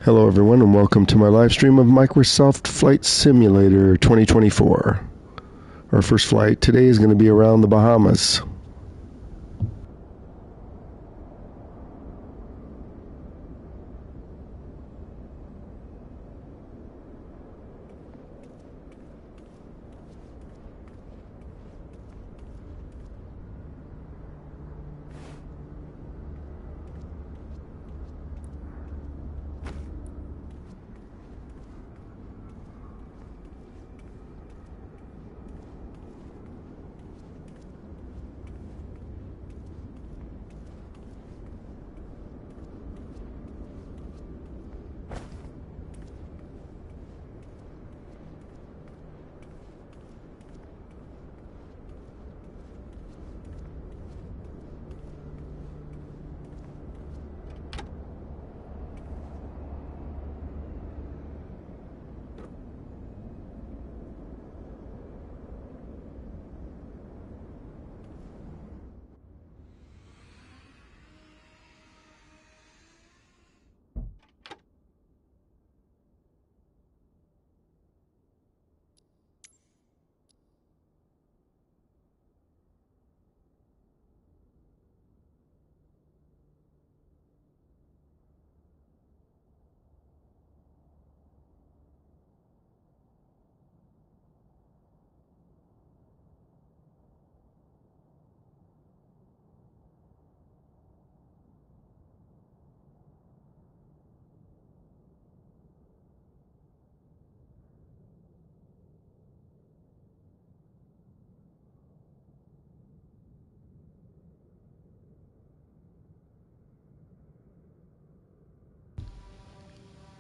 Hello everyone and welcome to my live stream of Microsoft Flight Simulator 2024. Our first flight today is going to be around the Bahamas.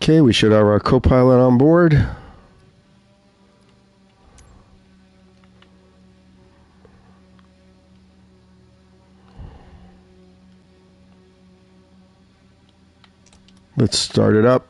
Okay, we should have our co-pilot on board. Let's start it up.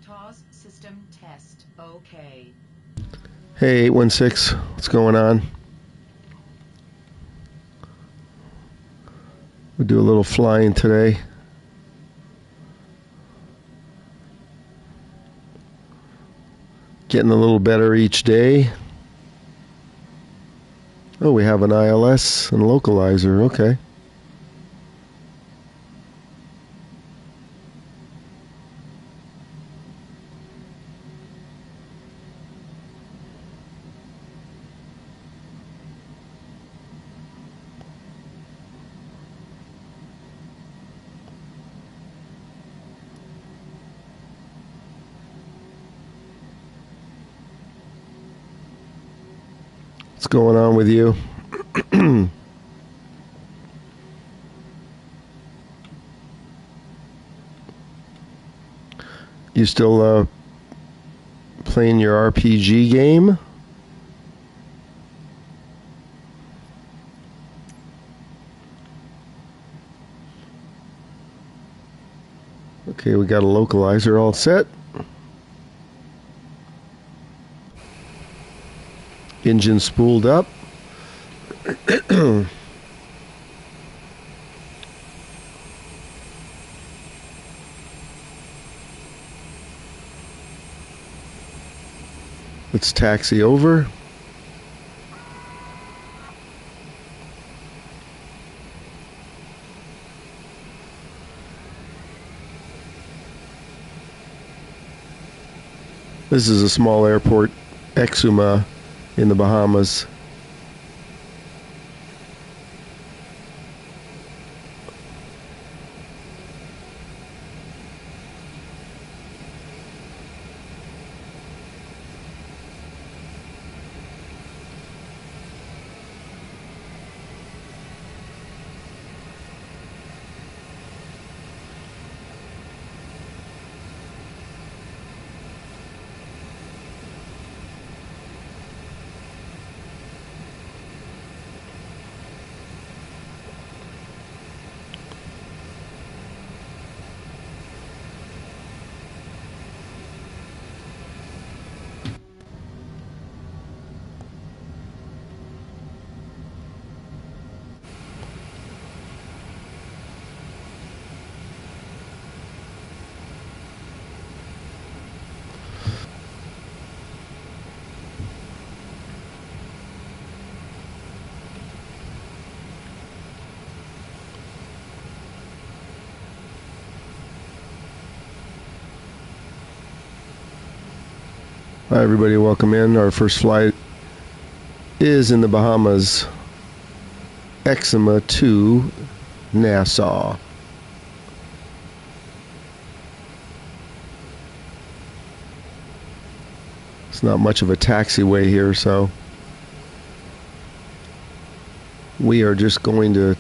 TOS system test. Okay. Hey, 816, what's going on? We'll do a little flying today. Getting a little better each day. Oh, we have an ILS and localizer, okay. What's going on with you? You still playing your RPG game? Okay, we got a localizer all set. Engine spooled up. Let's taxi over. This is a small airport, Exuma, in the Bahamas. Hi everybody, welcome in. Our first flight is in the Bahamas, Exuma to Nassau. It's not much of a taxiway here, so we are just going to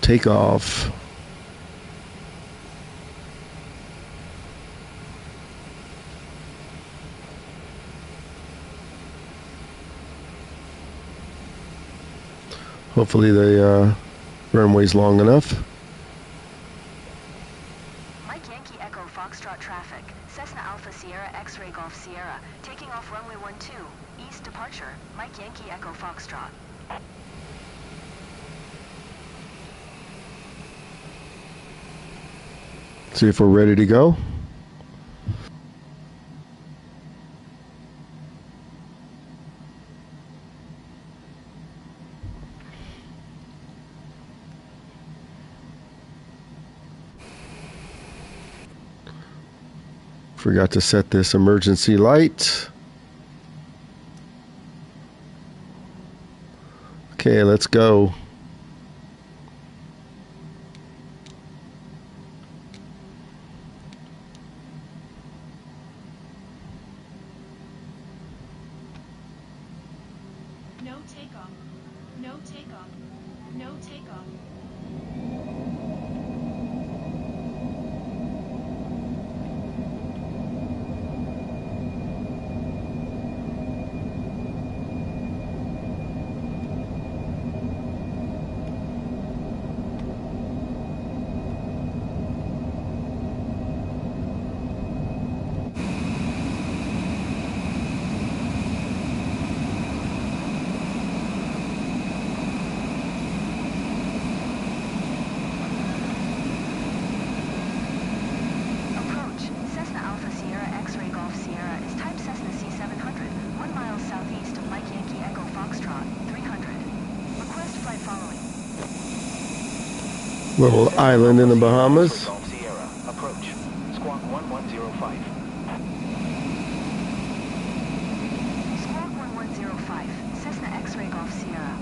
take off. Hopefully the runway's long enough. Mike Yankee Echo Foxtrot traffic. Cessna Alpha Sierra X-Ray Golf Sierra. Taking off runway 12. East departure. Mike Yankee Echo Foxtrot. See if we're ready to go. Forgot to set this emergency light. Okay, let's go. No takeoff. No takeoff. No takeoff. Little island in the Bahamas. Approach. Squawk 1105. Squawk 1105. Cessna X-Ray Golf Sierra.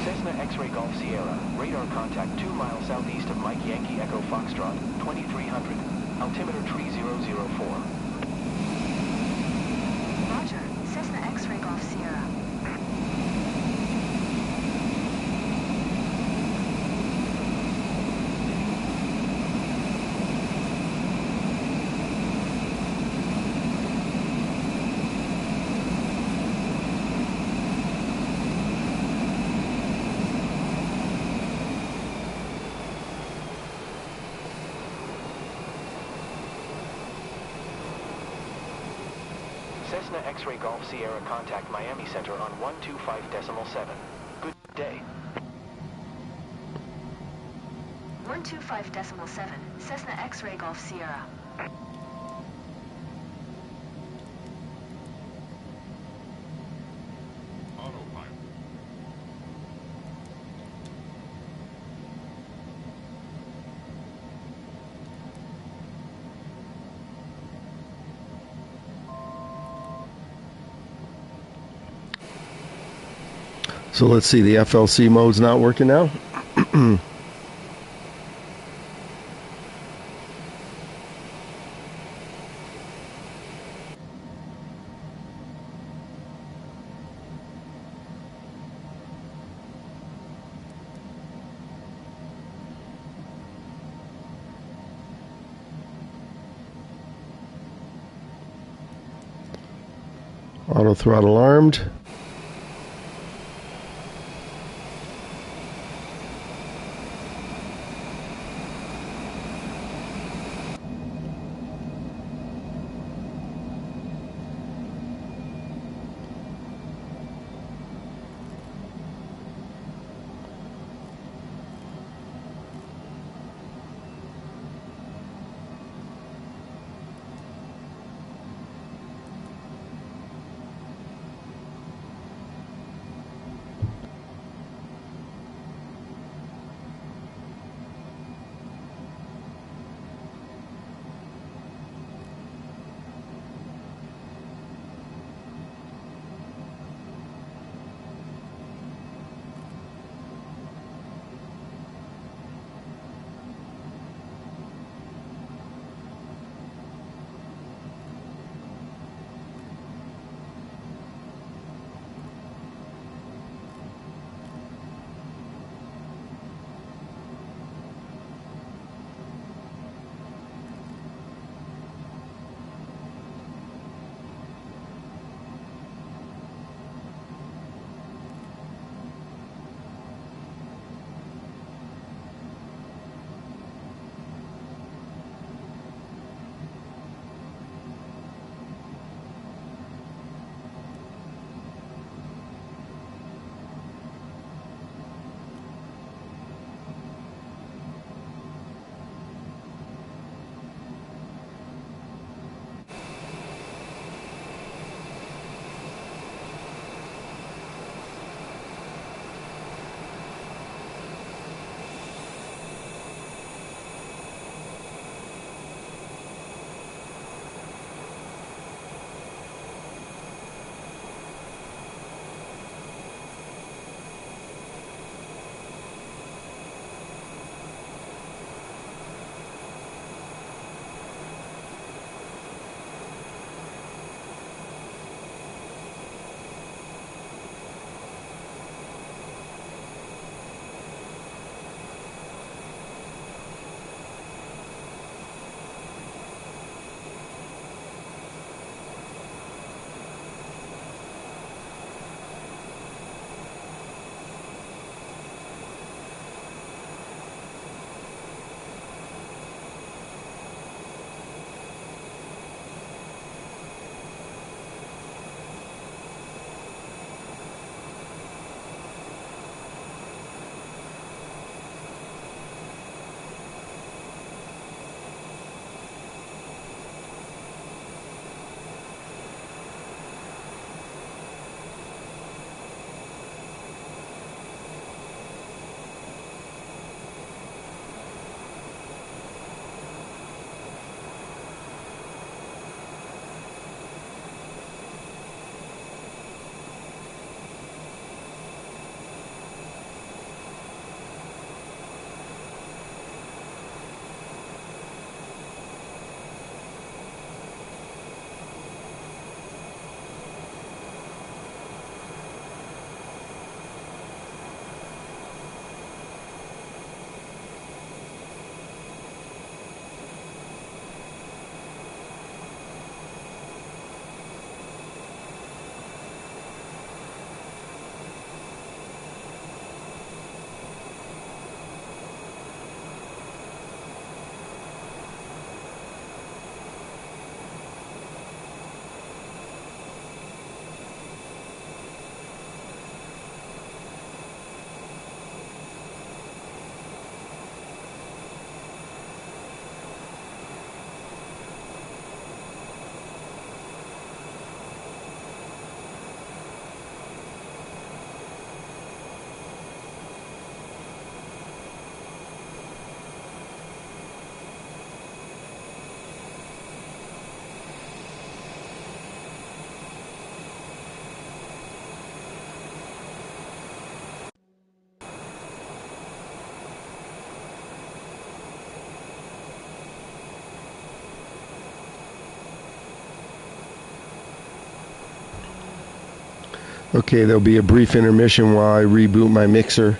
Cessna X-Ray Golf Sierra. Radar contact 2 miles southeast of Mike Yankee Echo Foxtrot, 2300. Altimeter 3004. Roger. Cessna X-Ray Golf Sierra. Cessna X-Ray Golf Sierra, contact Miami Center on 125.7. Good day. 125.7. Cessna X-Ray Golf Sierra. So let's see, the FLC mode's not working now. Auto throttle armed. Okay, there'll be a brief intermission while I reboot my mixer.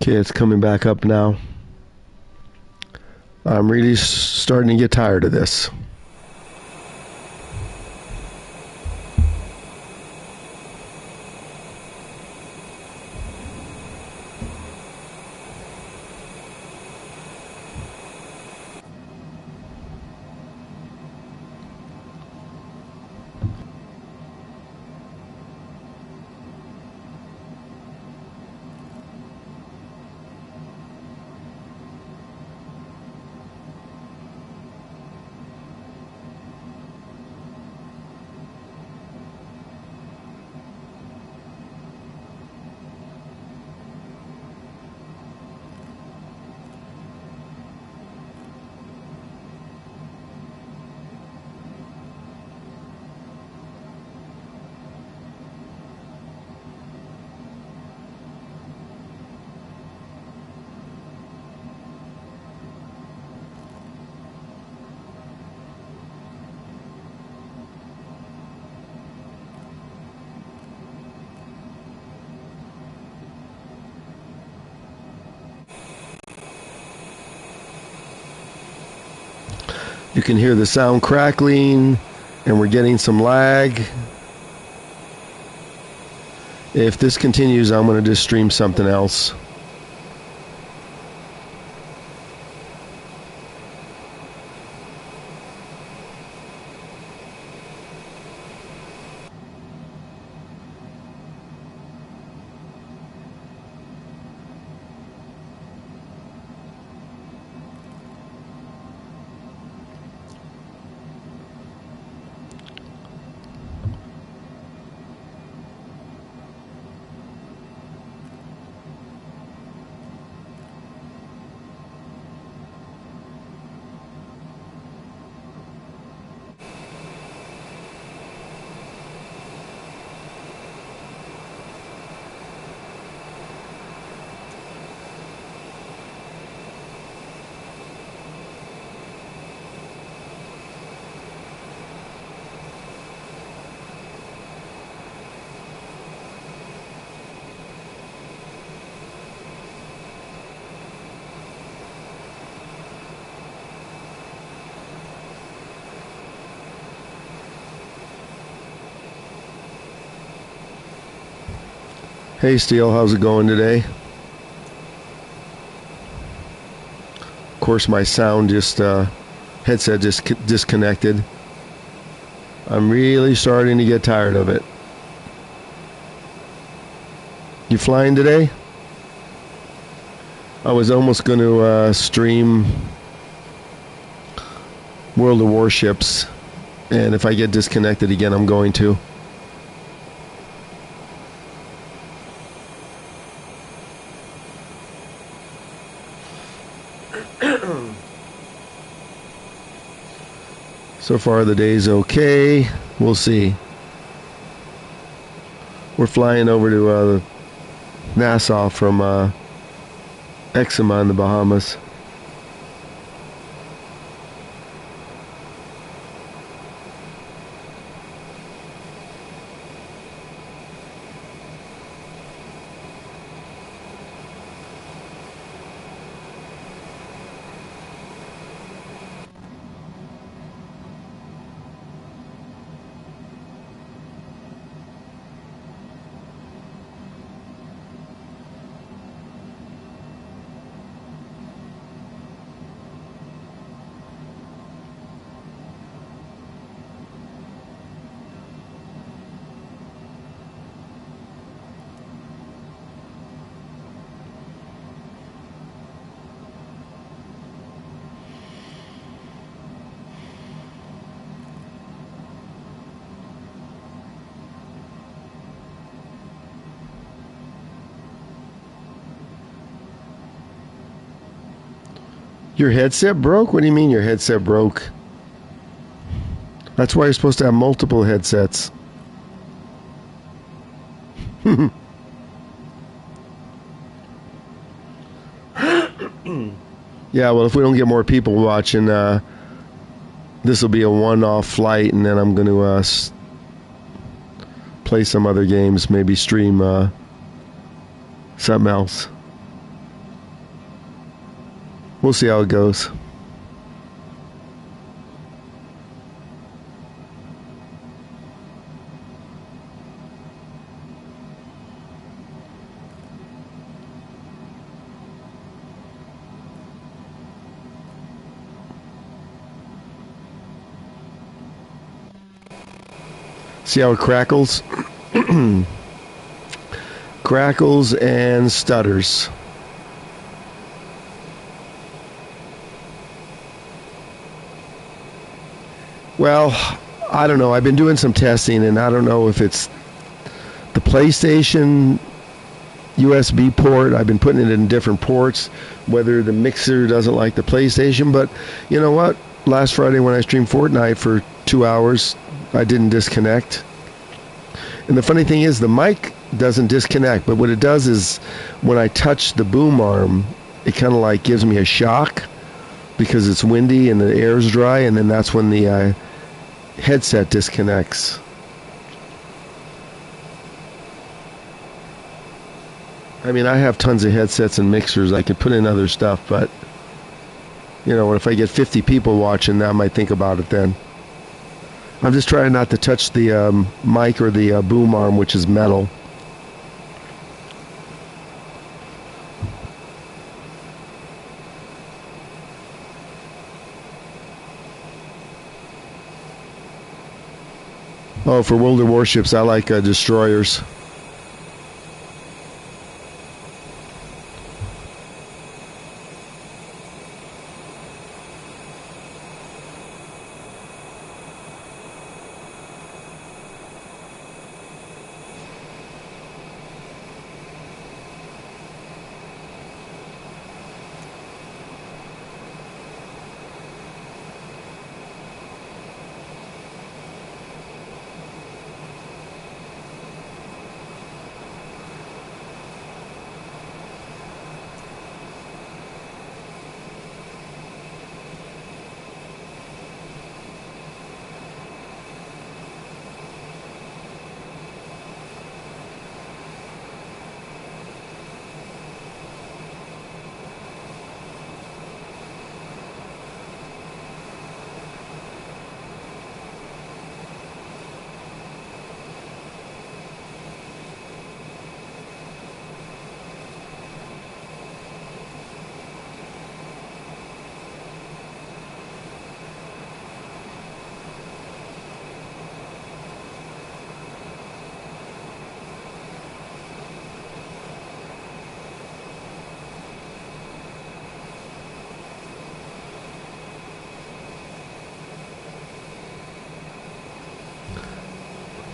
Okay, it's coming back up now. I'm really starting to get tired of this. You can hear the sound crackling, and we're getting some lag. If this continues, I'm going to just stream something else. Hey Steele, how's it going today? Of course, my sound headset just disconnected. I'm really starting to get tired of it. You flying today? I was almost going to stream World of Warships, and if I get disconnected again, I'm going to. So far the day's okay. We'll see. We're flying over to Nassau from Exima in the Bahamas. Your headset broke? What do you mean your headset broke? That's why you're supposed to have multiple headsets. Yeah, well, if we don't get more people watching, this will be a one-off flight, and then I'm going to play some other games, maybe stream something else. We'll see how it goes. See how it crackles? Crackles and stutters. Well, I don't know. I've been doing some testing, and I don't know if it's the PlayStation USB port. I've been putting it in different ports, whether the mixer doesn't like the PlayStation. But you know what? Last Friday when I streamed Fortnite for 2 hours, I didn't disconnect. And the funny thing is, the mic doesn't disconnect, but what it does is when I touch the boom arm, it kind of like gives me a shock because it's windy and the air's dry, and then that's when the headset disconnects. I mean, I have tons of headsets and mixers. I could put in other stuff, but you know, if I get 50 people watching, I might think about it then. I'm just trying not to touch the mic or the boom arm, which is metal. Oh, for World of Warships, I like destroyers.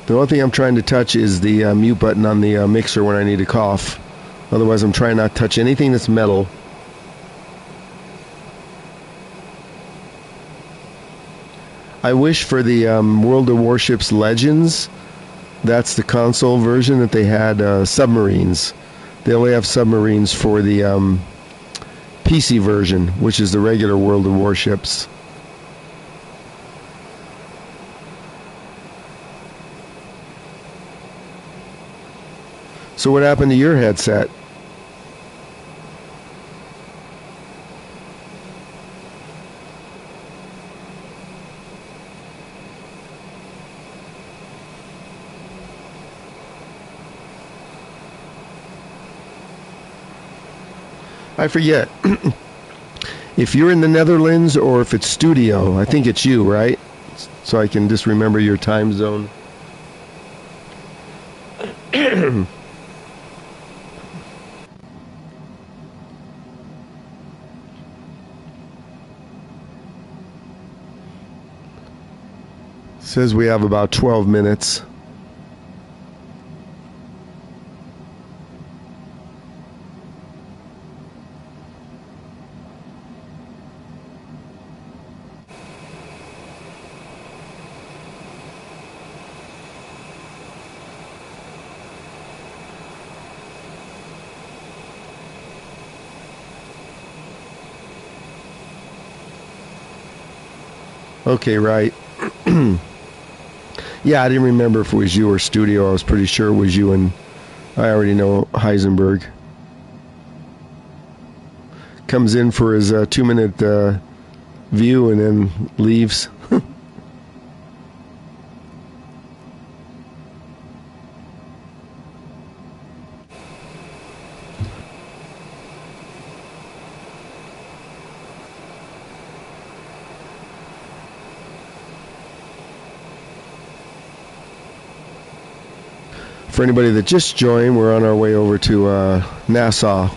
The only thing I'm trying to touch is the mute button on the mixer when I need to cough. Otherwise, I'm trying not to touch anything that's metal. I wish for the World of Warships Legends, that's the console version, that they had submarines. They only have submarines for the PC version, which is the regular World of Warships. So what happened to your headset? I forget. If you're in the Netherlands or if it's studio, I think it's you, right? So I can just remember your time zone. Says we have about 12 minutes. Okay, right. Yeah, I didn't remember if it was you or Studio. I was pretty sure it was you, and I already know Heisenberg. Comes in for his 2-minute view and then leaves. For anybody that just joined, we're on our way over to Nassau.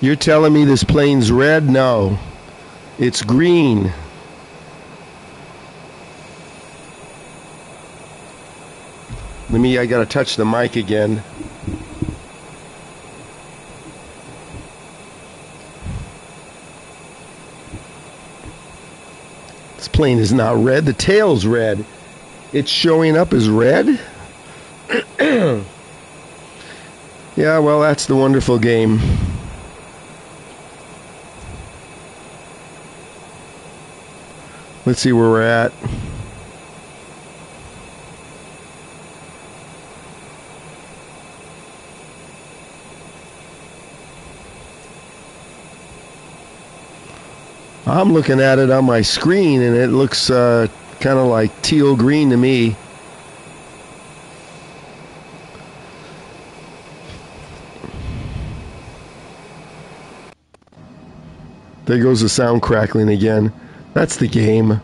You're telling me this plane's red? No. It's green. I gotta touch the mic again. This plane is not red. The tail's red. It's showing up as red? Yeah, well, that's the wonderful game. Let's see where we're at. I'm looking at it on my screen, and it looks kind of like teal green to me. There goes the sound crackling again. That's the game.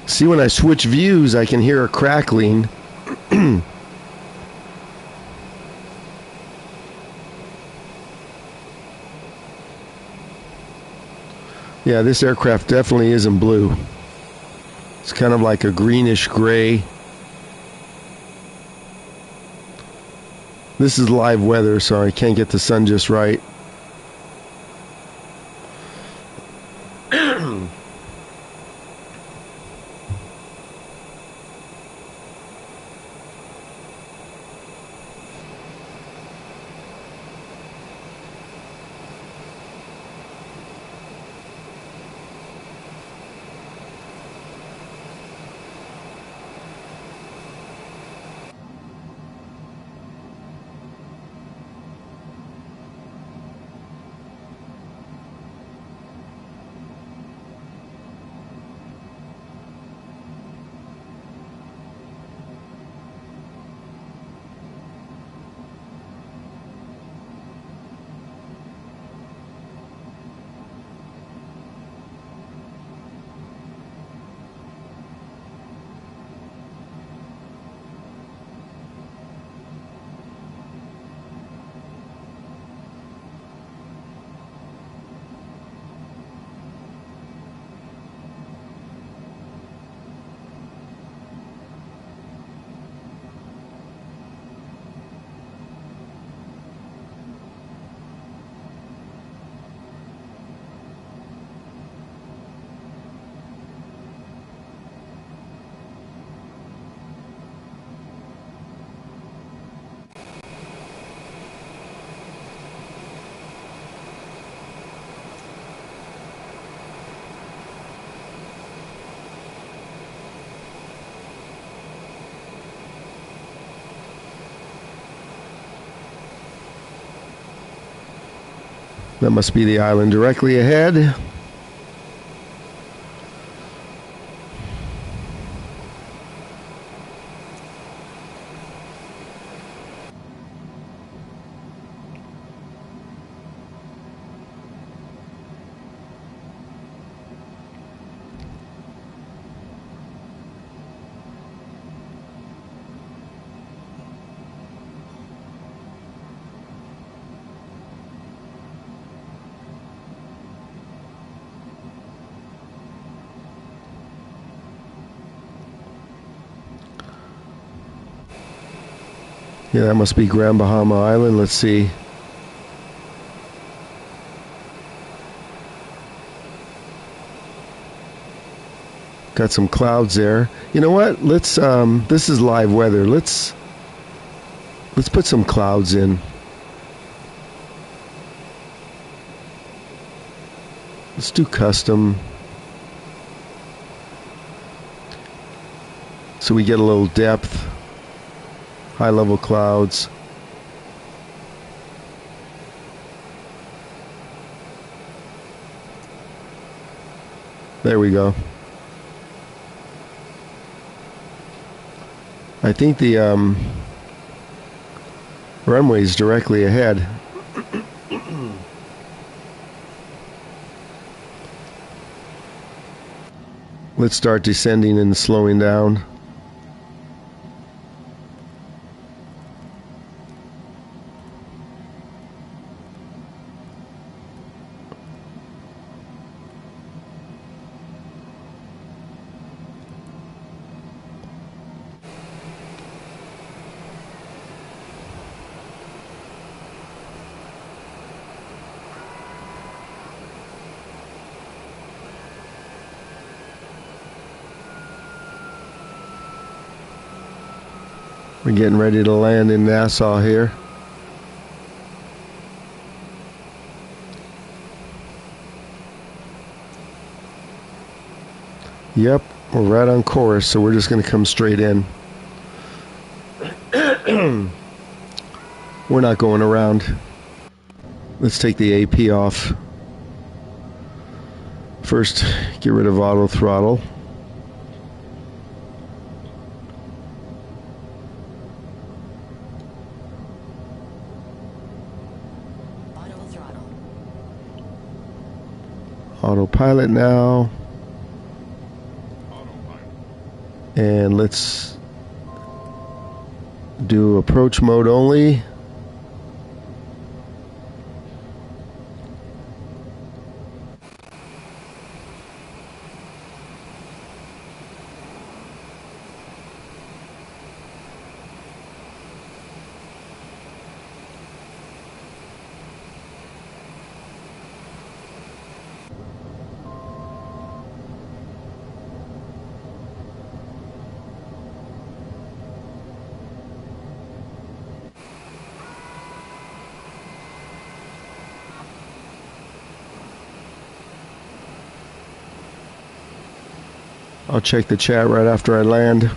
See, when I switch views, I can hear a crackling. Yeah, this aircraft definitely isn't blue. It's kind of like a greenish gray. This is live weather, so I can't get the sun just right. That must be the island directly ahead. Yeah, that must be Grand Bahama Island. Let's see. Got some clouds there. You know what? Let's this is live weather. Let's put some clouds in. Let's do custom. So we get a little depth. High level clouds. There we go. I think the runway is directly ahead. Let's start descending and slowing down. We're getting ready to land in Nassau here. Yep, we're right on course, so we're just going to come straight in. We're not going around. Let's take the AP off. First, get rid of auto throttle. Autopilot now. And let's do approach mode only. I'll check the chat right after I land.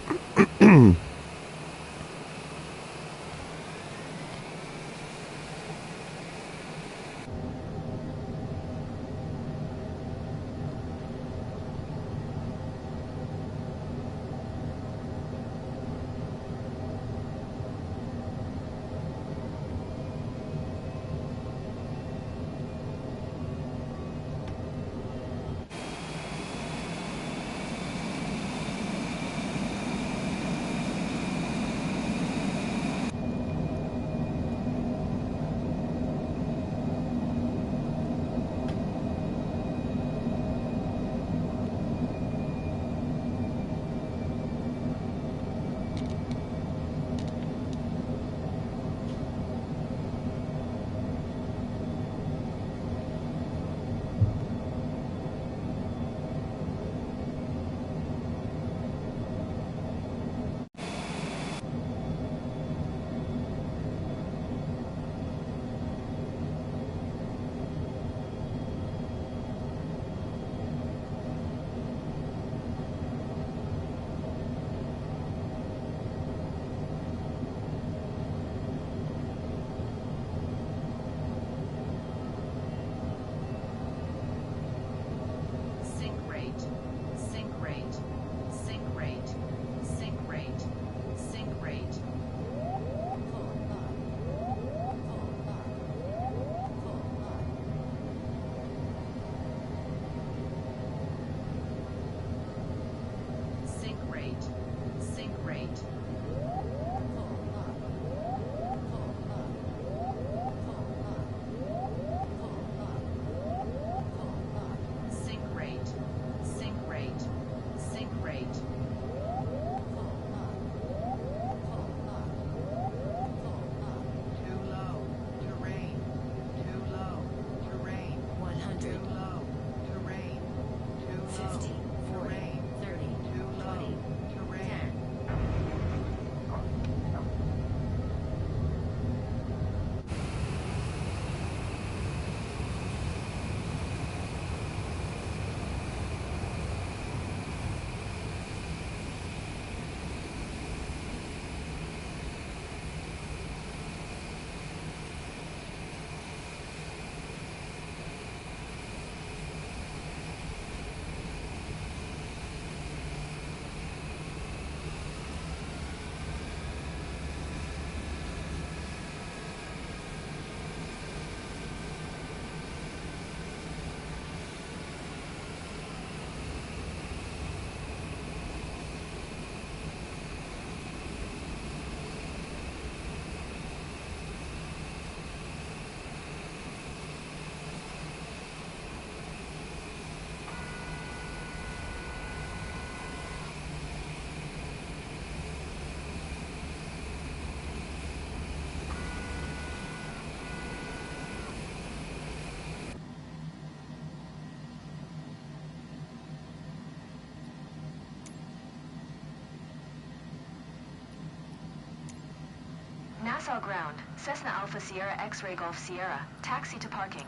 Nassau ground, Cessna Alpha Sierra X-Ray Golf Sierra, taxi to parking.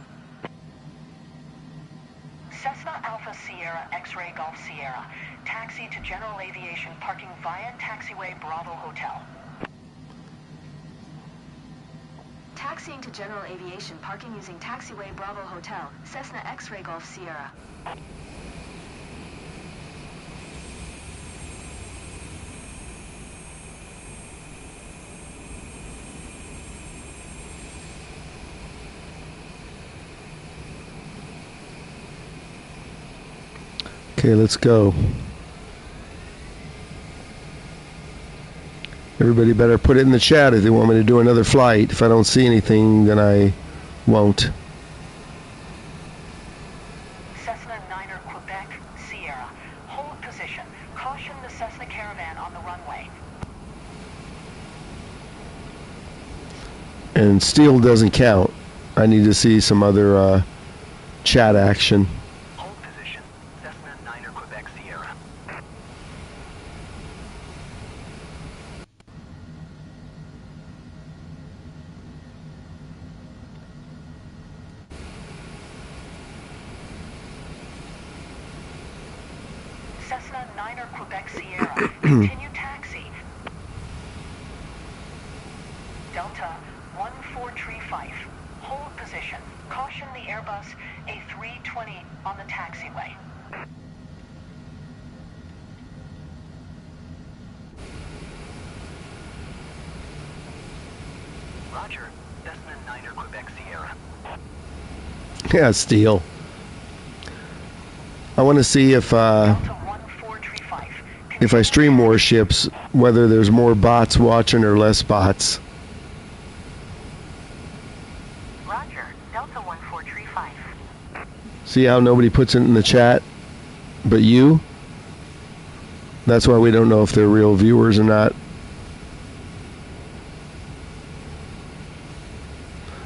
Cessna Alpha Sierra X-Ray Golf Sierra, taxi to General Aviation parking via taxiway Bravo Hotel. Taxiing to General Aviation parking using taxiway Bravo Hotel, Cessna X-Ray Golf Sierra. Okay, let's go. Everybody better put it in the chat if they want me to do another flight. If I don't see anything, then I won't. Cessna 9er Quebec Sierra. Hold position. Caution the Cessna Caravan on the runway. And steel doesn't count. I need to see some other chat action. Hold position. Cessna 9er Quebec Sierra. Cessna 9er Quebec Sierra. Continue taxi. Delta 1435. Hold position. Caution the Airbus A320 on the taxiway. Roger. Cessna 9er Quebec Sierra. Yeah, steel. I want to see if Delta 1435. if I stream more ships, whether there's more bots watching or less bots. Roger. Delta 1435. See how nobody puts it in the chat but you? That's why we don't know if they're real viewers or not.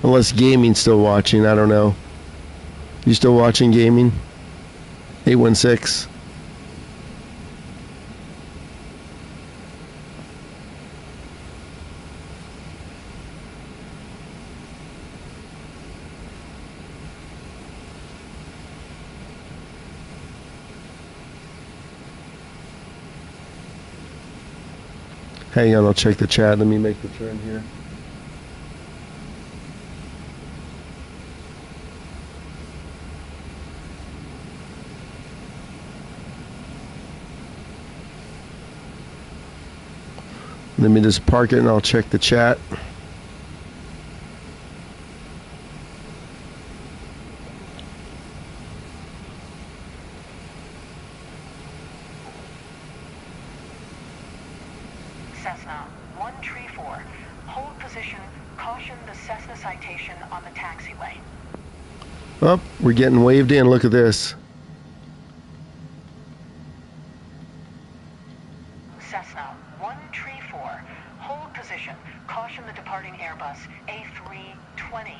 Unless gaming's still watching, I don't know. You still watching gaming? 816. Hang on, I'll check the chat. Let me make the turn here. Let me just park it and I'll check the chat. Cessna 134. Hold position. Caution the Cessna citation on the taxiway. Oh, we're getting waved in. Look at this. Cessna 134. Hold position. Caution the departing Airbus A320.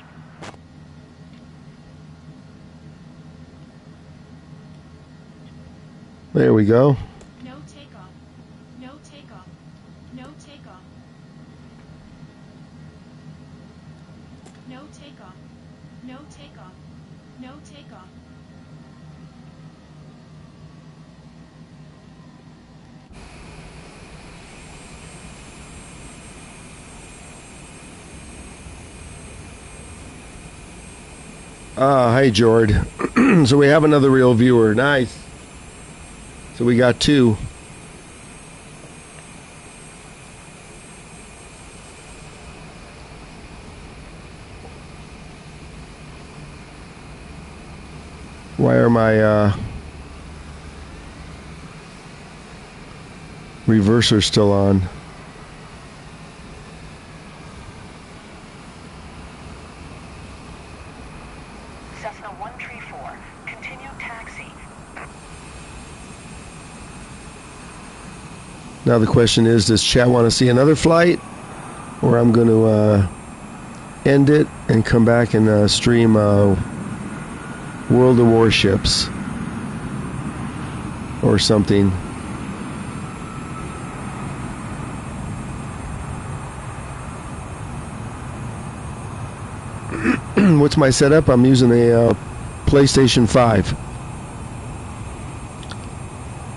There we go. No takeoff. No takeoff. No takeoff. No takeoff. No takeoff. No takeoff. Hi, Jord. So we have another real viewer. Nice. So we got two. Why are my reversers still on? Cessna 134. Continue taxi. Now the question is, does chat want to see another flight? Or I'm going to end it and come back and stream World of Warships or something. What's my setup? I'm using a PlayStation 5.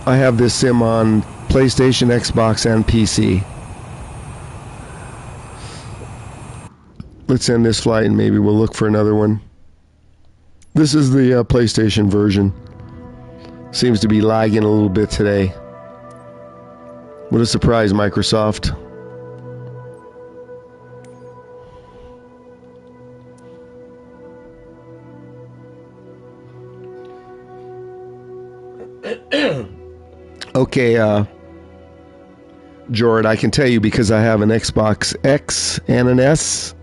I have this sim on PlayStation, Xbox, and PC. Let's end this flight and maybe we'll look for another one. This is the PlayStation version. Seems to be lagging a little bit today. What a surprise, Microsoft. Okay, Jord, I can tell you because I have an Xbox X and an S.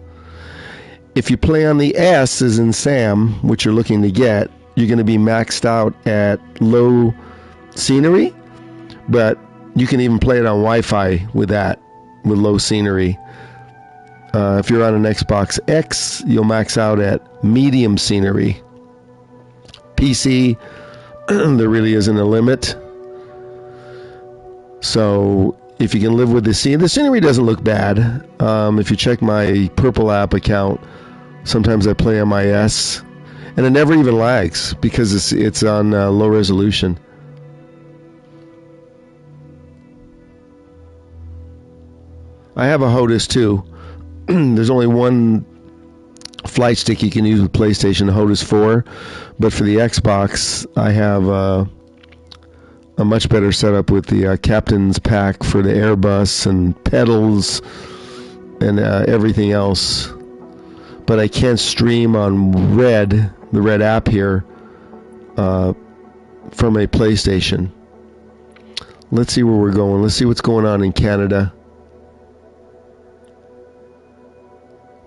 If you play on the S, as in Sam, which you're looking to get, you're going to be maxed out at low scenery, but you can even play it on Wi-Fi with that, with low scenery. If you're on an Xbox X, you'll max out at medium scenery. PC, there really isn't a limit. So if you can live with the scenery doesn't look bad. If you check my Purple app account, sometimes I play on my S, and it never even lags because it's on low resolution. I have a HOTAS too. There's only one flight stick you can use with PlayStation, the HOTAS 4, but for the Xbox, I have a much better setup with the Captain's Pack for the Airbus and pedals and everything else. But I can't stream on the Red app here, from a PlayStation. Let's see where we're going. Let's see what's going on in Canada.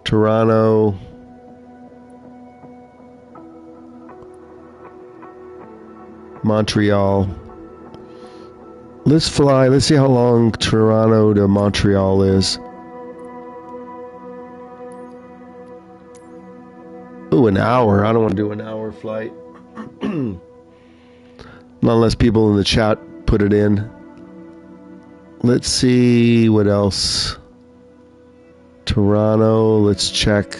Toronto. Montreal. Let's fly. Let's see how long Toronto to Montreal is. Ooh, an hour. I don't want to do an hour flight. Not unless people in the chat put it in. Let's see what else. Toronto. Let's check.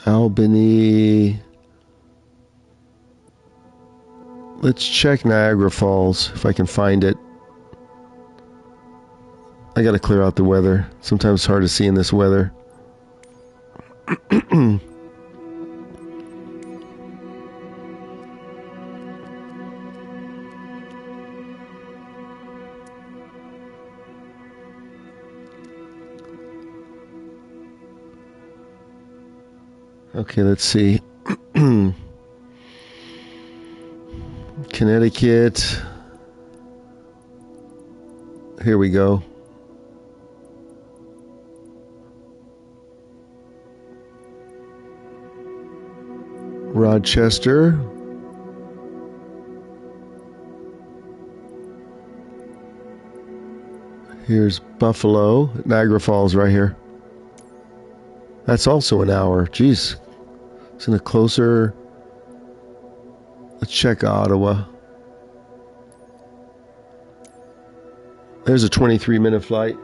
Albany. Let's check Niagara Falls if I can find it. I gotta clear out the weather. Sometimes it's hard to see in this weather. Okay, let's see. Connecticut. Here we go. Rochester. Here's Buffalo. Niagara Falls right here. That's also an hour. Jeez. Isn't it closer? Let's check Ottawa. There's a 23-minute flight.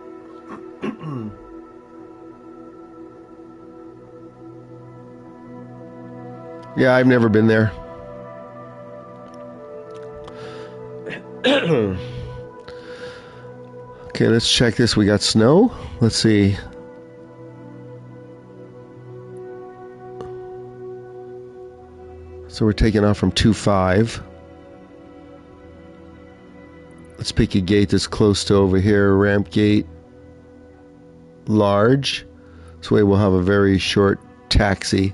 Yeah, I've never been there. Okay, let's check this. We got snow. Let's see. So we're taking off from 2-5. Let's pick a gate that's close to over here. Ramp gate. Large. This way we'll have a very short taxi.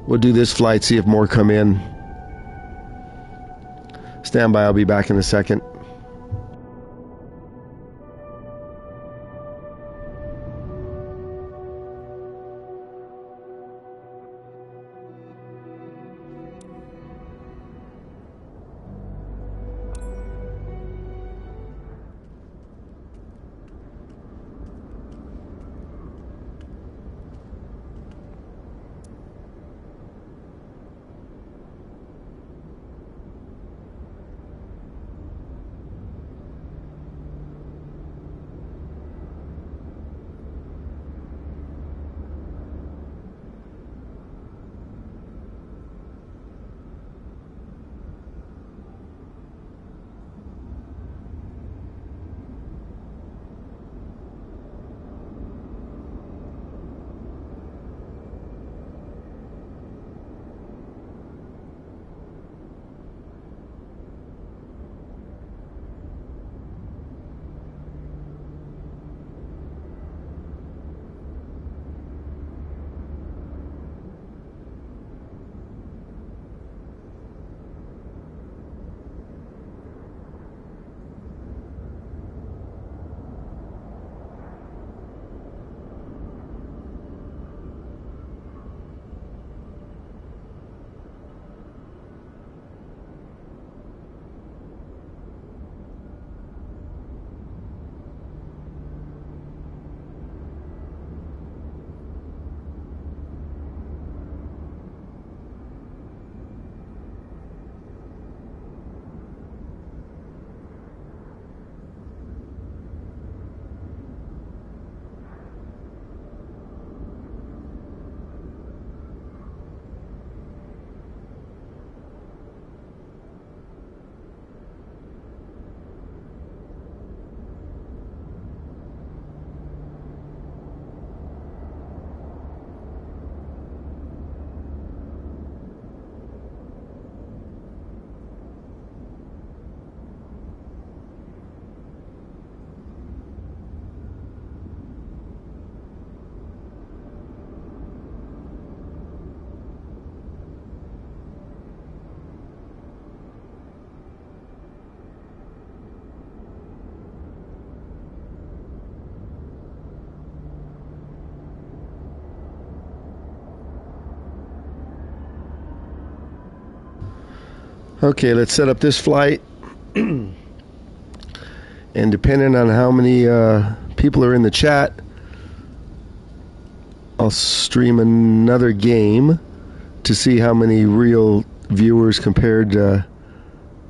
We'll do this flight, see if more come in. Stand by, I'll be back in a second. Okay, let's set up this flight. And depending on how many people are in the chat, I'll stream another game to see how many real viewers compared to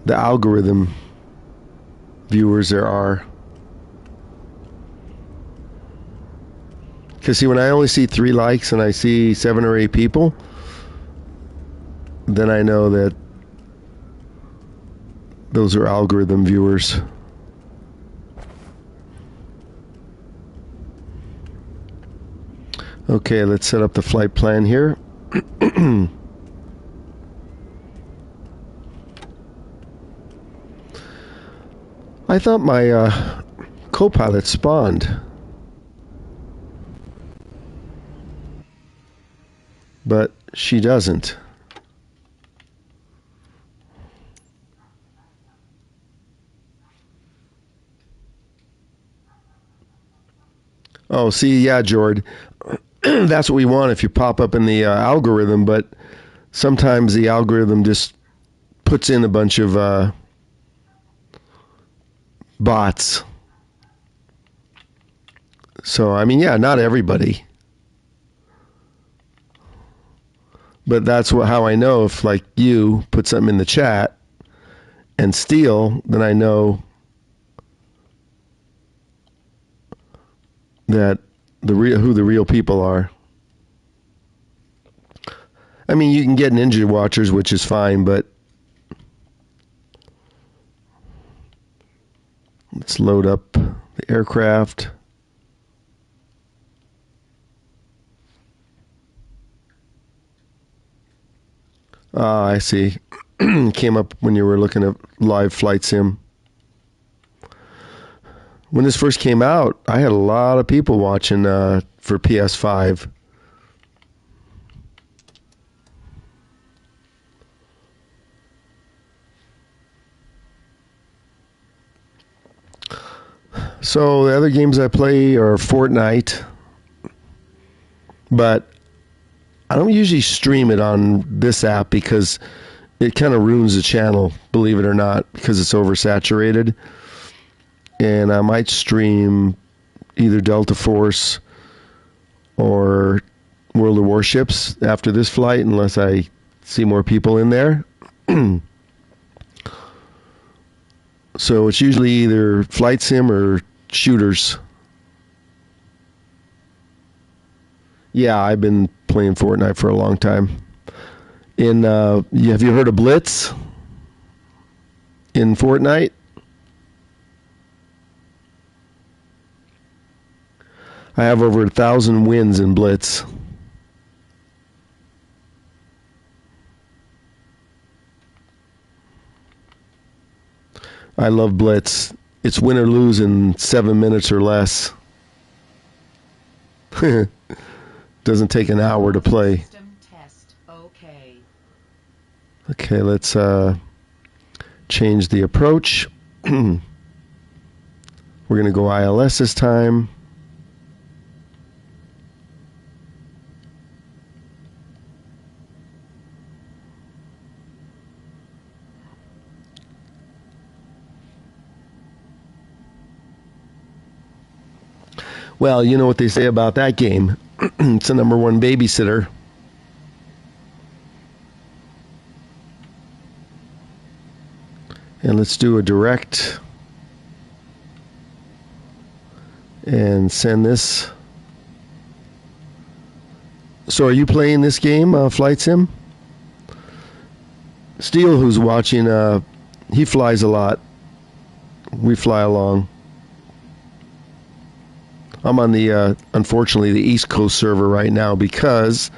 the algorithm viewers there are. Because see, when I only see 3 likes and I see 7 or 8 people, then I know that those are algorithm viewers. Okay, let's set up the flight plan here. I thought my co-pilot spawned. But she doesn't. Oh, see, yeah, Jord. That's what we want if you pop up in the algorithm, but sometimes the algorithm just puts in a bunch of bots. So, I mean, yeah, not everybody. But that's how I know if, like, you put something in the chat and steal, then I know that who the real people are. I mean, you can get ninja watchers, which is fine, but let's load up the aircraft. Ah, I see. Came up when you were looking at live flight sim. When this first came out, I had a lot of people watching for PS5. So the other games I play are Fortnite, but I don't usually stream it on this app because it kind of ruins the channel, believe it or not, because it's oversaturated. And I might stream either Delta Force or World of Warships after this flight, unless I see more people in there. So it's usually either flight sim or shooters. Yeah, I've been playing Fortnite for a long time. Have you heard of Blitz in Fortnite? I have over 1,000 wins in Blitz. I love Blitz. It's win or lose in 7 minutes or less. Doesn't take an hour to play. System test. Okay. Okay, let's change the approach. We're going to go ILS this time. Well, you know what they say about that game. It's the #1 babysitter. And let's do a direct and send this. So are you playing this game, Flight Sim? Steele, who's watching, he flies a lot. We fly along. I'm on the, unfortunately, the East Coast server right now because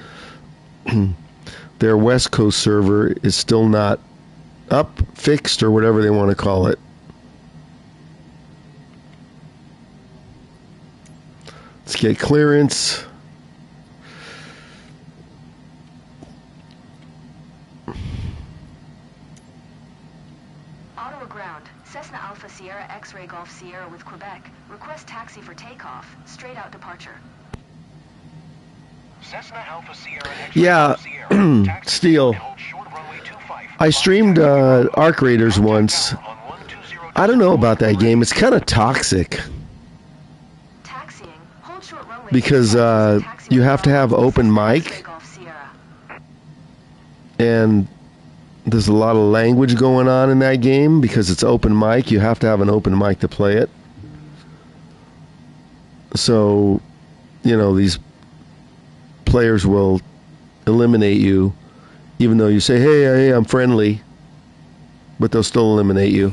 their West Coast server is still not up, fixed, or whatever they want to call it. Let's get clearance. Ottawa ground. Cessna Alpha Sierra X-Ray Golf Sierra with Quebec. Request taxi for takeoff. Straight out departure. Cessna Alpha Sierra X-Ray Yeah, Golf Sierra. Taxi Steele. and hold short runway 25. I streamed Arc Raiders once. I don't know about that game. It's kind of toxic Taxiing. Hold short runway. because you have to have open mic, and there's a lot of language going on in that game because it's open mic. You have to have an open mic to play it. So, these players will eliminate you even though you say, hey, I'm friendly, but they'll still eliminate you.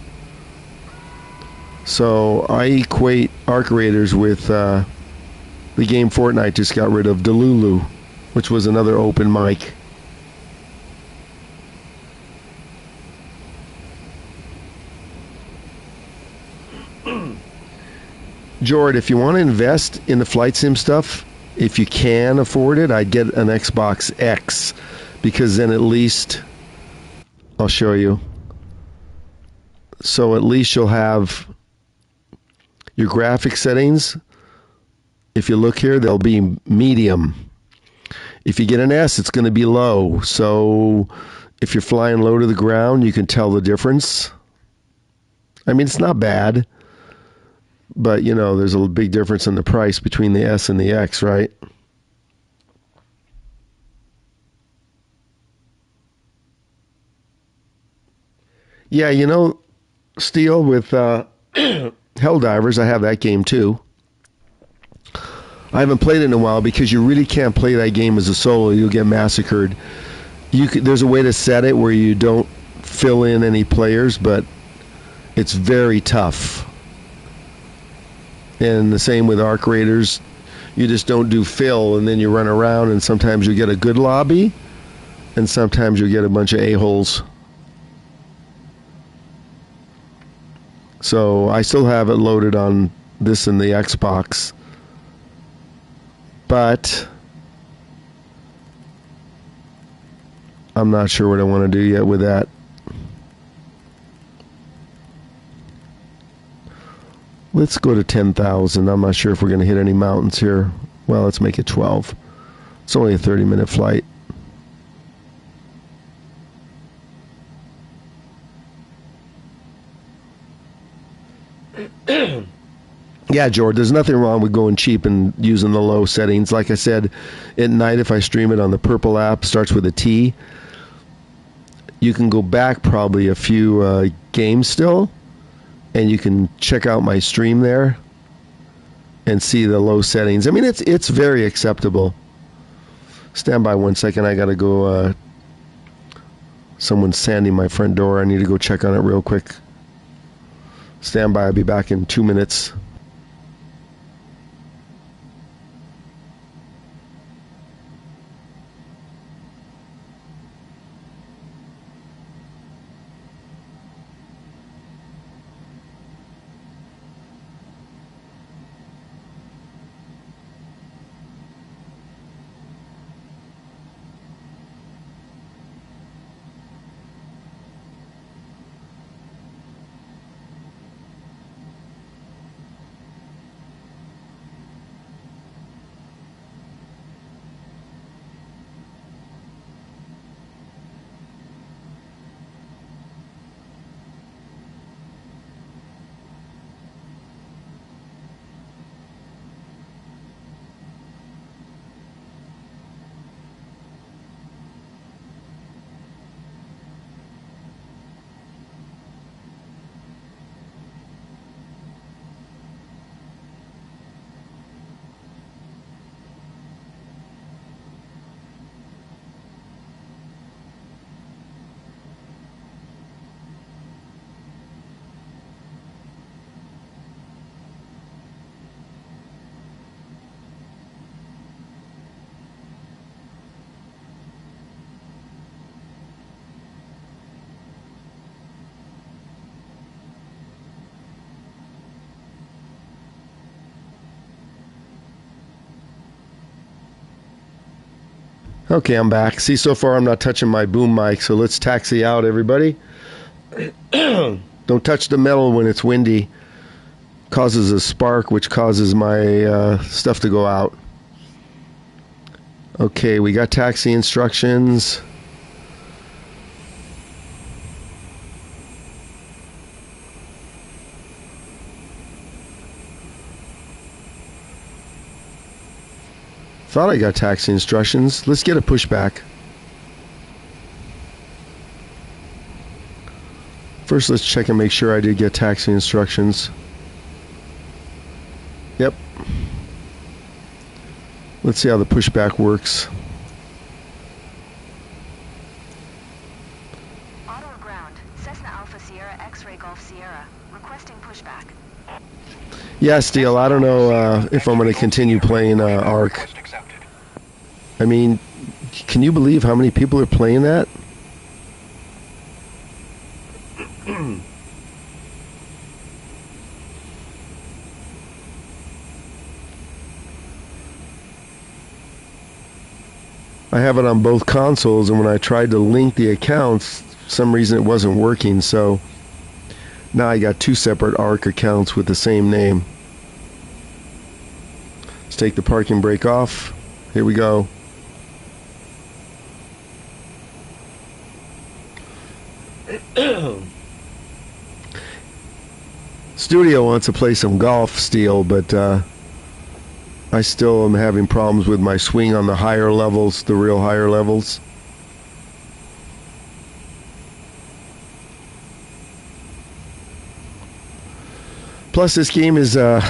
So I equate Arc Raiders with the game Fortnite just got rid of, Delulu, which was another open mic. Jord, if you want to invest in the flight sim stuff, if you can afford it, I'd get an Xbox X, because then at least, I'll show you. So at least you'll have your graphic settings. If you look here, they'll be medium. If you get an S, it's going to be low. So if you're flying low to the ground, you can tell the difference. I mean, it's not bad. But, there's a big difference in the price between the S and the X, right? Yeah, Steel, with Helldivers, I have that game too. I haven't played it in a while because you really can't play that game as a solo. You'll get massacred. There's a way to set it where you don't fill in any players, but it's very tough. And the same with Arc Raiders. You just don't do fill, and then you run around, and sometimes you get a good lobby, and sometimes you get a bunch of a-holes. So I still have it loaded on this and the Xbox. But I'm not sure what I want to do yet with that. Let's go to 10,000. I'm not sure if we're going to hit any mountains here. Well, let's make it 12. It's only a 30-minute flight. Yeah, George, there's nothing wrong with going cheap and using the low settings. Like I said, at night, if I stream it on the Purple app, starts with a T, you can go back probably a few games still, and you can check out my stream there and see the low settings. I mean, it's very acceptable. Stand by 1 second. I got to go. Someone's sanding my front door. I need to go check on it real quick. Stand by. I'll be back in 2 minutes. Okay, I'm back. See, so far I'm not touching my boom mic, so let's taxi out, everybody. Don't touch the metal when it's windy. Causes a spark, which causes my stuff to go out. Okay, we got taxi instructions. Thought I got taxi instructions. Let's get a pushback. First, let's check and make sure I did get taxi instructions. Yep. Let's see how the pushback works. Auto ground. Cessna Alpha Sierra X-Ray Golf Sierra. Requesting pushback. Yeah, Steele, I don't know if I'm going to continue playing Ark. I mean, can you believe how many people are playing that? I have it on both consoles, and when I tried to link the accounts, for some reason it wasn't working, so now I got two separate Ark accounts with the same name. Let's take the parking brake off. Here we go. Studio wants to play some golf, Steel, but I still am having problems with my swing on the higher levels, the real higher levels. Plus, this game is a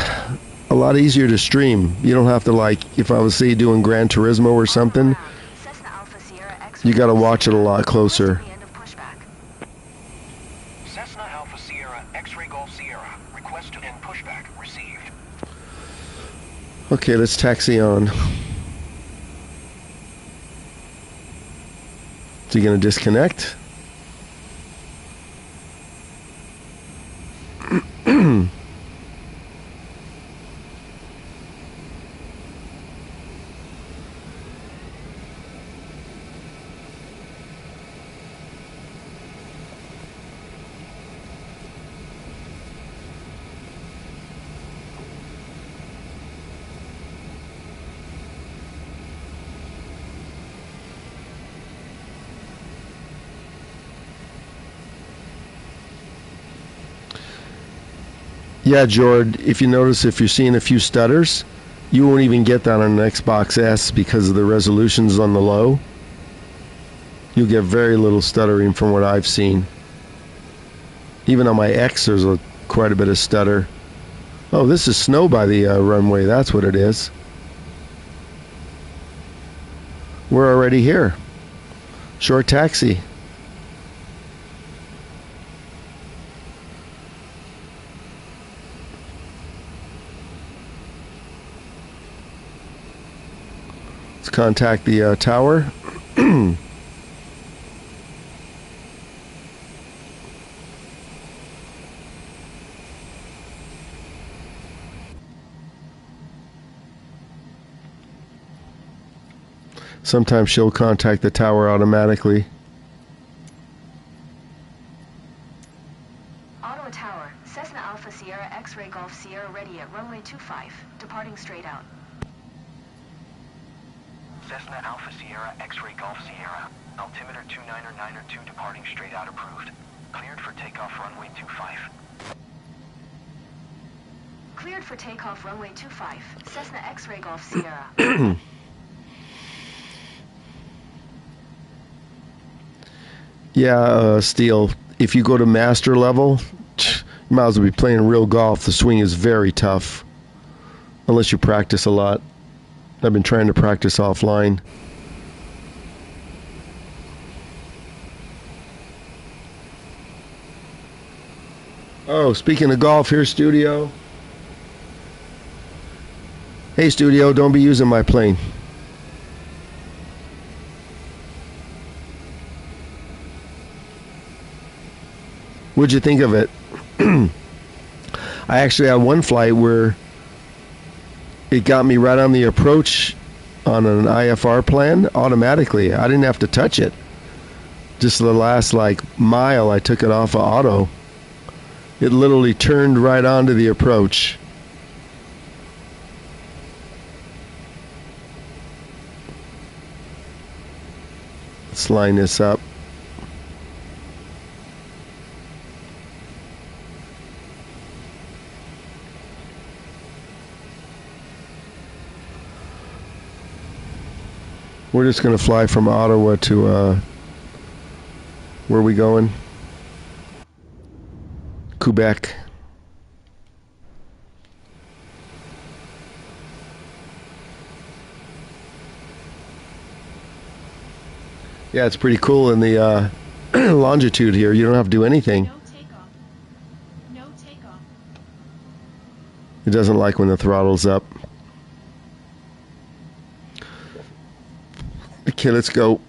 lot easier to stream. You don't have to, like, if I was, say, doing Gran Turismo or something, you got to watch it a lot closer. Cessna Alpha Sierra X-Ray Golf Sierra. Request to end pushback received. Okay, let's taxi on. Is he going to disconnect? Yeah, Jord, if you notice, if you're seeing a few stutters, you won't even get that on an Xbox S because of the resolutions on the low. You'll get very little stuttering from what I've seen. Even on my X, there's quite a bit of stutter. Oh, this is snow by the runway. That's what it is. We're already here. Short taxi. Let's contact the tower. Sometimes she'll contact the tower automatically. Ottawa Tower, Cessna Alpha Sierra X-Ray Golf Sierra ready at runway 25, departing straight out. Cessna Alpha Sierra X-Ray Golf Sierra. Altimeter 29902 departing straight out approved. Cleared for takeoff runway 25. Cleared for takeoff runway 25, Cessna X-Ray Golf Sierra. Yeah, Steele, if you go to master level, you might as well be playing real golf. The swing is very tough, unless you practice a lot. I've been trying to practice offline. Oh, speaking of golf, here's Studio. Hey, Studio, don't be using my plane. What'd you think of it? I actually had one flight where it got me right on the approach on an IFR plan automatically. I didn't have to touch it. Just the last mile, I took it off of auto. It literally turned right onto the approach. Let's line this up. We're just going to fly from Ottawa to, where are we going? Quebec. Yeah, it's pretty cool in the longitude here. You don't have to do anything. No takeoff. No takeoff. It doesn't like when the throttle's up. Okay, let's go.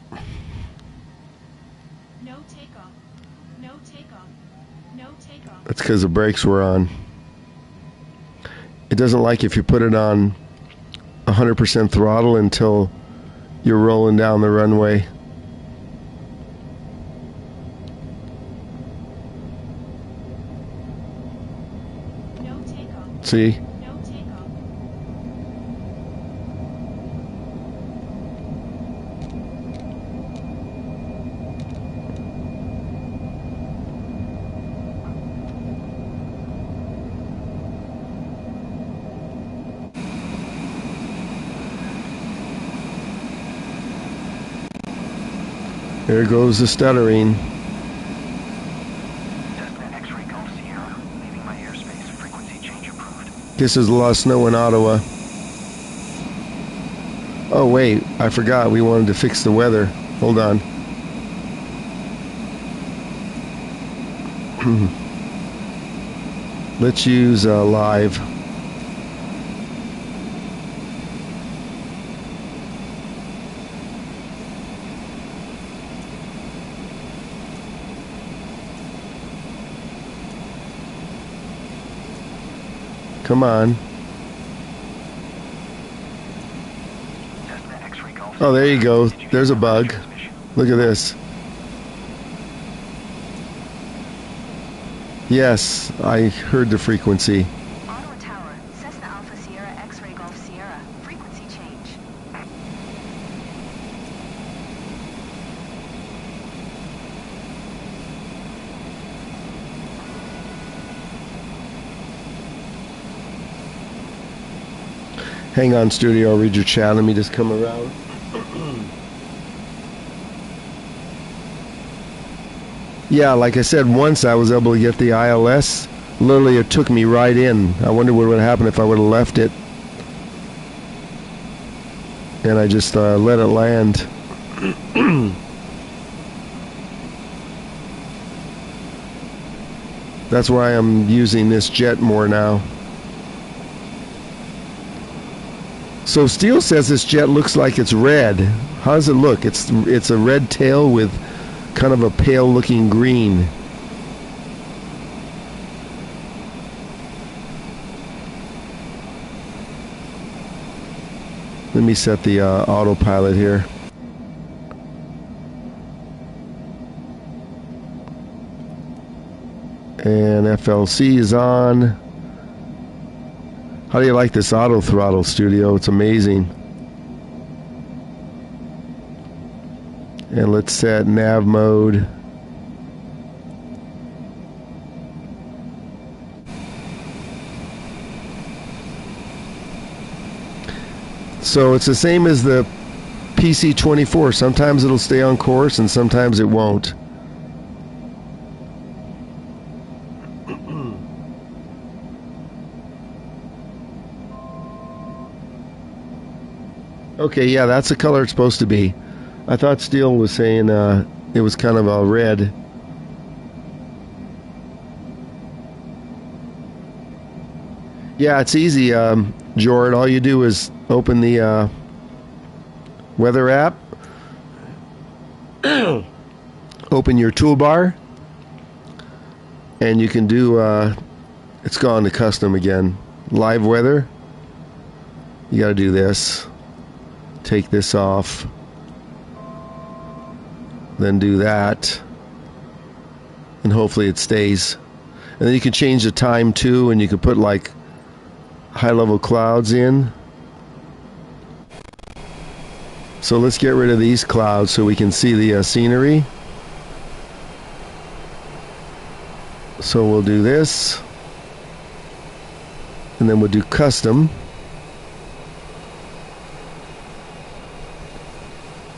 No takeoff. No takeoff. No takeoff. That's because the brakes were on. It doesn't like if you put it on 100% throttle until you're rolling down the runway. No takeoff. See? No takeoff. There goes the stuttering. Cessna X-ray Golf Sierra, leaving my airspace. Frequency change approved. Guess there's a lot of snow in Ottawa. Oh wait, I forgot we wanted to fix the weather. Hold on. Let's use live. Come on. Cessna X-ray Golf Oh, there you go. Did you There's a get bug. transmission? Look at this. Yes, I heard the frequency. Ottawa Tower, Cessna Alpha Sierra X-ray Golf Sierra. Frequency change. Hang on, studio. I'll read your chat. Let me just come around. Yeah, like I said, once I was able to get the ILS. Literally, it took me right in. I wonder what would happen if I would have left it. And I just let it land. That's why I'm using this jet more now. So Steele says this jet looks like it's red. How does it look? It's a red tail with kind of a pale looking green. Let me set the autopilot here. And FLC is on. How do you like this auto throttle, studio? It's amazing. And let's set nav mode. So it's the same as the PC-24. Sometimes it'll stay on course and sometimes it won't. Okay, yeah, that's the color it's supposed to be. I thought Steele was saying it was kind of a red. Yeah, it's easy, Jord. All you do is open the weather app, open your toolbar, and you can do, it's gone to custom again. Live weather. You got to do this. Take this off. Then do that. And hopefully it stays. And then you can change the time too, and you can put like high level clouds in. So let's get rid of these clouds so we can see the scenery. So we'll do this. And then we'll do custom.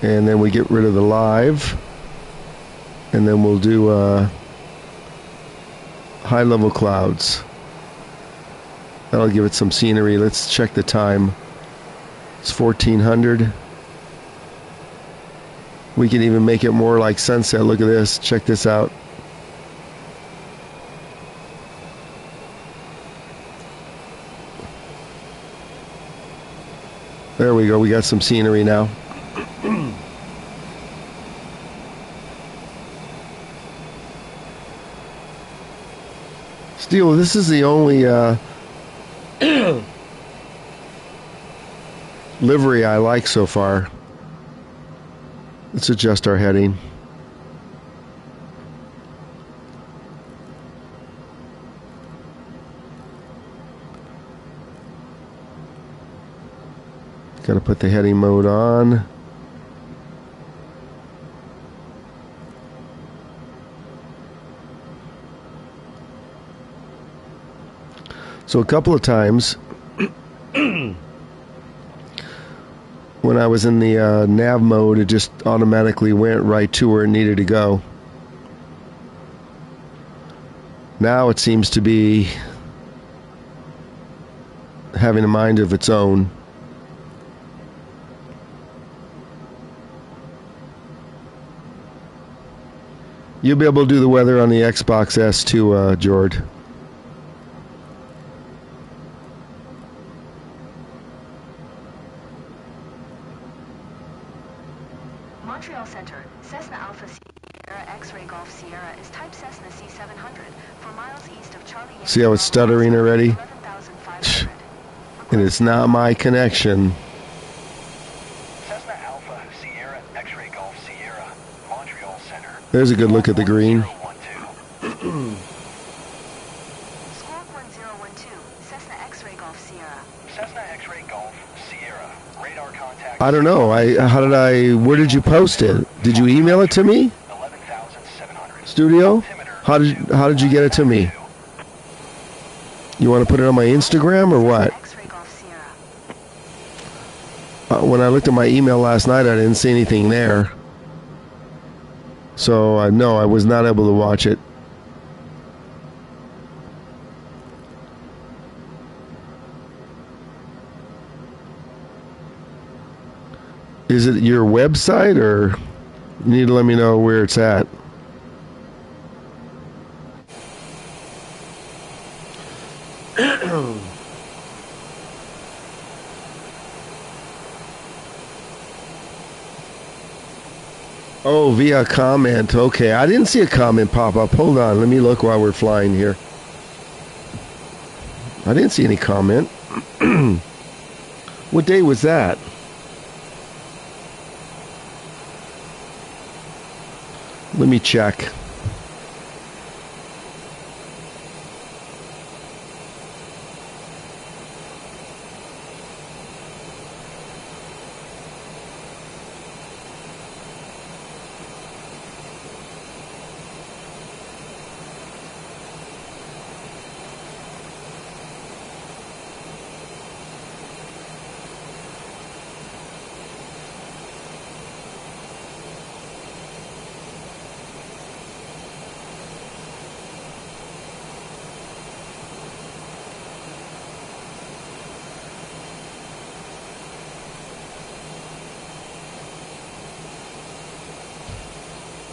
And then we get rid of the live. And then we'll do high level clouds. That'll give it some scenery. Let's check the time. It's 1400. We can even make it more like sunset. Look at this. Check this out. There we go. We got some scenery now. Steel, this is the only livery I like so far. Let's adjust our heading. Got to put the heading mode on. So a couple of times when I was in the nav mode, it just automatically went right to where it needed to go. Now it seems to be having a mind of its own. You'll be able to do the weather on the Xbox S too, Jord. Montreal Center, Cessna Alpha Sierra X-Ray Golf Sierra is type Cessna C700 for miles east of Charlie Yankee. See how it's stuttering already? 11,500. And it's not my connection. Cessna Alpha Sierra X-Ray Golf Sierra, Montreal Center. There's a good look at the green. 1012. Squawk 1012, Cessna X-Ray Golf Sierra. Cessna X-Ray Golf Sierra, radar contact. I don't know. Where did you post it? Did you email it to me? 11,700. Studio? How did you get it to me? You want to put it on my Instagram or what? X-Ray Golf Sierra. When I looked at my email last night, I didn't see anything there. So no, I was not able to watch it. Is it your website, or you need to let me know where it's at? Oh, via comment. Okay, I didn't see a comment pop up. Hold on, let me look while we're flying here. I didn't see any comment. What day was that? Let me check.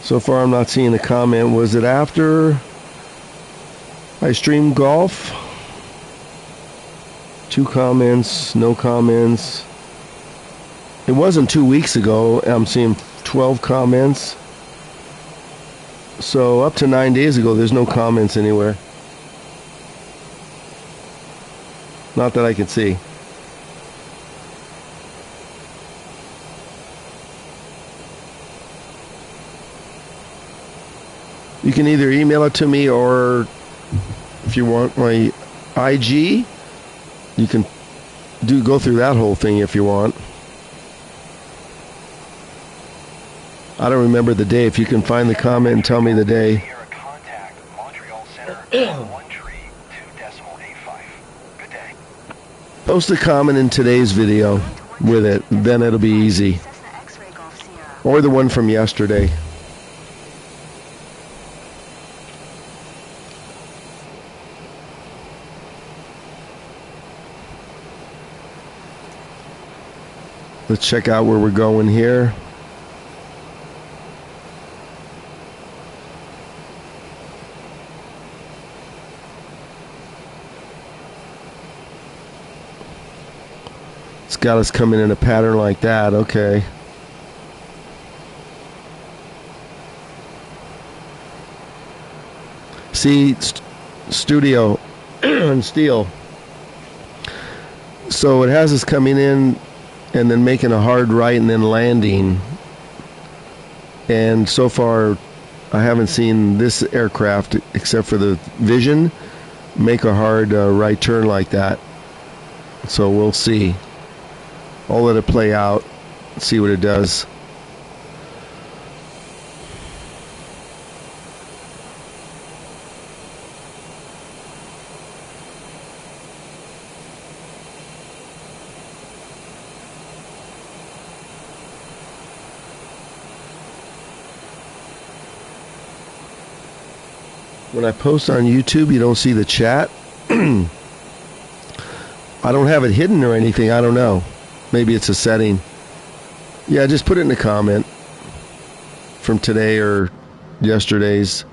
So far, I'm not seeing a comment. Was it after I streamed golf? 2 comments, no comments. It wasn't 2 weeks ago. I'm seeing 12 comments. So up to 9 days ago, there's no comments anywhere. Not that I can see. You can either email it to me, or if you want my IG, you can go through that whole thing if you want. I don't remember the day. If you can find the comment and tell me the day. Sierra contact Montreal Center 132.85. Good day. Post a comment in today's video with it. Then it'll be easy. Cessna X-Ray Golf Sierra. or the one from yesterday. Let's check out where we're going here. It's got us coming in a pattern like that. Okay. See, studio and steel. So it has us coming in and then making a hard right and then landing. And so far, I haven't seen this aircraft, except for the Vision, make a hard right turn like that. So we'll see. I'll let it play out, see what it does. When I post on YouTube, you don't see the chat. I don't have it hidden or anything. I don't know. Maybe it's a setting. Yeah, just put it in the comment from today or yesterday's.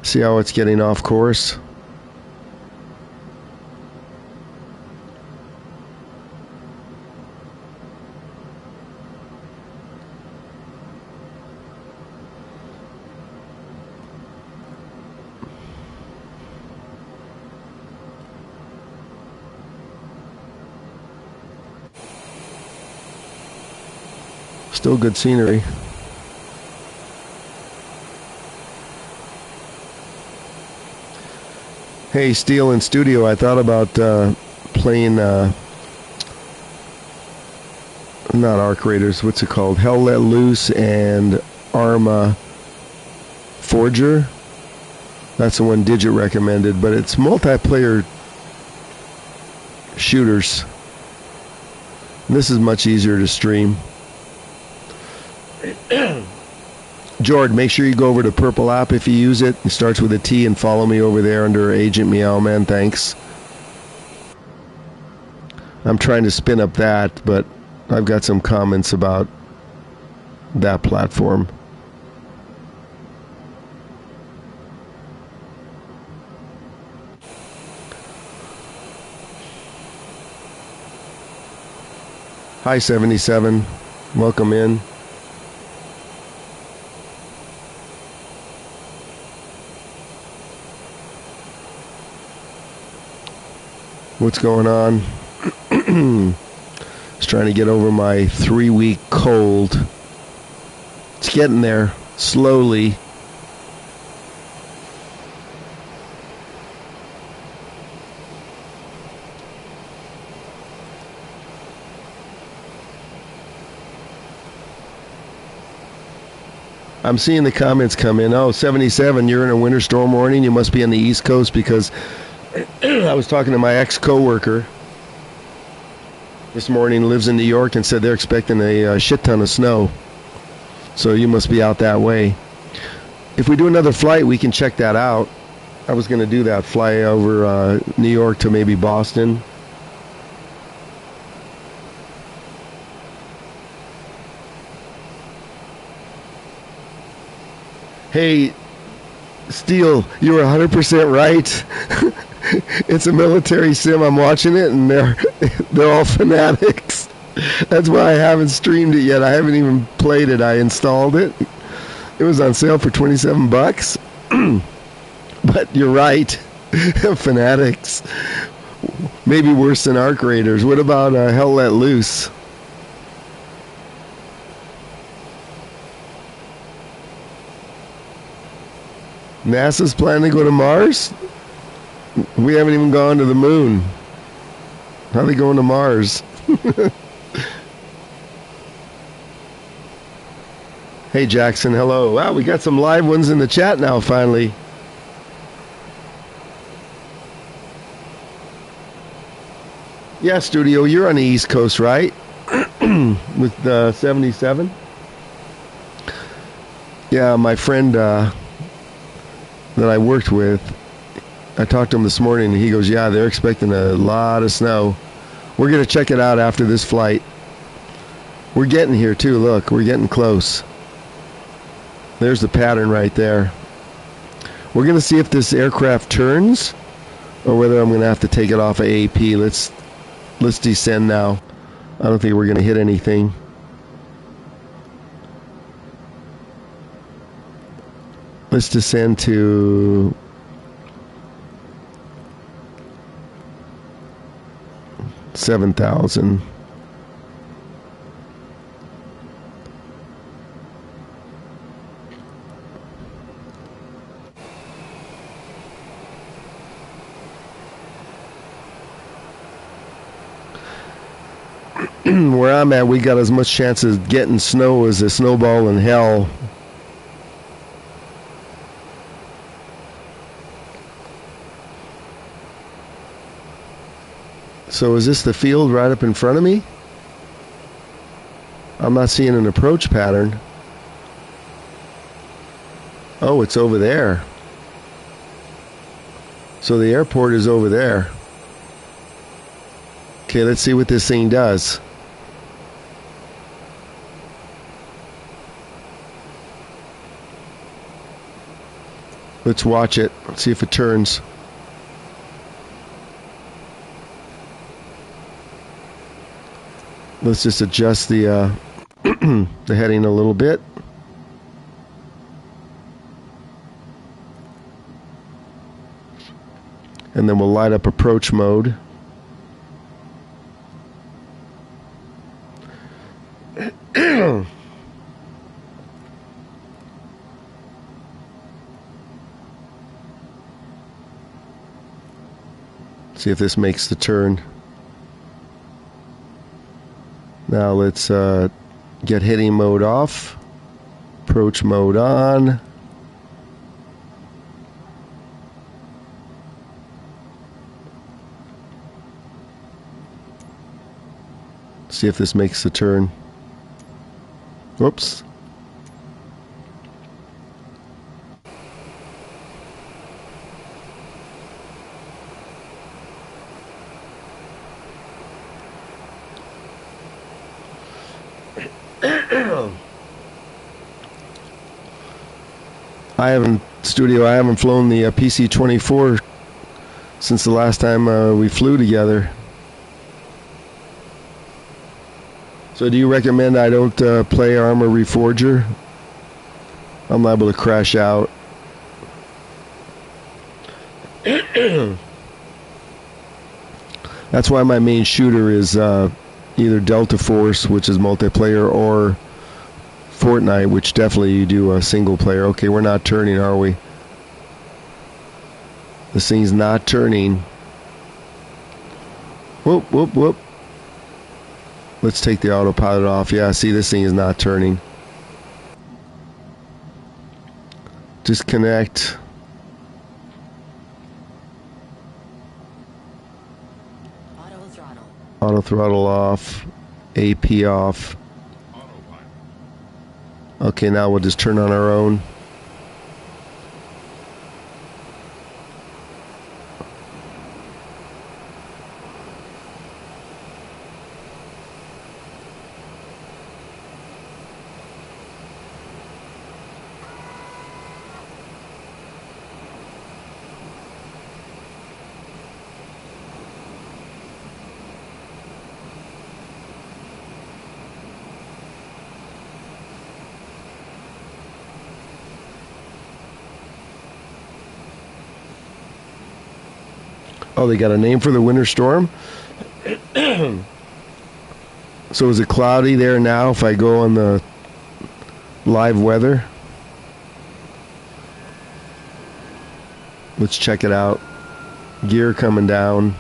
See how it's getting off course? Still good scenery. Hey, Steel in studio, I thought about playing, not Arc Raiders, what's it called? Hell Let Loose and Arma Forger. That's the one Digit recommended, but it's multiplayer shooters. This is much easier to stream. Jord, make sure you go over to Purple app if you use it. It starts with a T, and follow me over there under Agent Meowman. Thanks. I'm trying to spin up that, but I've got some comments about that platform. Hi, 77. Welcome in. What's going on? Just trying to get over my 3-week cold. It's getting there, slowly. I'm seeing the comments come in. Oh, 77, you're in a winter storm warning. You must be on the East Coast because I was talking to my ex-coworker this morning, lives in New York, and said they're expecting a shit ton of snow. So you must be out that way. If we do another flight, we can check that out. I was going to do that, fly over New York to maybe Boston. Hey, Steele, you were 100% right. It's a military sim. I'm watching it, and they're all fanatics. That's why I haven't streamed it yet. I haven't even played it. I installed it. It was on sale for $27. But you're right. Fanatics. Maybe worse than Arc Raiders. What about Hell Let Loose? NASA's planning to go to Mars? We haven't even gone to the moon. How are they going to Mars? Hey, Jackson, hello. Wow, we got some live ones in the chat now, finally. Yeah, Studio, you're on the East Coast, right? with 77. Yeah, my friend that I worked with, I talked to him this morning, and he goes, yeah, they're expecting a lot of snow. We're going to check it out after this flight. We're getting here, too. Look, we're getting close. There's the pattern right there. We're going to see if this aircraft turns or whether I'm going to have to take it off of AP. Let's descend now. I don't think we're going to hit anything. Let's descend to 7,000. Where I'm at, we got as much chance of getting snow as a snowball in hell. So is this the field right up in front of me? I'm not seeing an approach pattern. Oh, it's over there. So the airport is over there. Okay, let's see what this thing does. Let's watch it. Let's see if it turns. Let's just adjust the the heading a little bit. And then we'll light up approach mode. See if this makes the turn. Now let's get heading mode off. Approach mode on. See if this makes the turn. Whoops. I haven't flown the PC-24 since the last time we flew together. So do you recommend I don't play Armor Reforger? I'm liable to crash out. That's why my main shooter is either Delta Force, which is multiplayer, or Fortnite, which definitely you do a single player. Okay, we're not turning, are we? This thing's not turning. Whoop, whoop, whoop. Let's take the autopilot off. Yeah, see, this thing is not turning. Disconnect. Auto throttle off. AP off. Okay, now we'll just turn on our own. Oh, they got a name for the winter storm? So is it cloudy there now if I go on the live weather? Let's check it out. Gear coming down.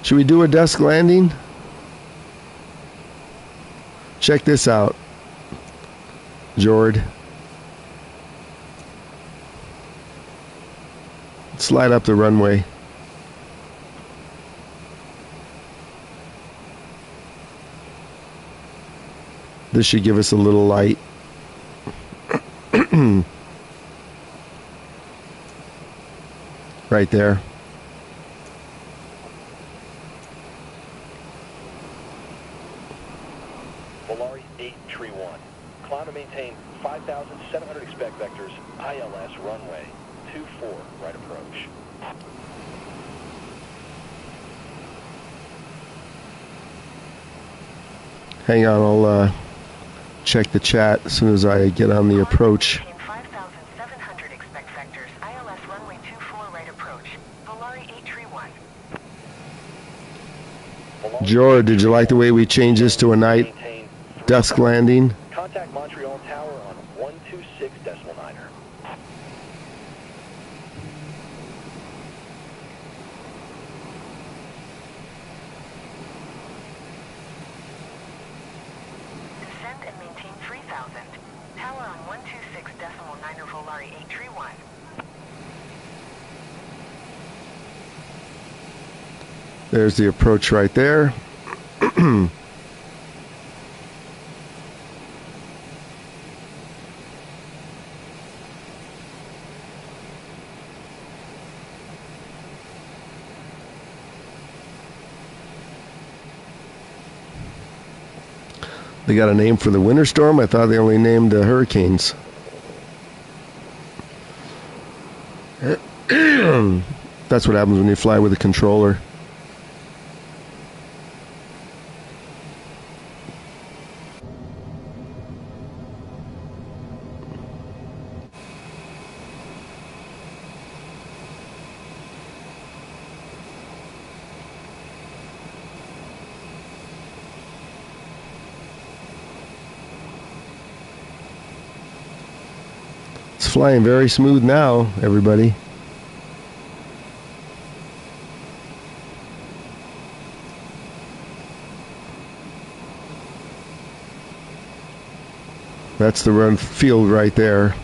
Should we do a desk landing? Check this out, Jord. Slide up the runway. This should give us a little light. Right there. Volare 831. Climb and maintain 5,700 expect vectors, ILS runway 24, right approach. Hang on, I'll check the chat as soon as I get on the approach. 5,700 expect vectors, ILS runway 24, right approach. Volare 831. Jor, did you like the way we changed this to a night dusk landing? Contact Montreal Tower on 126.9er. Descend and maintain 3,000. Tower on 126.9er, Volare 831. There's the approach right there. They got a name for the winter storm? I thought they only named the hurricanes. That's what happens when you fly with a controller. It's flying very smooth now, everybody. That's the run field right there.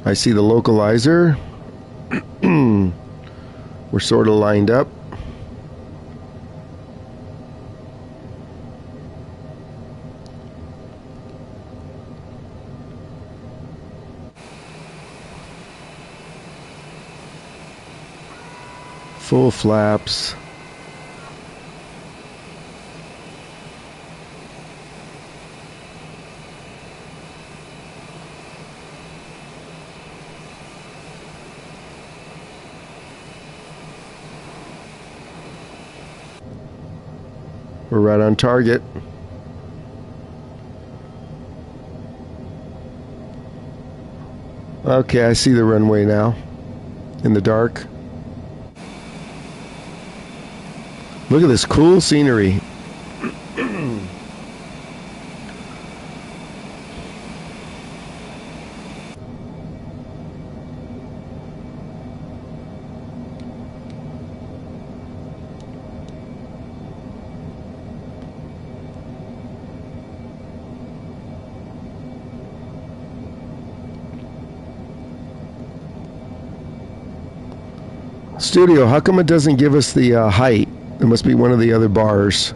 I see the localizer. We're sort of lined up. Full flaps. We're right on target. Okay, I see the runway now in the dark. Look at this cool scenery. Studio, how come it doesn't give us the height? It must be one of the other bars.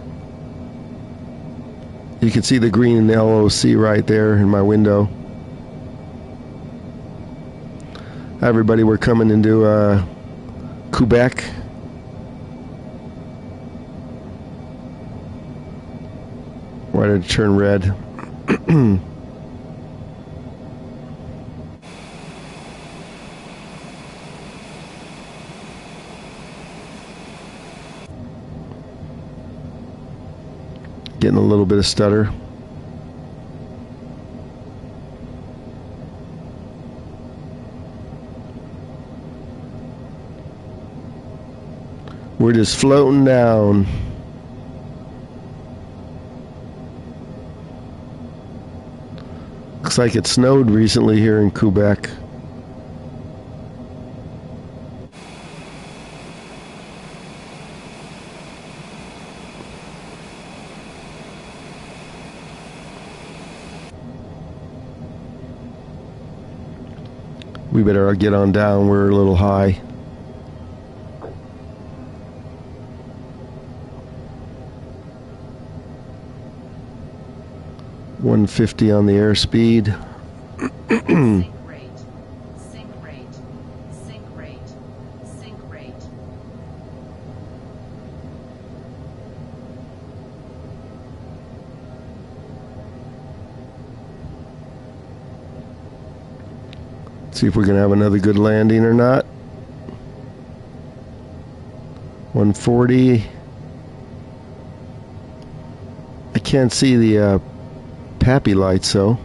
You can see the green LOC right there in my window. Hi everybody, we're coming into Quebec. Why did it turn red? Getting a little bit of stutter. We're just floating down. Looks like it snowed recently here in Quebec. We better get on down. We're a little high. $150 on the airspeed. Sink rate. Sink rate. Sink rate. Sink rate. See if we can have another good landing or not. 140. I can't see the PAPI lights though.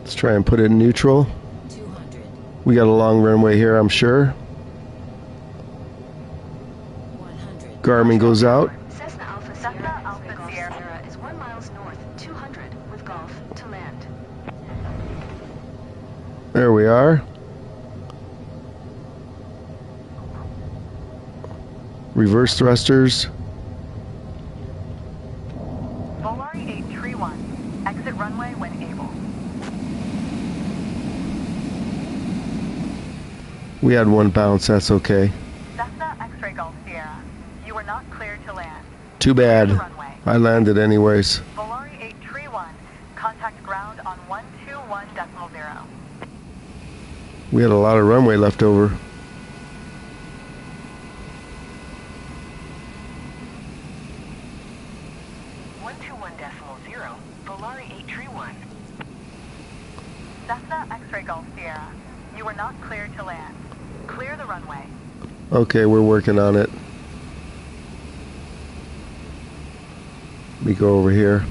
Let's try and put it in neutral. 200. We got a long runway here, I'm sure. 100. Garmin goes out. Cessna Alpha Sierra is 1 mile north, 200 with Golf to land. There we are. Reverse thrusters. Volare 831. Exit runway when able. We had one bounce, that's okay. Cessna X-ray Golf Sierra. You are not cleared to land. Too bad. Runway. I landed anyways. Volare 831. Contact ground on 121.0. We had a lot of runway left over. Volare 831. Cessna X-ray Golf Sierra. You are not cleared to land. Clear the runway. Okay, we're working on it. Let me go over here.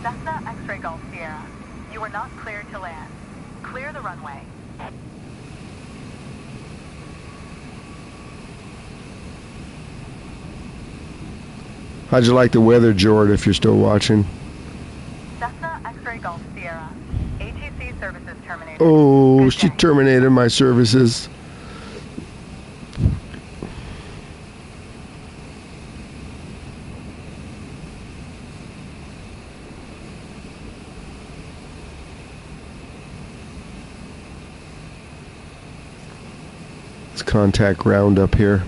Cessna X-ray Golf Sierra. You are not cleared to land. Clear the runway. How'd you like the weather, Jord, if you're still watching? Cessna X-ray Golf Sierra. ATC services terminated. Oh, Good she day. terminated my services. Let's contact ground up here.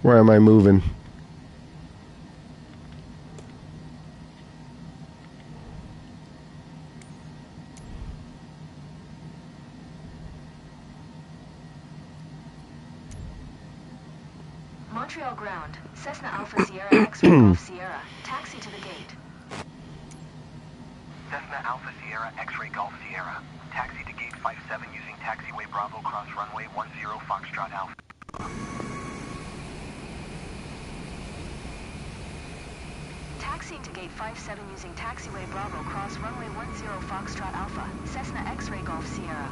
Where am I moving? Montreal ground. Cessna Alpha Sierra X-ray Golf Sierra. Taxi to the gate. Cessna Alpha Sierra X-ray Golf Sierra. Taxi to gate 57 using taxiway Bravo cross runway 10 Foxtrot Alpha. Taxiing to gate 57 using taxiway Bravo cross runway 10 Foxtrot Alpha. Cessna X-ray Golf Sierra.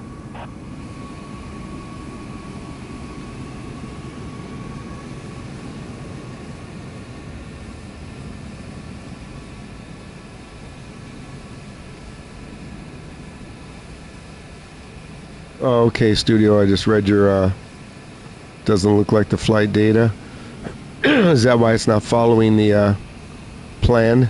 Oh, okay, studio. I just read your, doesn't look like the flight data. Is that why it's not following the, plan?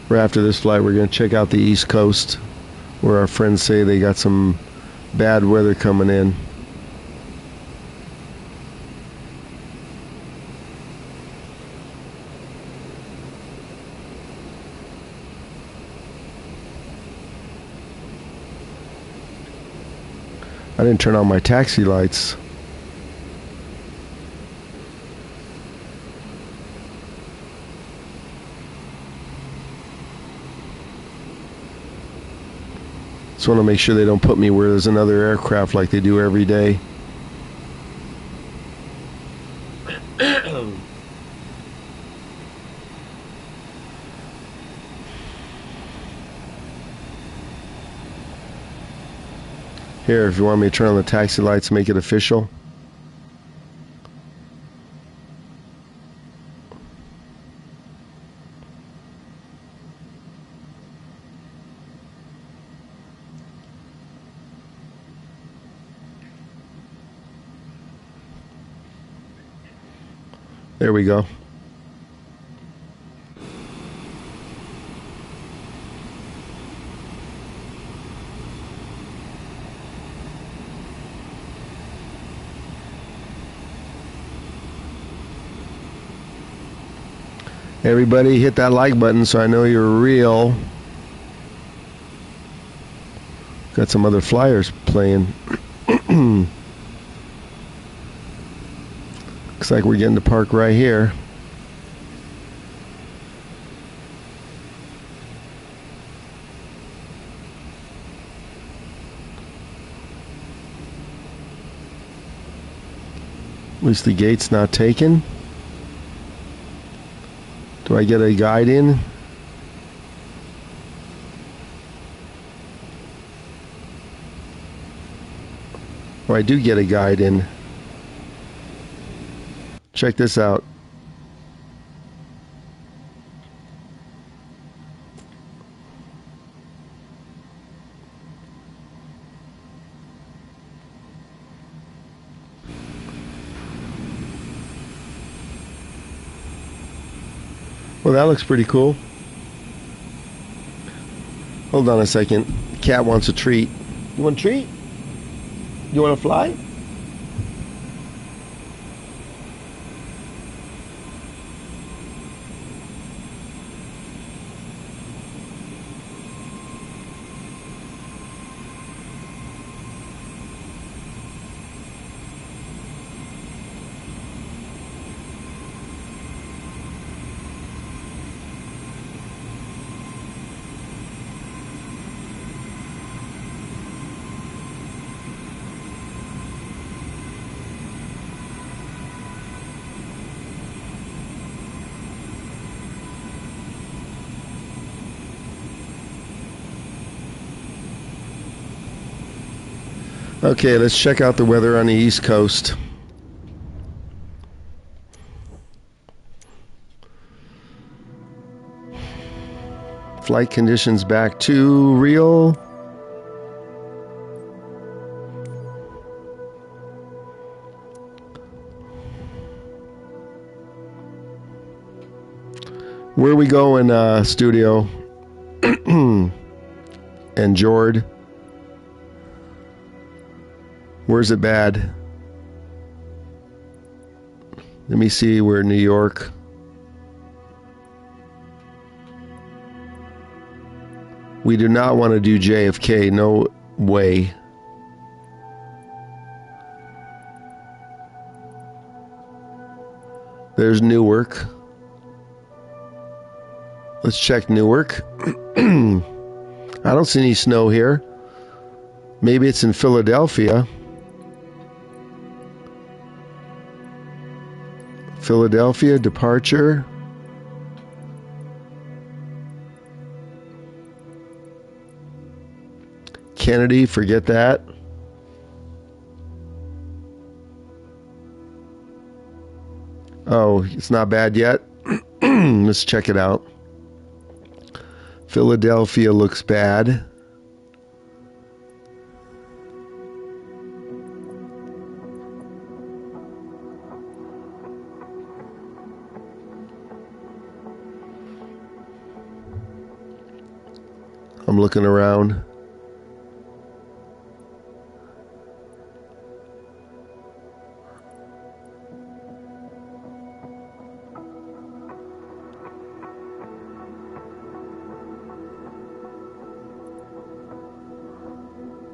Right after this flight, we're going to check out the East Coast, where our friends say they got some bad weather coming in. I didn't turn on my taxi lights. Just want to make sure they don't put me where there's another aircraft like they do every day. Here, if you want me to turn on the taxi lights, make it official. There we go. Everybody hit that like button so I know you're real. Got some other flyers playing. Looks like we're getting to park right here. At least the gate's not taken. Do I get a guide in? Oh, I do get a guide in. Check this out. Well, that looks pretty cool. Hold on a second. Cat wants a treat. You want a treat? You want to fly? Okay, let's check out the weather on the East Coast. Flight conditions back to real. Where we going, studio? And Jord? Where's it bad? Let me see. We're in New York. We do not want to do JFK. No way. There's Newark. Let's check Newark. I don't see any snow here. Maybe it's in Philadelphia. Philadelphia departure. Kennedy, forget that. Oh, it's not bad yet. Let's check it out. Philadelphia looks bad. I'm looking around.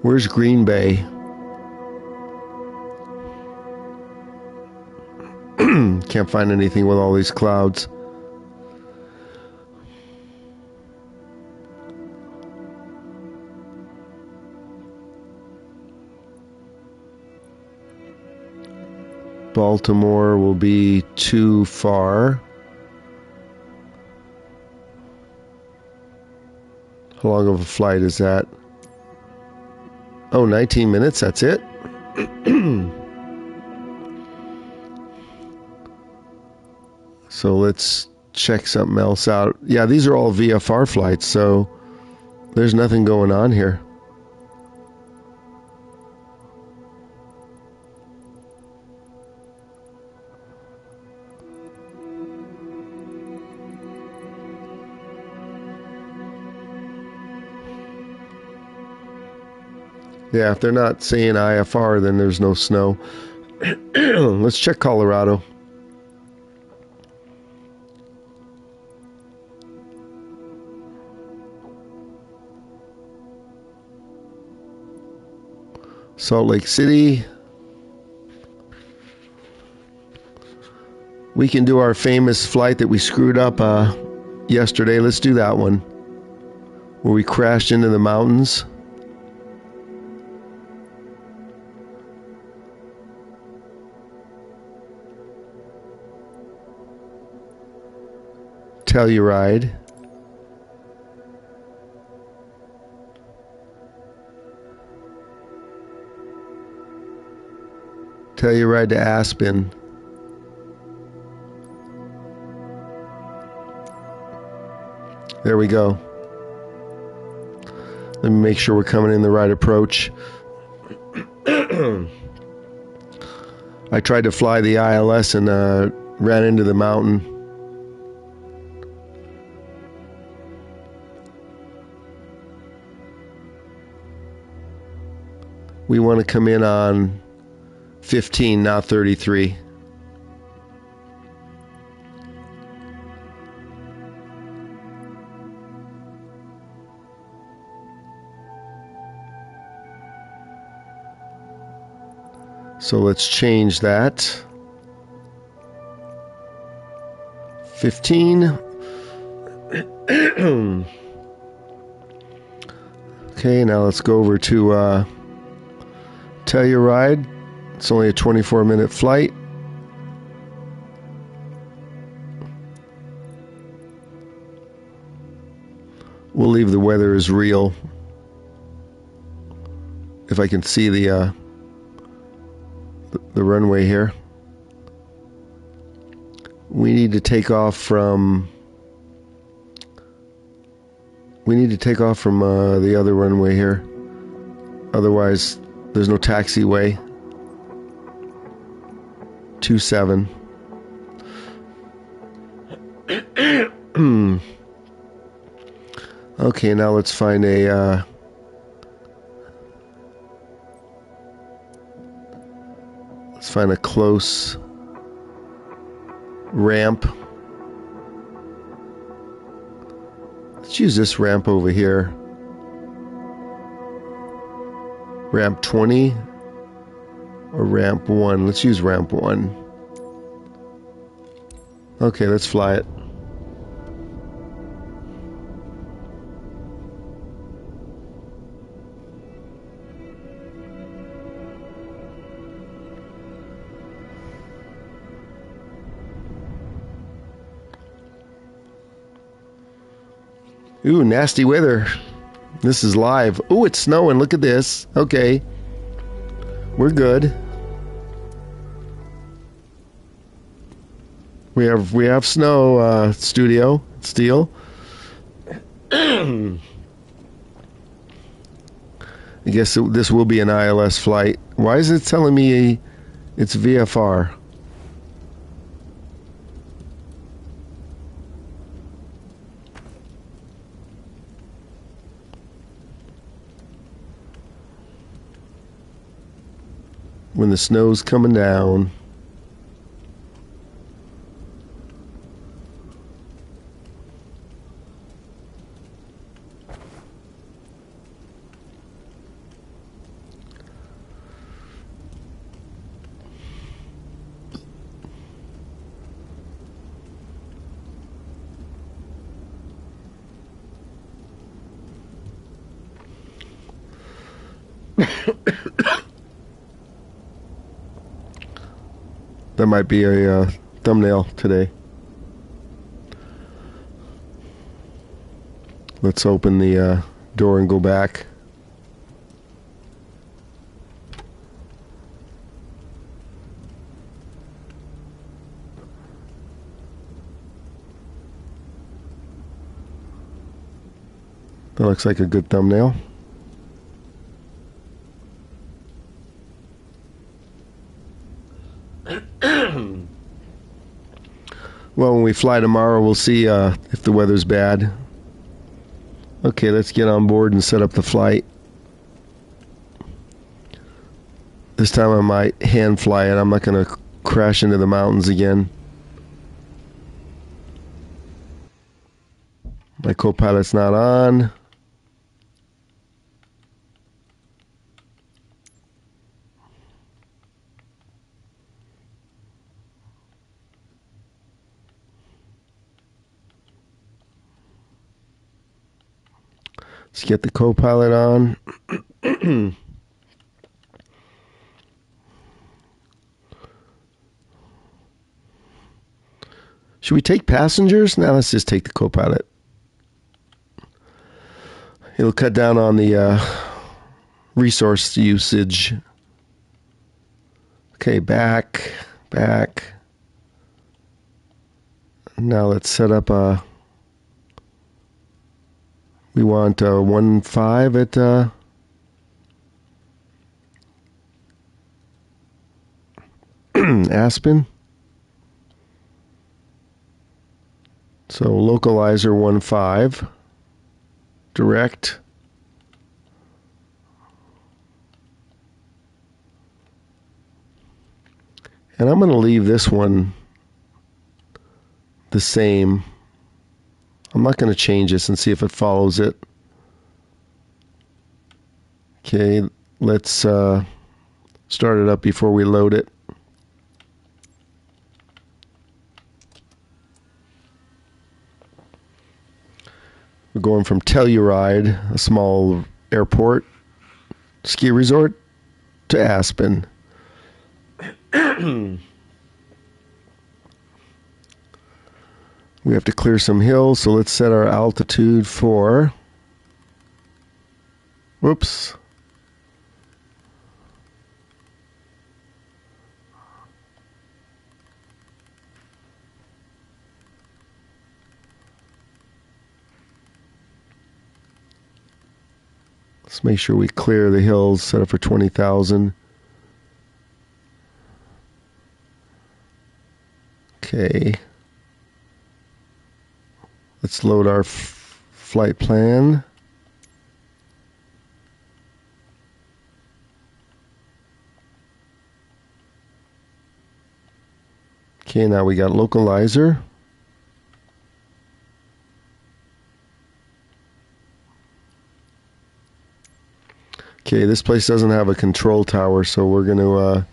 Where's Green Bay? Can't find anything with all these clouds. Baltimore will be too far. How long of a flight is that? Oh, 19 minutes, that's it? So let's check something else out. Yeah, these are all VFR flights, so there's nothing going on here. Yeah, if they're not saying IFR, then there's no snow. Let's check Colorado. Salt Lake City. We can do our famous flight that we screwed up yesterday. Let's do that one, where we crashed into the mountains. Telluride. Telluride to Aspen. There we go. Let me make sure we're coming in the right approach. I tried to fly the ILS and ran into the mountain. We want to come in on 15, not 33. So let's change that. 15. Okay, now let's go over to Telluride. It's only a 24-minute flight. We'll leave the weather as real. If I can see the runway here. We need to take off from the other runway here. Otherwise, there's no taxiway. 27. Okay, now let's find a close ramp. Let's use this ramp over here. Ramp 20 or ramp 1. Let's use ramp 1. Okay, let's fly it. Ooh, nasty weather. This is live. Ooh, it's snowing. Look at this. Okay. We're good. We have snow, studio. Steel. I guess this will be an ILS flight. Why is it telling me it's VFR? when the snow's coming down. That might be a thumbnail today. Let's open the door and go back. That looks like a good thumbnail. Well, when we fly tomorrow, we'll see if the weather's bad. Okay, let's get on board and set up the flight. This time I might hand fly it. I'm not going to crash into the mountains again. My co-pilot's not on. Let's get the co-pilot on. Should we take passengers? Now let's just take the co-pilot. It'll cut down on the resource usage. Okay, back. Now let's set up a... We want 1.5 at Aspen. So localizer 1.5. Direct. And I'm going to leave this one the same. I'm not going to change this and see if it follows it. Okay, let's start it up before we load it. We're going from Telluride, a small airport, ski resort, to Aspen. We have to clear some hills, so let's set our altitude for... Whoops. Let's make sure we clear the hills, set it for 20,000. Okay. Let's load our flight plan. Okay, now we got localizer. Okay, this place doesn't have a control tower, so we're going to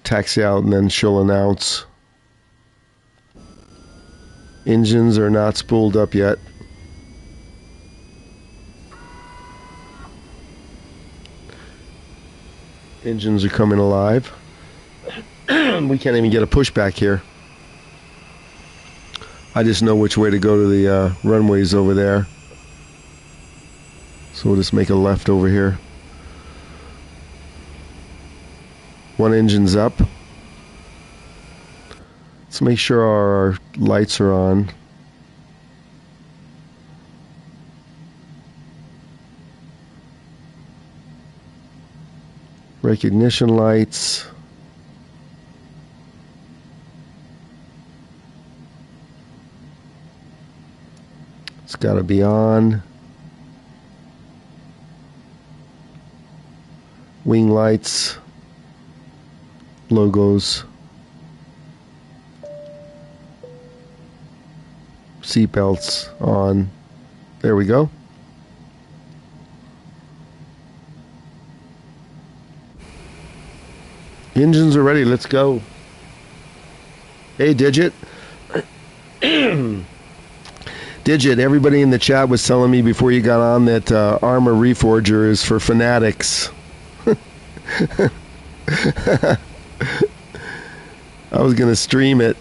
taxi out and then she'll announce. Engines are not spooled up yet. Engines are coming alive. We can't even get a pushback here. I just know which way to go to the runways over there. So we'll just make a left over here. One engine's up. Let's make sure our lights are on. Recognition lights. It's got to be on. Wing lights. logos. Seatbelts on. There we go. Engines are ready. Let's go. Hey, Digit. Digit, everybody in the chat was telling me before you got on that Armor Reforger is for fanatics. I was going to stream it.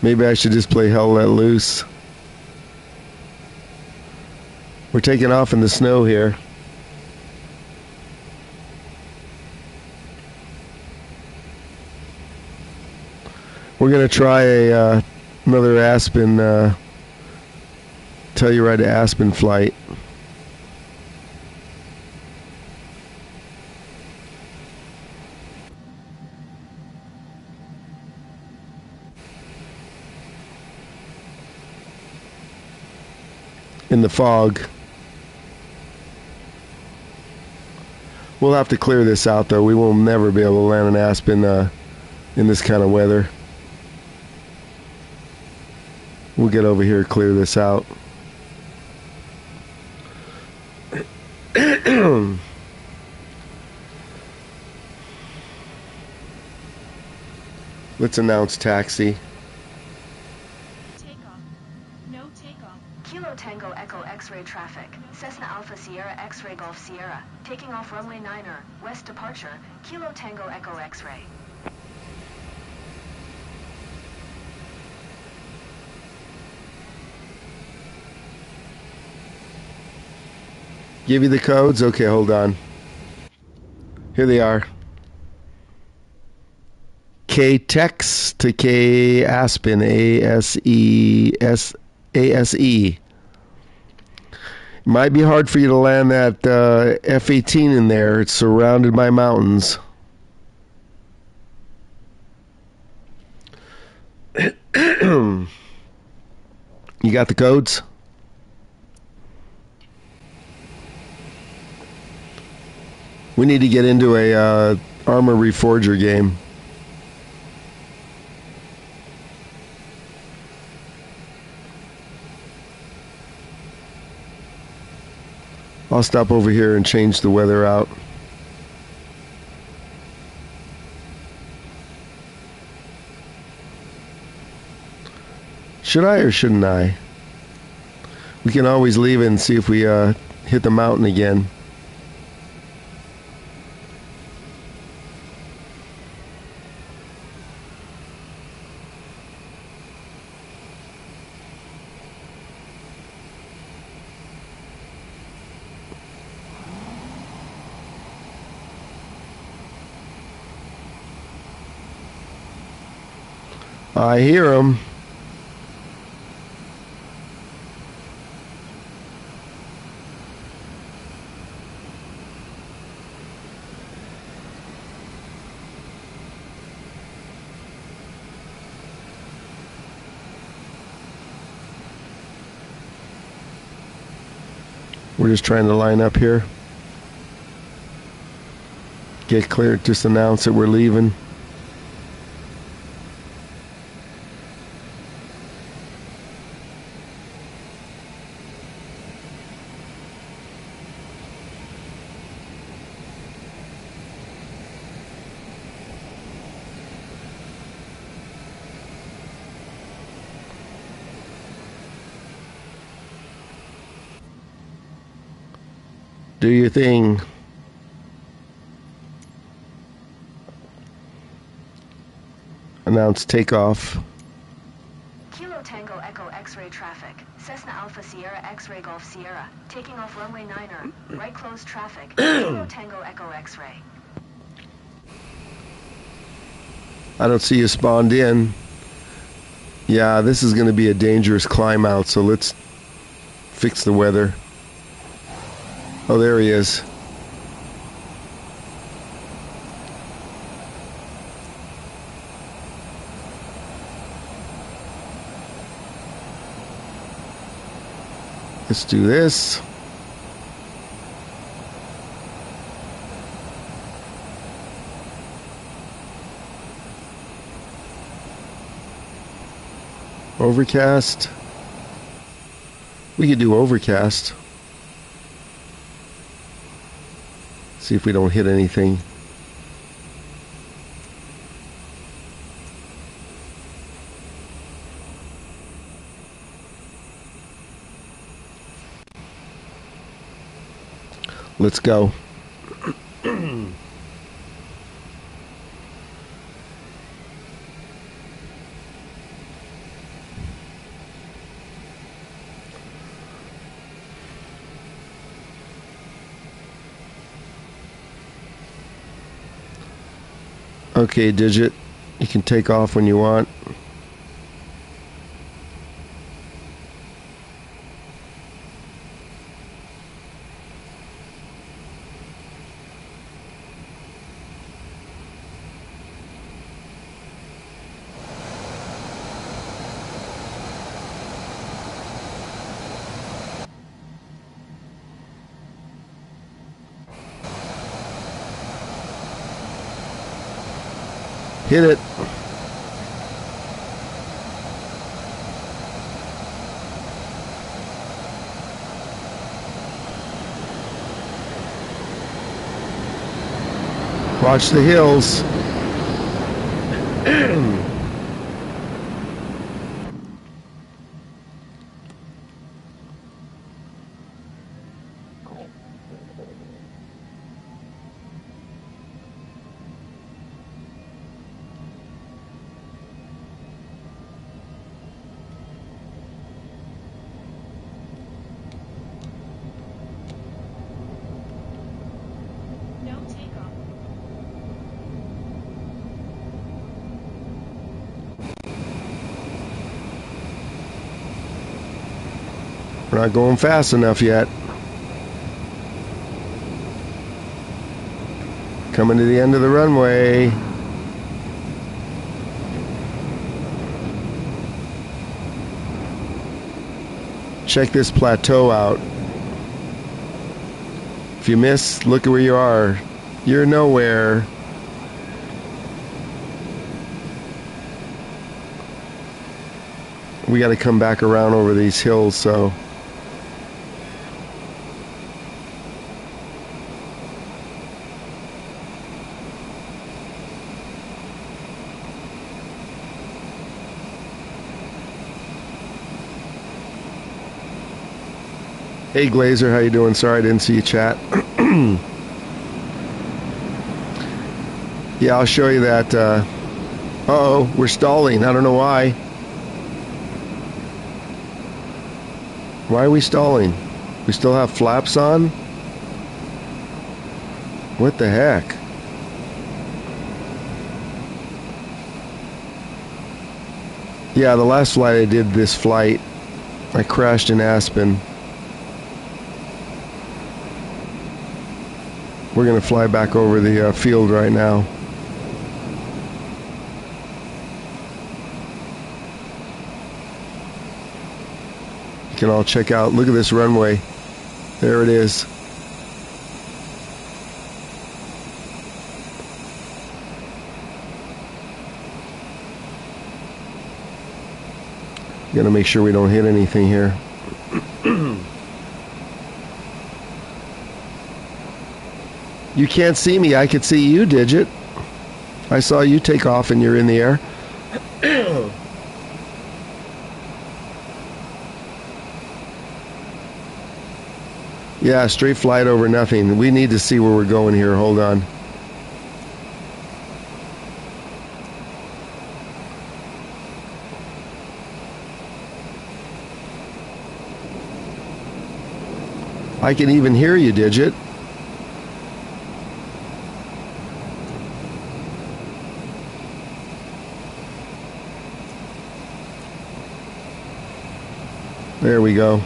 Maybe I should just play Hell Let Loose. We're taking off in the snow here. We're going to try another Aspen, Telluride to Aspen flight. In the fog. We'll have to clear this out, though. We will never be able to land an Aspen in this kind of weather. We'll get over here, clear this out. Let's announce taxi. Takeoff. No takeoff. Kilo Tango Echo X-ray traffic. Cessna Alpha Sierra X-ray Golf Sierra. Taking off runway 9er. West departure. Kilo Tango Echo X-ray. Give you the codes? Okay, hold on. Here they are. K-Tex to K-Aspen, A-S-E-S-A-S-E. Might be hard for you to land that F-18 in there. It's surrounded by mountains. You got the codes? We need to get into a Armor Reforger game. I'll stop over here and change the weather out. Should I or shouldn't I? We can always leave it and see if we hit the mountain again. I hear him. We're just trying to line up here. Get clear, just announce that we're leaving. Do your thing. Announce takeoff. Kilo Tango Echo X-ray traffic. Cessna Alpha Sierra X-ray Golf Sierra. Taking off runway 9er. Right close traffic. Kilo Tango Echo X-ray. I don't see you spawned in. Yeah, this is going to be a dangerous climb out, so let's fix the weather. Oh, there he is. Let's do this. Overcast. We could do overcast. See if we don't hit anything. Let's go. Okay, Digit. You can take off when you want. Hit it. Watch the hills. No takeoff. We're not going fast enough yet. Coming to the end of the runway. Check this plateau out. If you miss, look at where you are. You're nowhere. We got to come back around over these hills, so. Hey Glazer, how you doing? Sorry I didn't see you chat. Yeah, I'll show you that. Uh-oh, we're stalling. I don't know why. Why are we stalling? We still have flaps on? What the heck? Yeah, the last flight I did this flight, I crashed in Aspen. We're going to fly back over the field right now. You can all check out, look at this runway. There it is. Got to make sure we don't hit anything here. You can't see me. I could see you, Digit. I saw you take off and you're in the air. Yeah, straight flight over nothing. We need to see where we're going here. Hold on. I can even hear you, Digit. There we go.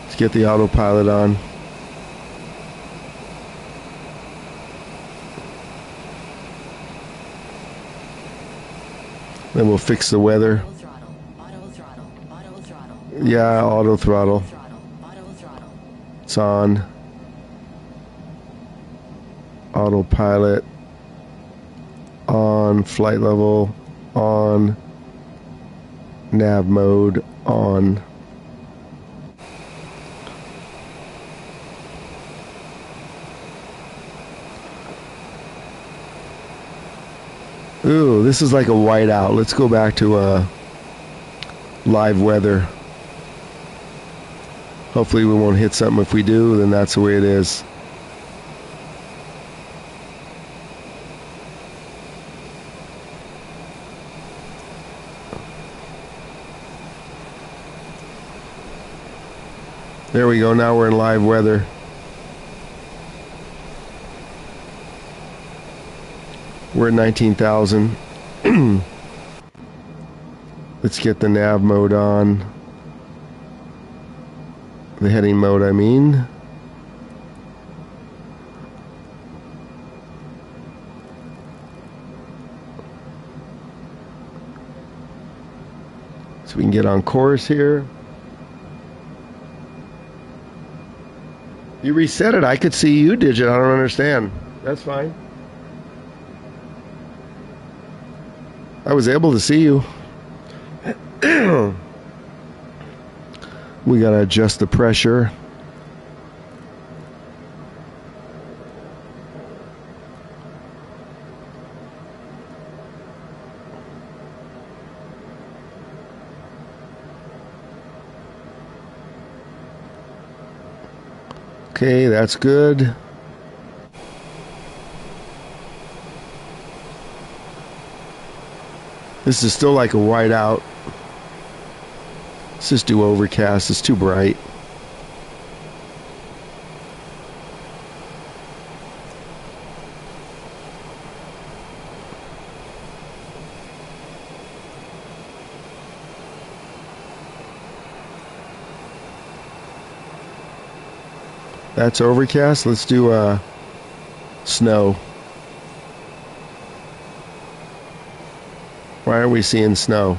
Let's get the autopilot on. Then we'll fix the weather. Auto throttle. Auto throttle. Auto throttle. Yeah, auto throttle. Throttle. Auto throttle. It's on. Autopilot. On. Flight level. On. Nav mode. On. Ooh, this is like a whiteout. Let's go back to live weather. Hopefully we won't hit something. If we do, then that's the way it is. There we go. Now we're in live weather. We're at 19,000. Let's get the nav mode on. The heading mode, I mean. So we can get on course here. You reset it. I could see you, Digit. I don't understand. That's fine. I was able to see you. We gotta adjust the pressure. Okay, that's good. This is still like a whiteout. Let's just do overcast. It's too bright. That's overcast. Let's do snow. Why aren't we seeing snow?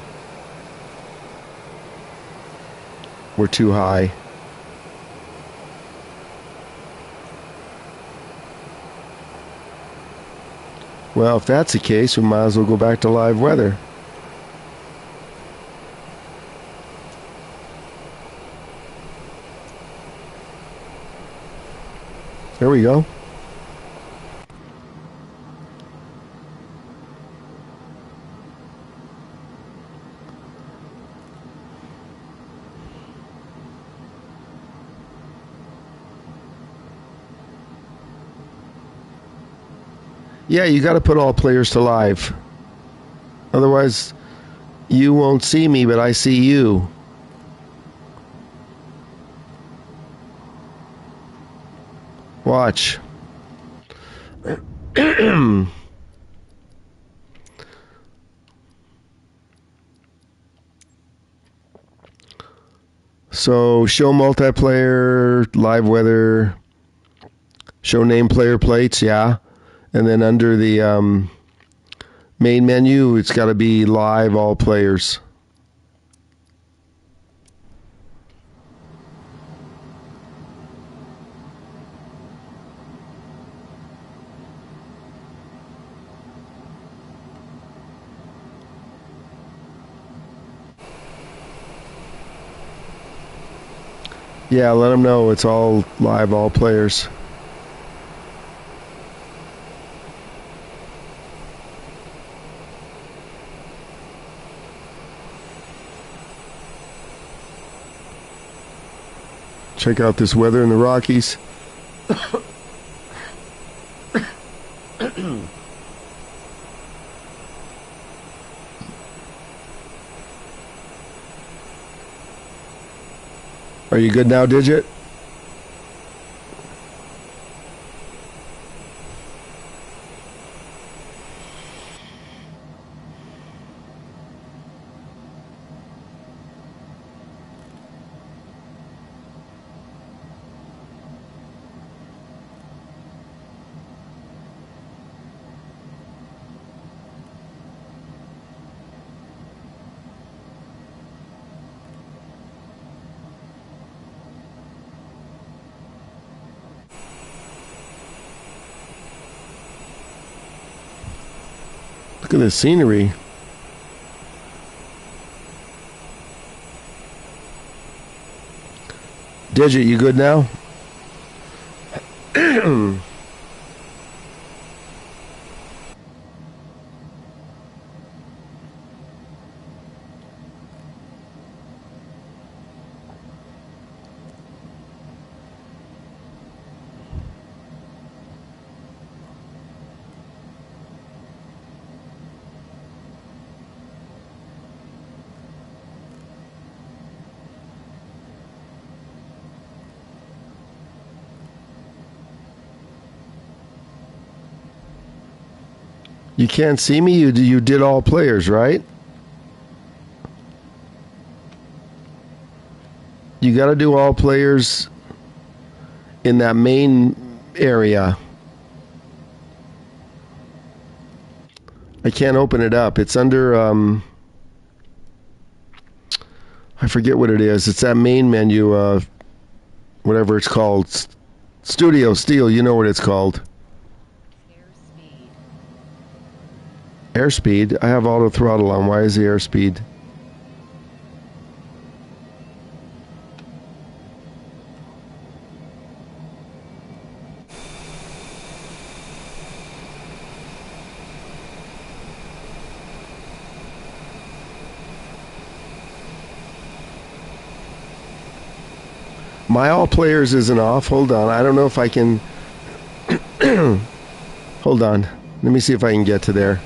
We're too high. Well, if that's the case, we might as well go back to live weather. There we go. Yeah, you got to put all players to live. Otherwise, you won't see me, but I see you. Watch. So, show multiplayer, live weather, show name player plates, yeah. And then under the main menu, it's got to be live all players. Yeah, let them know it's all live, all players. Check out this weather in the Rockies. Are you good now, Digit? at the scenery. Digit, you good now? You can't see me? You did all players, right? You got to do all players in that main area. I can't open it up. It's under, I forget what it is. It's that main menu, whatever it's called. Studio Steel, you know what it's called. Airspeed. I have auto throttle on. Why is the airspeed? My all players isn't off. Hold on. I don't know if I can. Hold on. Let me see if I can get to there.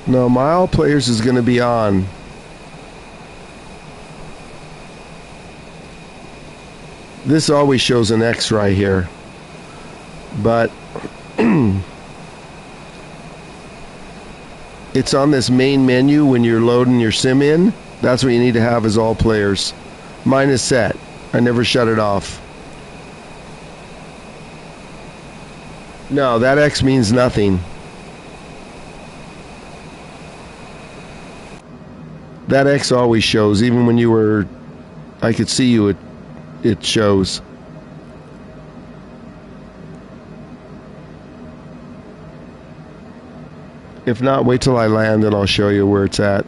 No, my all players is going to be on. This always shows an X right here. But it's on this main menu when you're loading your sim in. That's what you need to have is all players. Mine is set. I never shut it off. No, that X means nothing. That X always shows, even when you were, I could see you, it shows. If not, wait till I land and I'll show you where it's at.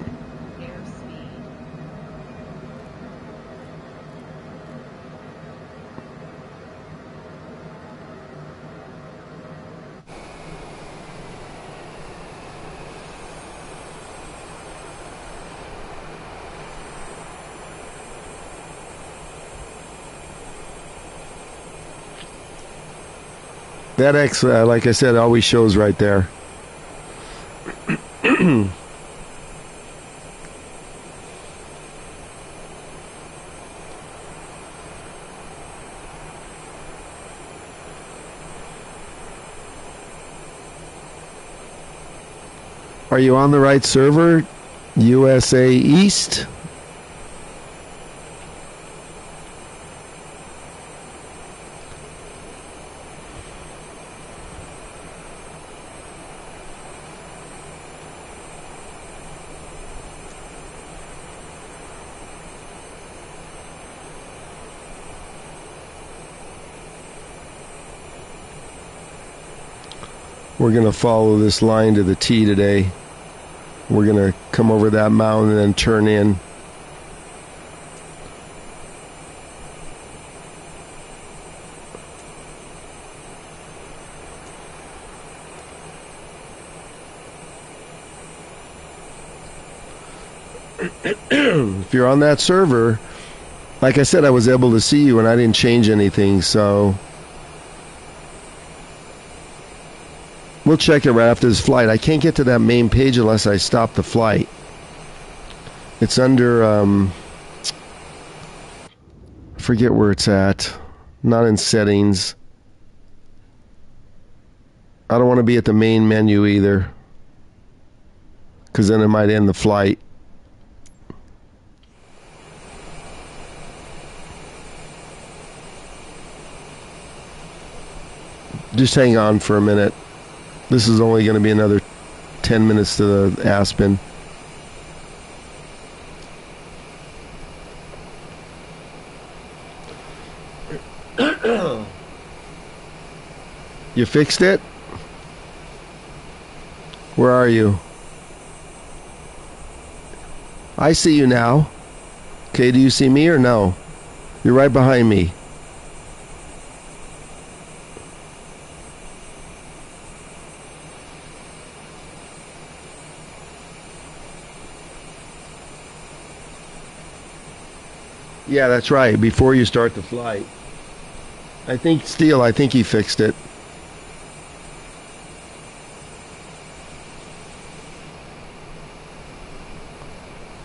That X, like I said, always shows right there. Are you on the right server? USA East? We're going to follow this line to the T today. We're going to come over that mountain and then turn in. If you're on that server, like I said, I was able to see you and I didn't change anything, so we'll check it right after this flight. I can't get to that main page unless I stop the flight. It's under, I forget where it's at. Not in settings. I don't want to be at the main menu either, because then it might end the flight. Just hang on for a minute. This is only going to be another 10 minutes to the Aspen. You fixed it? Where are you? I see you now. Okay, do you see me or no? You're right behind me. Yeah, that's right. Before you start the flight. I think he fixed it.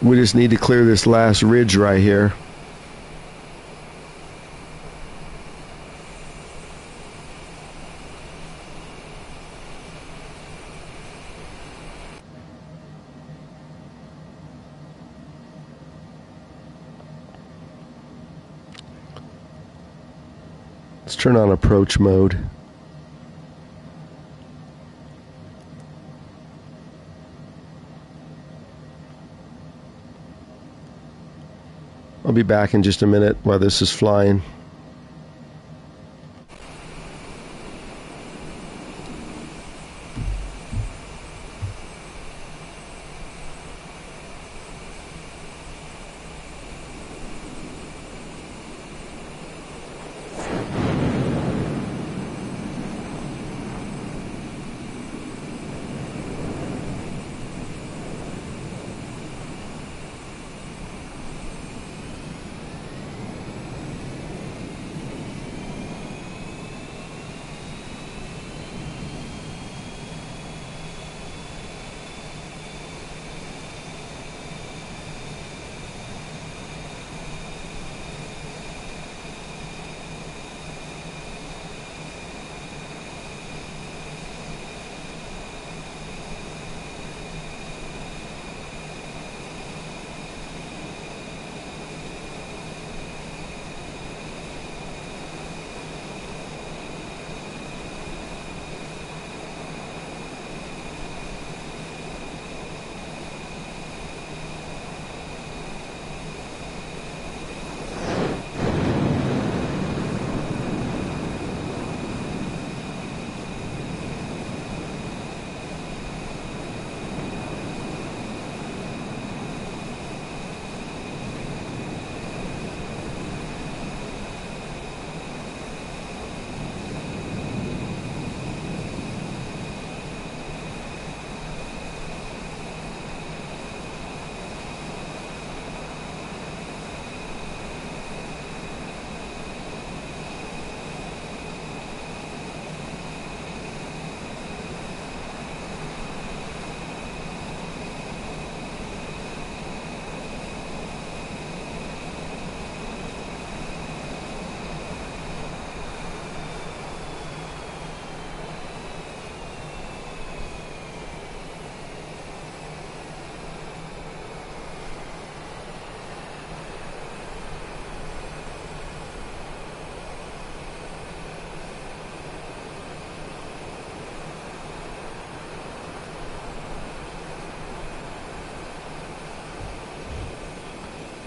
We just need to clear this last ridge right here. Let's turn on approach mode. I'll be back in just a minute while this is flying.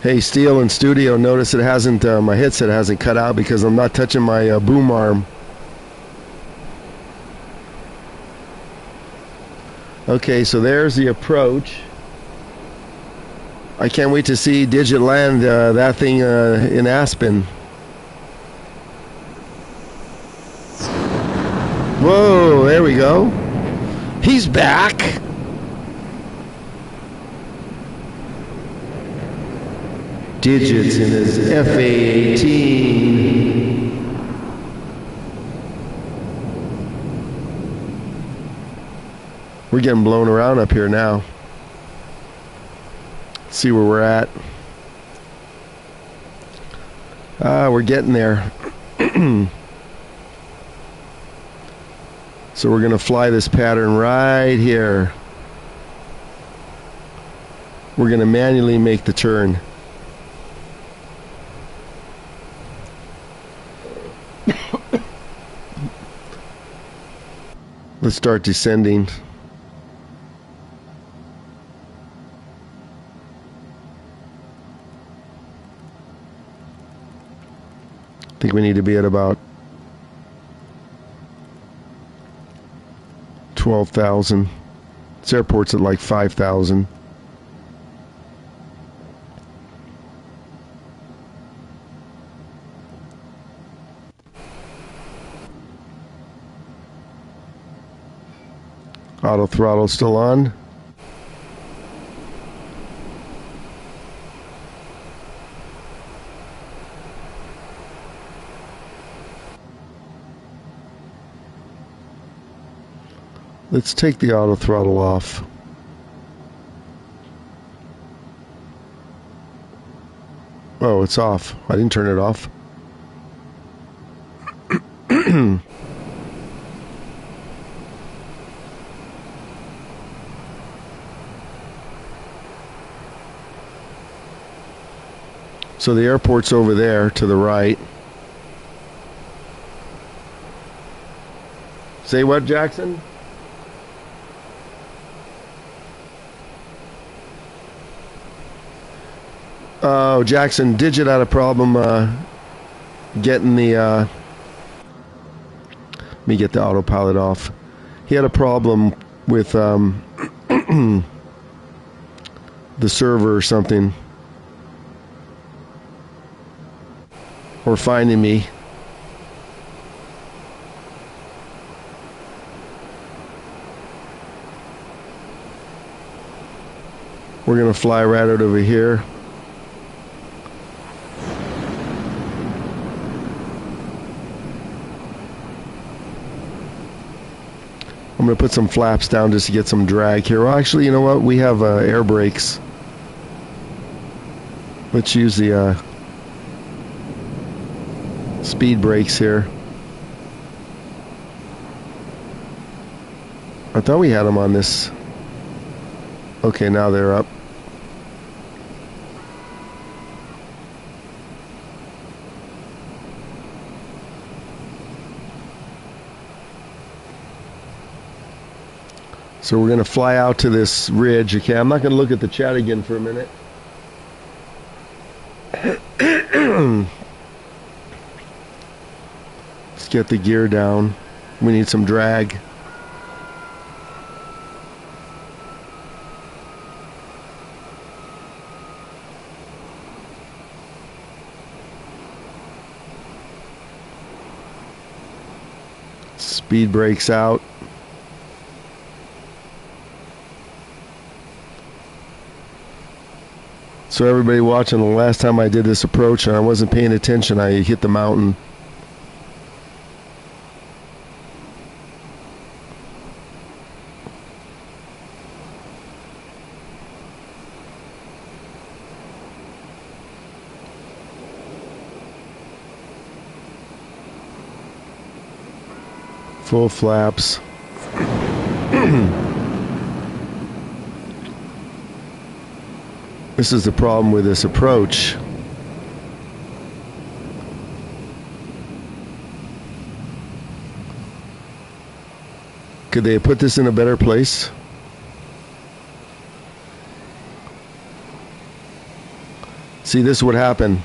Hey, Steel in studio, notice it hasn't, my headset hasn't cut out because I'm not touching my boom arm. Okay, so there's the approach. I can't wait to see Digit land that thing in Aspen. Whoa, there we go. He's back. Digits in his FA-18. We're getting blown around up here now. Let's see where we're at. We're getting there. So we're going to fly this pattern right here. We're going to manually make the turn. Let's start descending. think we need to be at about 12,000. This airport's at like 5,000. Auto throttle still on. Let's take the auto throttle off. Oh, it's off. I didn't turn it off. So the airport's over there to the right. Say what, Jackson? Oh, Jackson, Digit had a problem getting the... let me get the autopilot off. He had a problem with the server or something. Or finding me. We're going to fly right out over here. I'm going to put some flaps down just to get some drag here. Well, actually, you know what? We have air brakes. Let's use the speed brakes here. I thought we had them on this. Okay, now they're up. So we're going to fly out to this ridge. Okay, I'm not going to look at the chat again for a minute. Let's get the gear down. We need some drag. Speed brakes out. So everybody watching, the last time I did this approach and I wasn't paying attention, I hit the mountain. Full flaps. This is the problem with this approach. Could they have put this in a better place? See, this is what happened.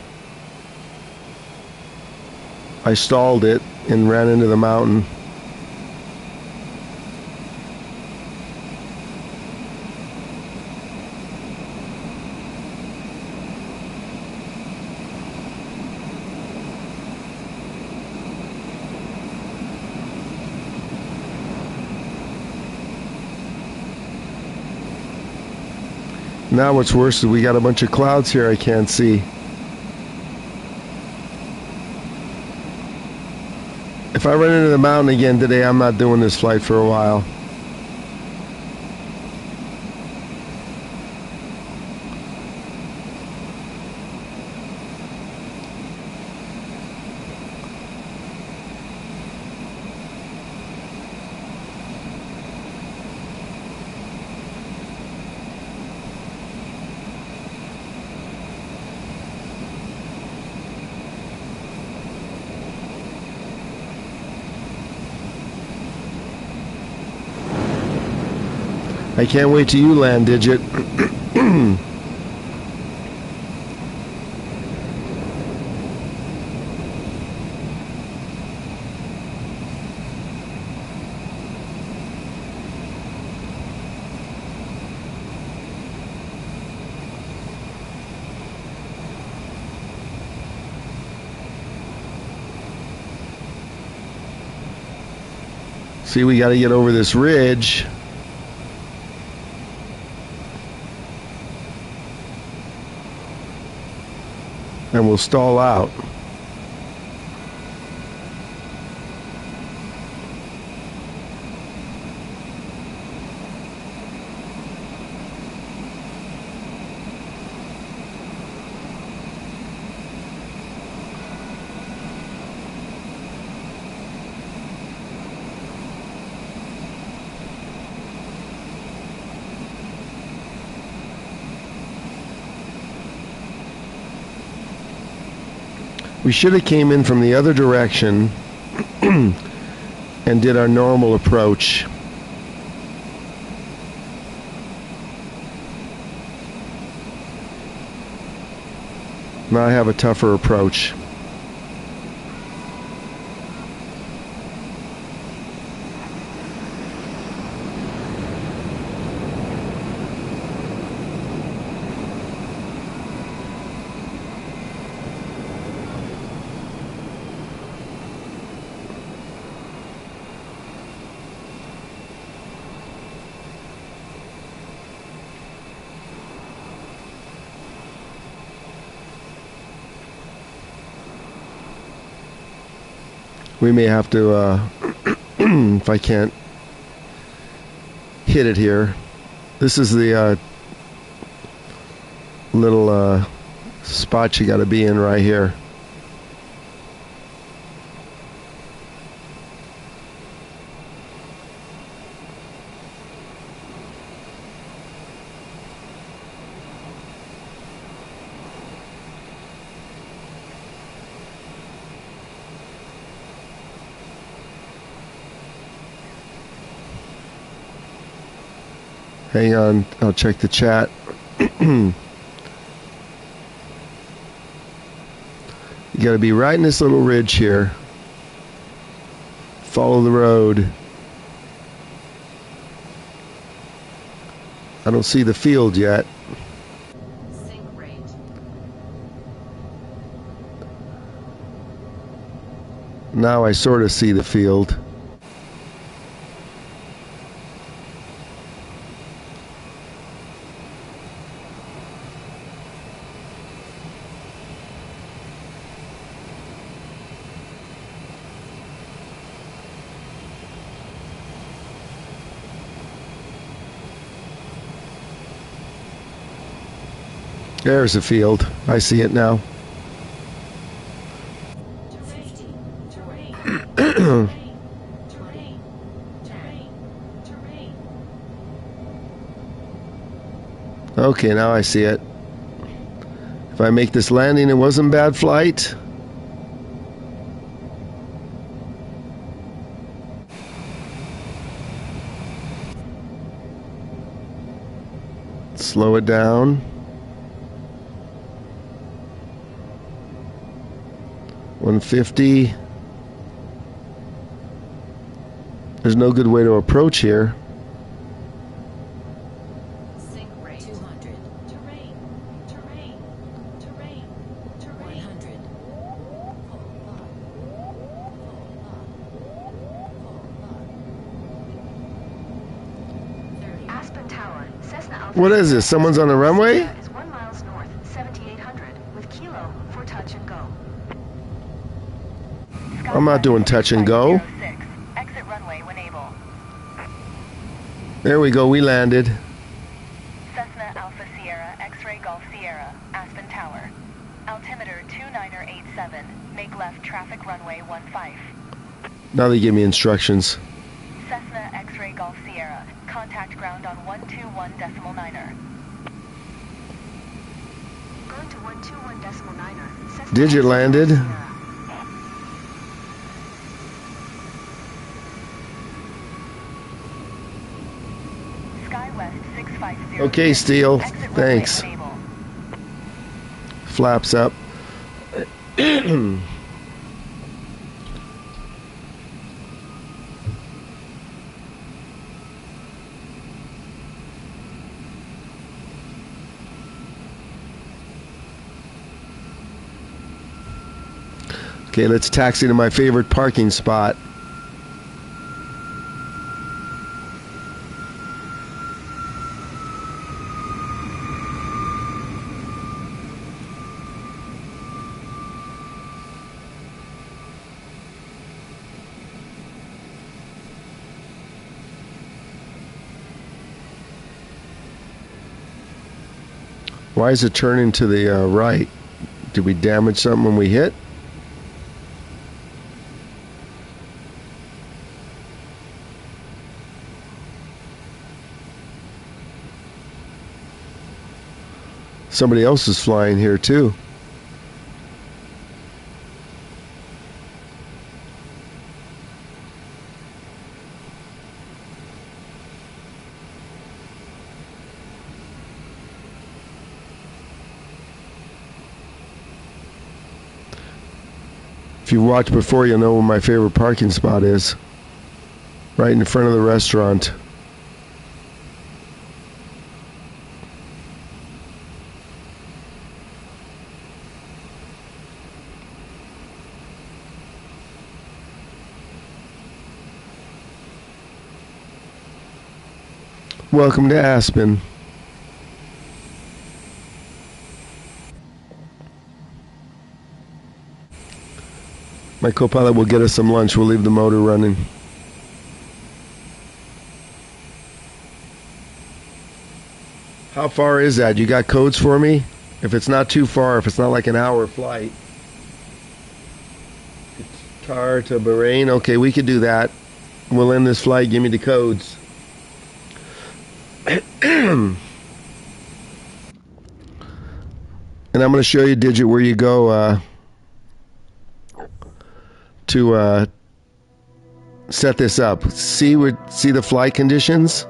I stalled it and ran into the mountain. Now what's worse is we got a bunch of clouds here I can't see. If I run into the mountain again today, I'm not doing this flight for a while. I can't wait till you land, Digit. See, we got to get over this ridge. And we'll stall out. We should have came in from the other direction and did our normal approach. Now I have a tougher approach. We may have to, if I can't hit it here. This is the little spot you got to be in right here. Hang on, I'll check the chat. You got to be right in this little ridge here. Follow the road. I don't see the field yet. Sync rate. Now I sort of see the field. There's the field. I see it now. Okay, now I see it. If I make this landing, it wasn't bad flight. Slow it down. 150. There's no good way to approach here. Sync rate. 200. Terrain. 100. Aspen Tower, Cessna Alpha. What is this? Someone's on the runway? Is 1 miles north, 7800, with Kilo for touch and go. I'm not doing touch and go. Exit runway when able. There we go, we landed. Cessna Alpha Sierra, X-Ray Golf Sierra, Aspen Tower. Altimeter 2987, make left traffic runway 15. Now they give me instructions. Cessna X-Ray Golf Sierra, contact ground on 121.9er. Going to 121.9er. Cessna Digit X-Ray Golf landed. Sierra. SkyWest 650. Okay, Steele. Exit runway Thanks. when able. Flaps up. Okay, let's taxi to my favorite parking spot. Why is it turning to the right? Did we damage something when we hit? Somebody else is flying here too. If you watched before, you'll know where my favorite parking spot is. Right in front of the restaurant. Welcome to Aspen. My co-pilot will get us some lunch. We'll leave the motor running. How far is that? You got codes for me? If it's not too far, if it's not like an hour flight. Qatar to Bahrain. Okay, we could do that. We'll end this flight. Give me the codes. And I'm going to show you, Digit, where you go to set this up. See the flight conditions?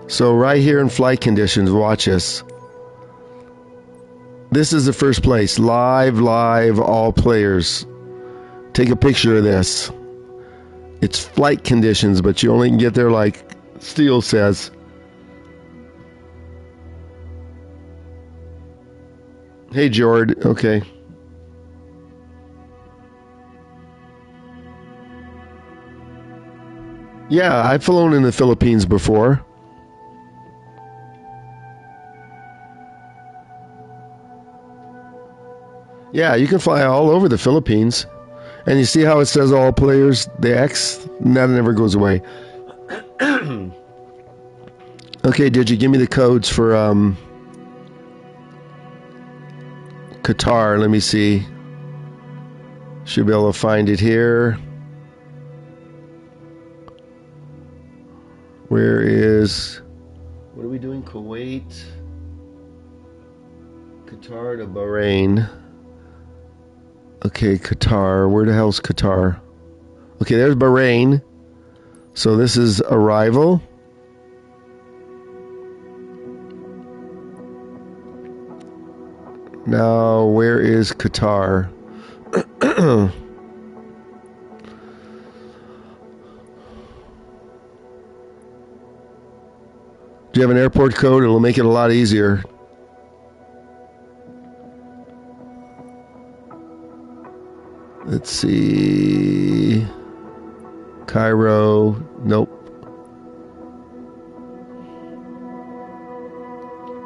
So right here in flight conditions, watch this. This is the first place. Live, all players. Take a picture of this. It's flight conditions, but you only can get there like Steele says. Hey, Jord. Okay. Yeah, I've flown in the Philippines before. Yeah, you can fly all over the Philippines. And you see how it says all players, the X? That never goes away. Okay, did you give me the codes for Qatar? Let me see. Should be able to find it here. Where is... What are we doing? Kuwait. Qatar to Bahrain. Okay, Qatar. Where the hell's Qatar? Okay, there's Bahrain. So this is arrival. Now, where is Qatar? Do you have an airport code? It'll make it a lot easier. Let's see. Cairo. Nope.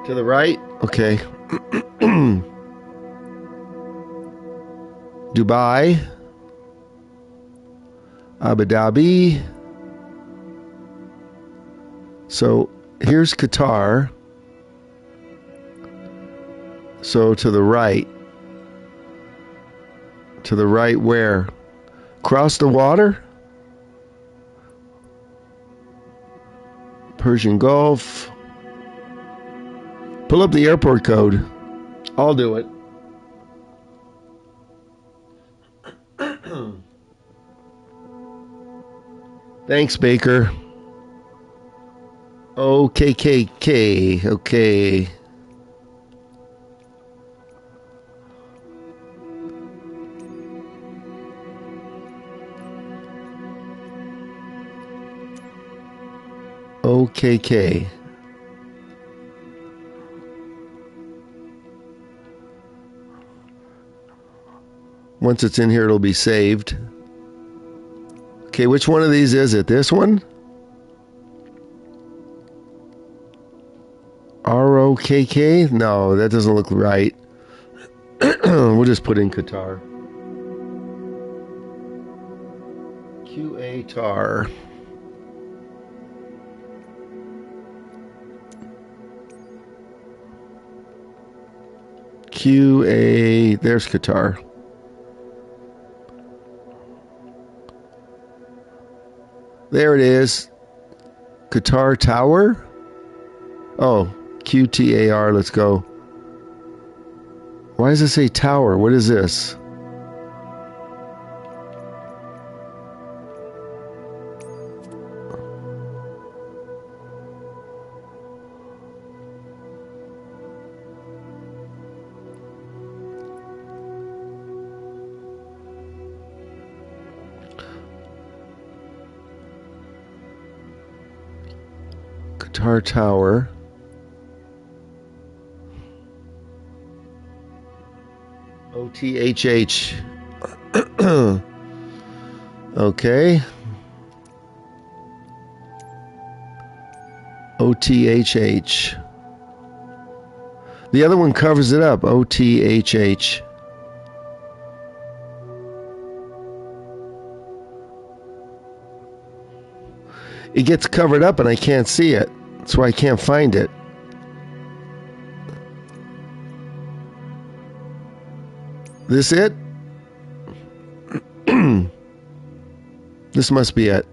To the right? Okay. Dubai. Abu Dhabi. So here's Qatar. So to the right. To the right where? Cross the water? Persian Gulf. Pull up the airport code. I'll do it. Thanks, Baker. OKKK. Okay. OKK. Once it's in here, it'll be saved. Okay, which one of these is it? This one? ROKK? No, that doesn't look right. We'll just put in Qatar. QA TAR. QA. There's Qatar. There it is. Qatar Tower. Oh, QTAR. Let's go. Why does it say tower? What is this? Qatar Tower. OTHH. Okay. OTHH. The other one covers it up. OTHH. It gets covered up and I can't see it. That's why I can't find it. This it? This must be it.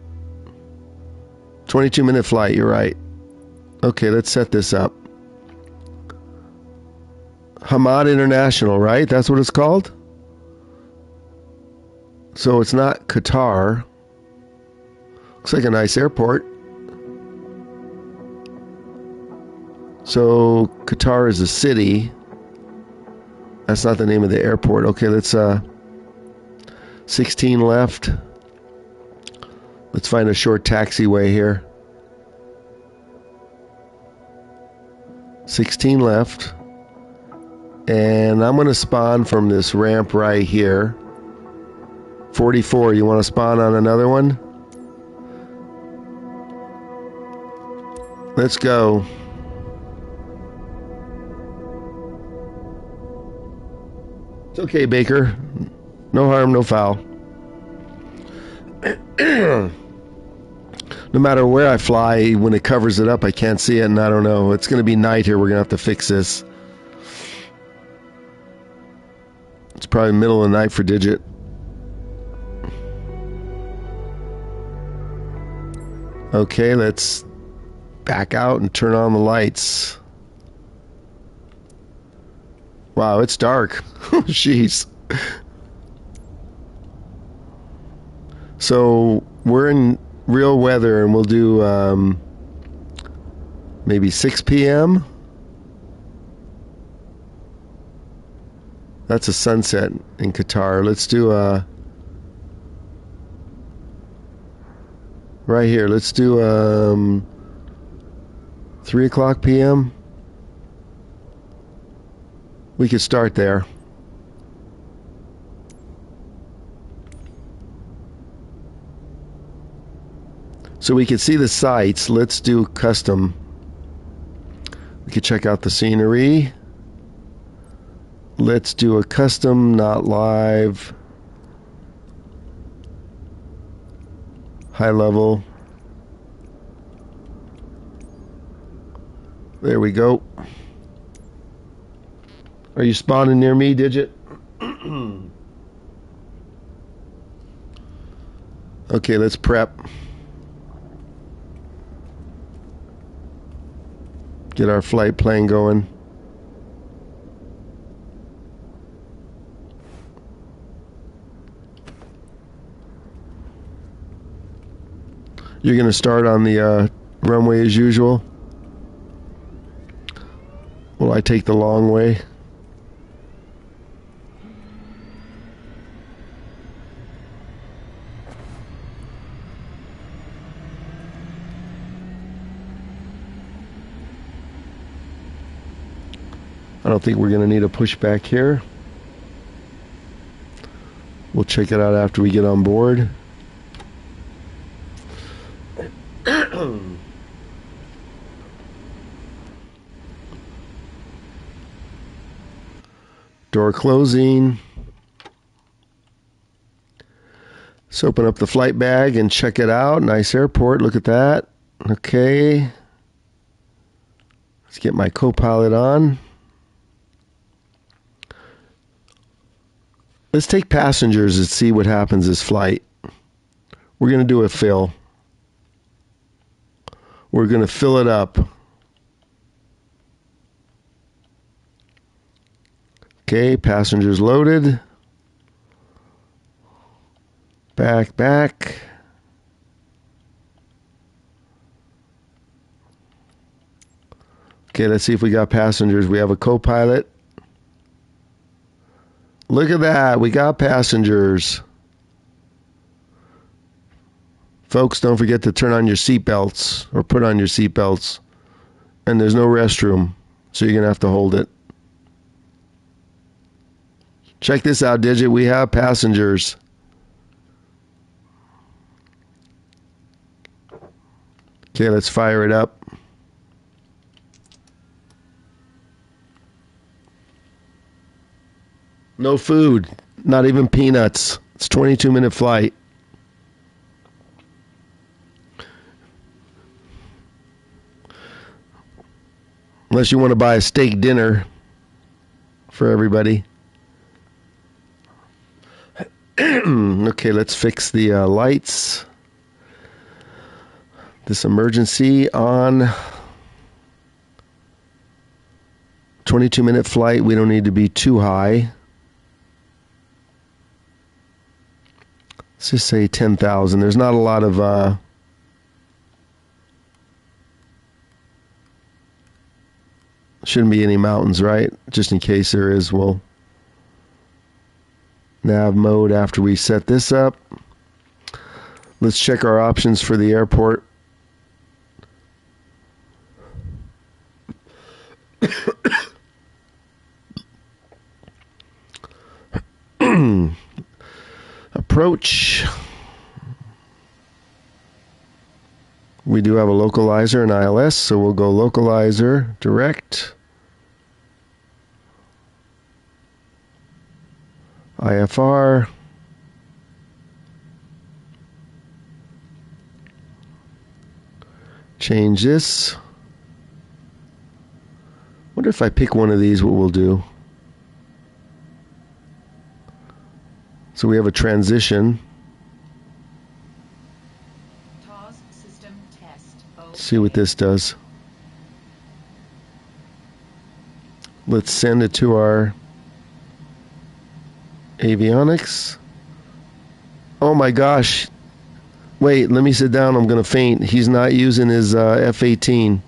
22-minute flight, you're right. Okay, let's set this up. Hamad International, right? That's what it's called? So it's not Qatar. Looks like a nice airport. So Qatar is a city. That's not the name of the airport. Okay, let's 16 left. Let's find a short taxiway here. 16 left. And I'm going to spawn from this ramp right here. 44, you want to spawn on another one? Let's go. It's okay, Baker. No harm, no foul. No matter where I fly, when it covers it up, I can't see it, and I don't know. It's going to be night here. We're going to have to fix this. It's probably middle of the night for Digit. Okay, let's back out and turn on the lights. Wow, it's dark. Jeez. So we're in real weather, and we'll do maybe 6 p.m. That's a sunset in Qatar. Let's do right here. Let's do 3 o'clock p.m. We could start there. So we can see the sights. Let's do custom. We could check out the scenery. Let's do a custom, not live. High level. There we go. Are you spawning near me, Digit? Okay, let's prep. Get our flight plan going. You're going to start on the runway as usual? Will I take the long way? I don't think we're going to need a pushback here. We'll check it out after we get on board. Door closing. Let's open up the flight bag and check it out. Nice airport. Look at that. Okay. Let's get my co-pilot on. Let's take passengers and see what happens this flight. We're going to do a fill. We're going to fill it up. Okay, passengers loaded. Back. Okay, let's see if we got passengers. We have a co-pilot. Look at that. We got passengers. Folks, don't forget to turn on your seatbelts or put on your seatbelts. And there's no restroom, so you're going to have to hold it. Check this out, Digit. We have passengers. Okay, let's fire it up. No food, not even peanuts. It's a 22-minute flight. Unless you want to buy a steak dinner for everybody. Okay, let's fix the lights. This emergency on. 22-minute flight. We don't need to be too high. Let's just say 10,000. There's not a lot of shouldn't be any mountains, right? Just in case there is, we'll nav mode after we set this up. Let's check our options for the airport. Approach. We do have a localizer and ILS, so we'll go localizer direct. IFR. Change this. Wonder if I pick one of these, what we'll do. So we have a transition. TOS system test. Let's see what this does. Let's send it to our avionics. Oh my gosh. Wait, let me sit down. I'm going to faint. He's not using his F-18.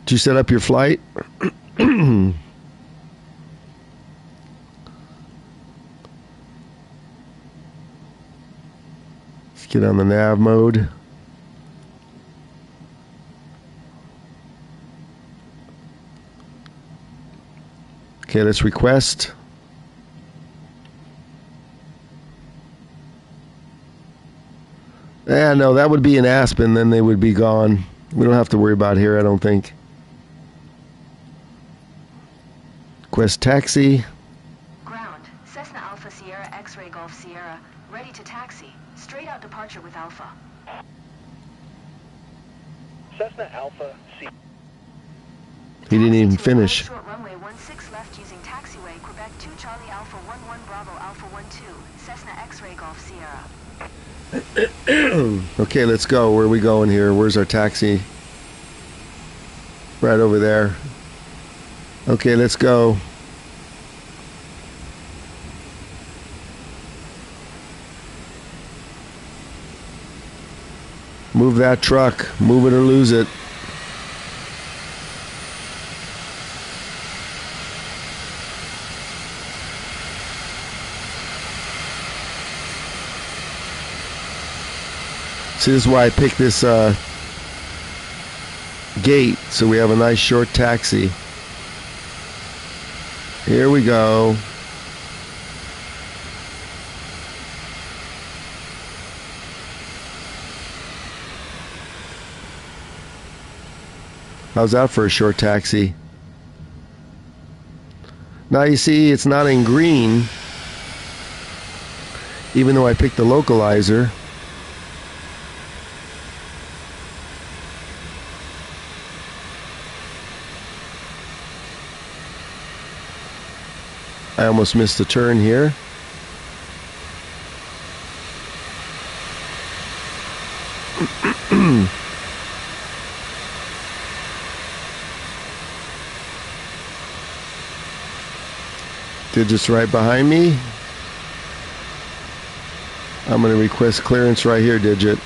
Did you set up your flight? Let's get on the nav mode. Okay, let's request. No, that would be in Aspen, then they would be gone. We don't have to worry about here, I don't think. Request taxi. Ground. Cessna Alpha Sierra X-Ray Golf Sierra. Ready to taxi. Straight out departure with Alpha. Cessna Alpha C. He didn't even Taxi to finish. Short runway 16 left using taxiway Quebec 2 Charlie Alpha 11 Bravo Alpha 12 Cessna X-Ray Golf Sierra. Okay, let's go. Where are we going here? Where's our taxi? Right over there. Okay, let's go. Move that truck. Move it or lose it. See, this is why I picked this gate, so we have a nice short taxi. Here we go. How's that for a short taxi? Now you see it's not in green. even though I picked the localizer. I almost missed the turn here. Digits right behind me. I'm going to request clearance right here, Digit.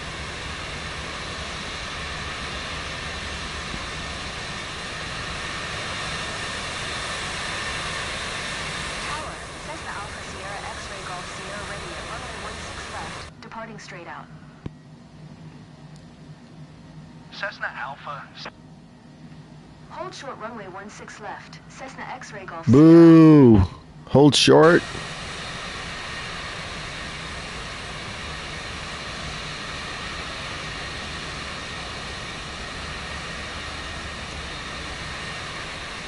Tower, Cessna Alpha Sierra X-ray Golf Sierra ready at runway 16 left, departing straight out. Cessna Alpha. Hold short runway 16 left, Cessna X-ray Golf Boo! Hold short.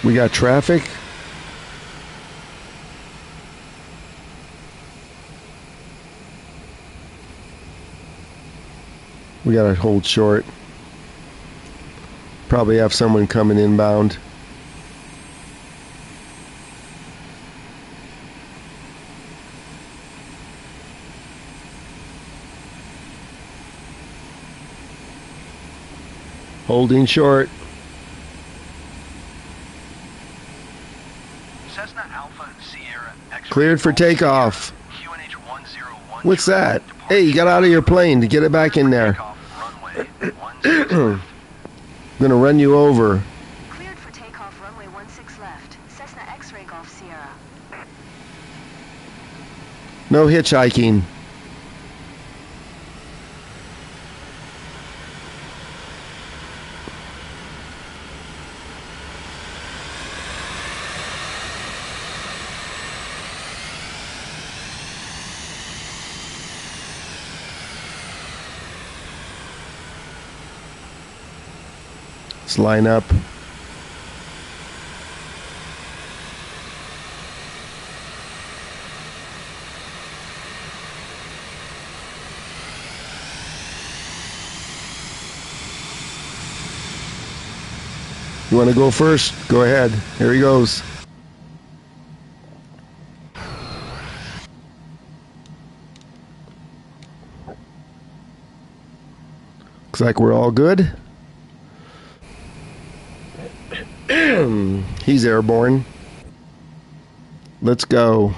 We got traffic. We gotta hold short. Probably have someone coming inbound. Holding short. Cessna Alpha Sierra X-ray Cleared for Golf takeoff. Sierra, QNH 101. What's that? Hey, you got out of your plane to get it back in there. Takeoff, runway 16 left. I'm gonna run you over. Cleared for takeoff runway 16 left, Cessna X-ray Golf Sierra. No hitchhiking. Let's line up. You want to go first? Go ahead. Here he goes. Looks like we're all good. He's airborne. Let's go.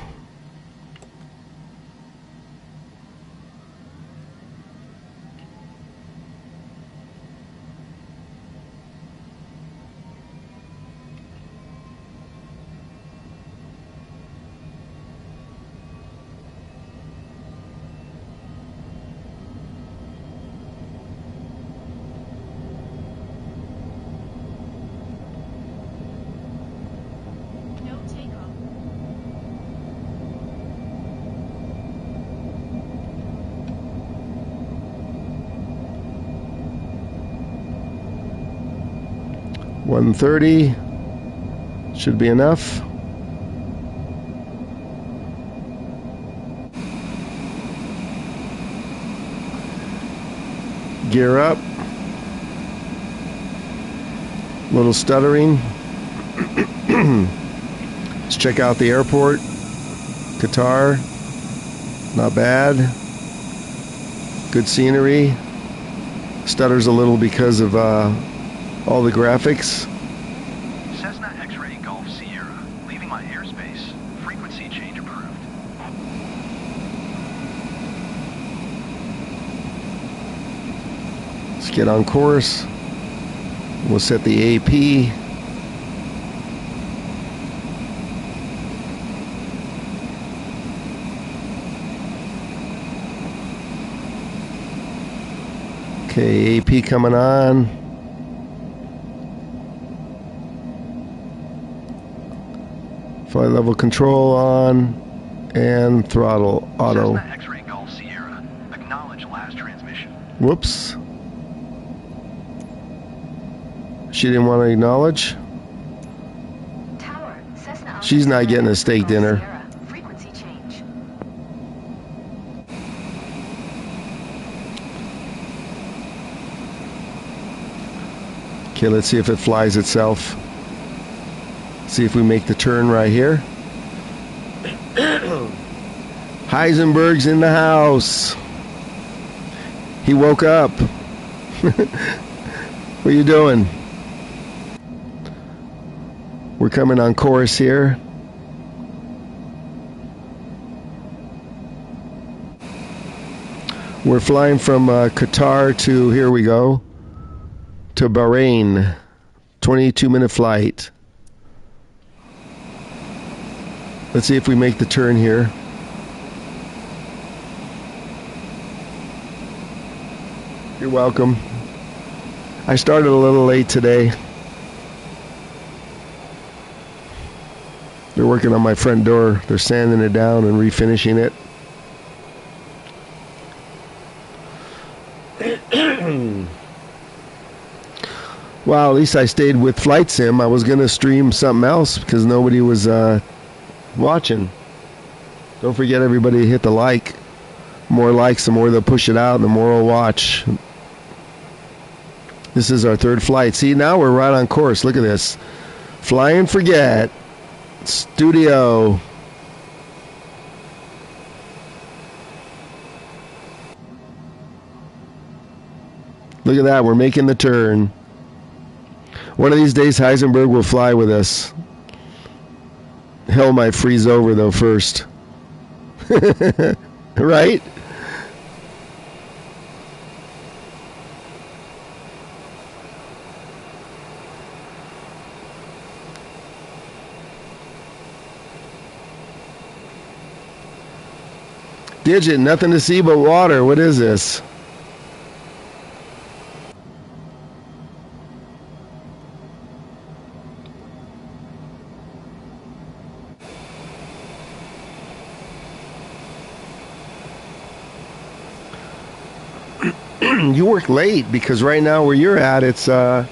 No takeoff. $130 should be enough. Gear up. Little stuttering. Let's check out the airport. Qatar. Not bad. Good scenery. Stutters a little because of all the graphics. Cessna X-ray Golf Sierra, leaving my airspace. Frequency change approved. Let's get on course. We'll set the AP. Okay, AP coming on. Flight level control on. And throttle auto. Cessna X-ray Golf Sierra, acknowledge last transmission. Whoops. She didn't want to acknowledge. Tower, Cessna Alpha She's not Sierra getting a X-ray steak Golf dinner. Sierra. Frequency change. Okay, let's see if it flies itself. See if we make the turn right here. Heisenberg's in the house. He woke up. What are you doing? We're coming on course here. We're flying from Qatar to, here we go, to Bahrain. 22-minute flight. Let's see if we make the turn here. You're welcome. I started a little late today. They're working on my front door. They're sanding it down and refinishing it. Well, at least I stayed with Flight Sim. I was going to stream something else because nobody was watching. Don't forget, everybody, to hit the like. More likes, the more they'll push it out, and the more we'll watch. This is our third flight. See, now we're right on course. Look at this. Fly and forget. Studio. Look at that. We're making the turn. One of these days, Heisenberg will fly with us. Hell might freeze over, though, first. Right? Digit, nothing to see but water. What is this? You work late because right now where you're at, it's 9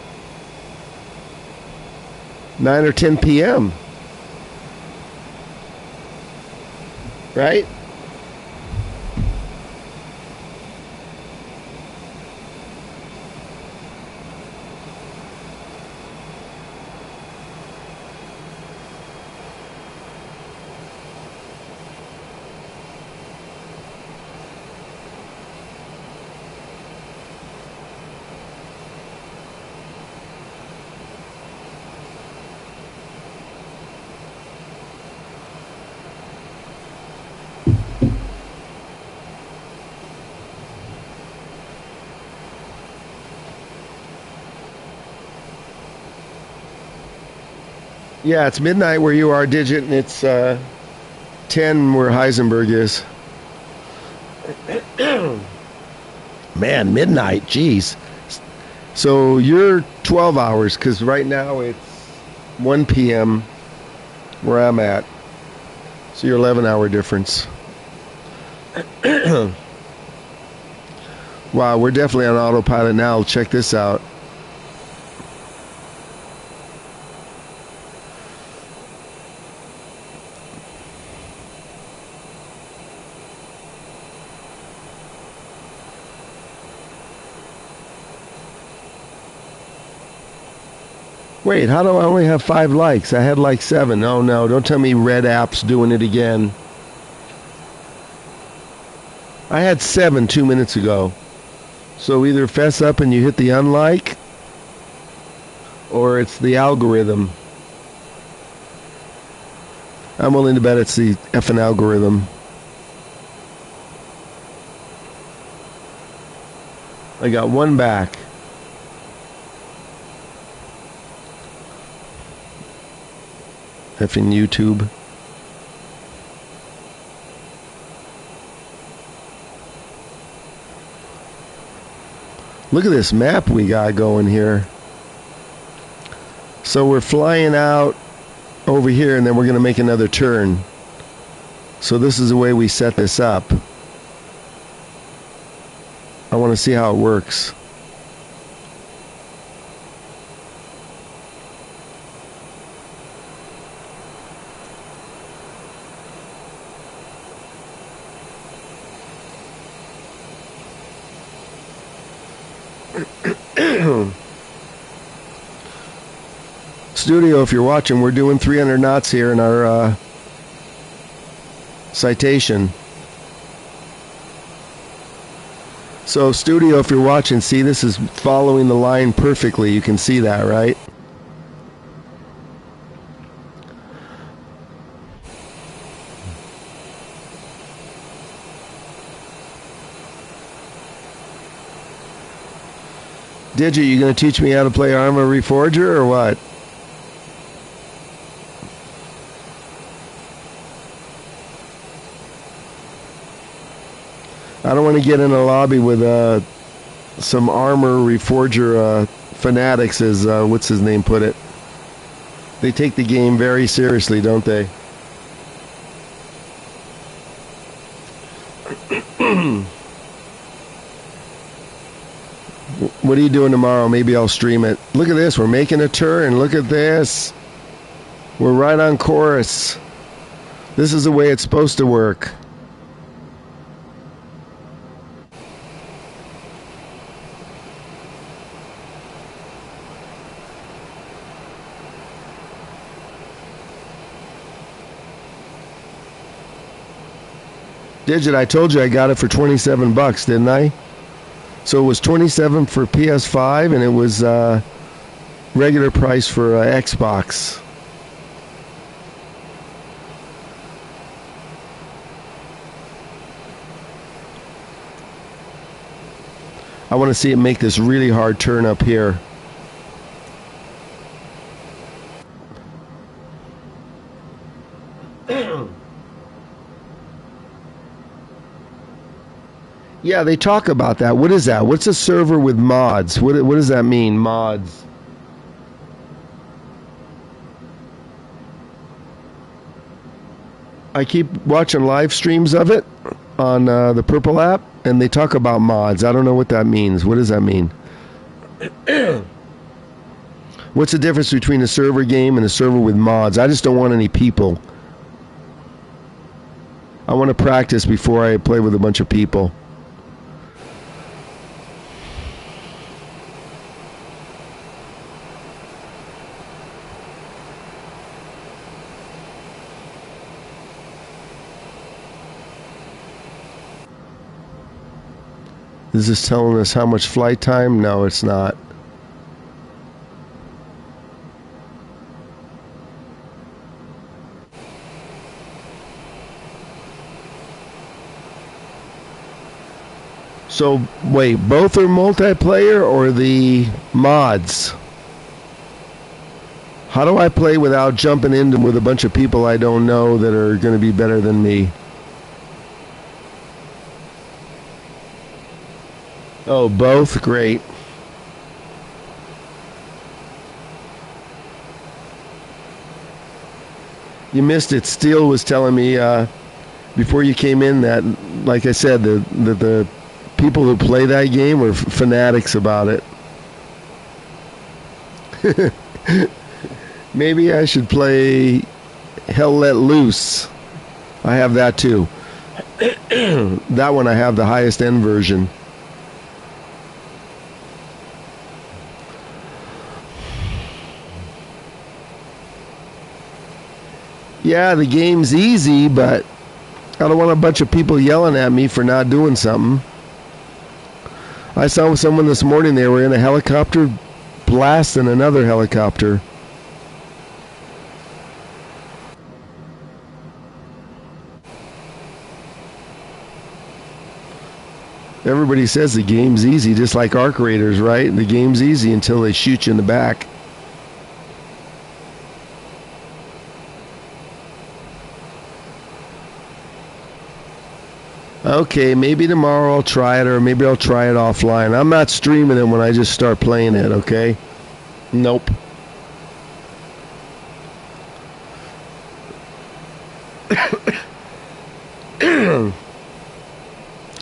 or 10 p.m. Right? Yeah, it's midnight where you are, Digit, and it's 10 where Heisenberg is. Man, midnight, jeez. So you're 12 hours, because right now it's 1 p.m. where I'm at. So you're 11-hour difference. Wow, we're definitely on autopilot now. Check this out. Wait, how do I only have 5 likes? I had like 7. Oh no, don't tell me Red App's doing it again. I had 7 2 minutes ago. So either fess up and you hit the unlike, or it's the algorithm. I'm willing to bet it's the effing algorithm. I got 1 back. Effing YouTube. Look at this map we got going here. So we're flying out over here and then we're going to make another turn. So this is the way we set this up. I want to see how it works. Studio, if you're watching, we're doing 300 knots here in our citation. So Studio, if you're watching, see, this is following the line perfectly. You can see that, right? Digit, you going to teach me how to play Arma Reforger or what? I don't want to get in a lobby with some Armor Reforger fanatics, as what's his name put it. They take the game very seriously, don't they? What are you doing tomorrow? Maybe I'll stream it. Look at this. We're making a turn. Look at this. We're right on course. This is the way it's supposed to work. Digit, I told you I got it for $27, didn't I? So it was $27 for PS5, and it was regular price for Xbox. I want to see it make this really hard turn up here. Yeah, they talk about that. What is that? What's a server with mods? What does that mean, mods? I keep watching live streams of it on the Purple app, and they talk about mods. I don't know what that means. What does that mean? What's the difference between a server game and a server with mods? I just don't want any people. I want to practice before I play with a bunch of people. Is this telling us how much flight time? No, it's not. So, wait, both are multiplayer or the mods? How do I play without jumping in with a bunch of people I don't know that are going to be better than me? Oh, both? Great. You missed it. Steele was telling me before you came in that, like I said, the people who play that game are fanatics about it. Maybe I should play Hell Let Loose. I have that too. That one I have the highest end version. Yeah, the game's easy, but I don't want a bunch of people yelling at me for not doing something. I saw someone this morning, they were in a helicopter blasting another helicopter. Everybody says the game's easy, just like Arc Raiders, right? The game's easy until they shoot you in the back. Okay, maybe tomorrow I'll try it, or maybe I'll try it offline. I'm not streaming it when I just start playing it, okay? Nope.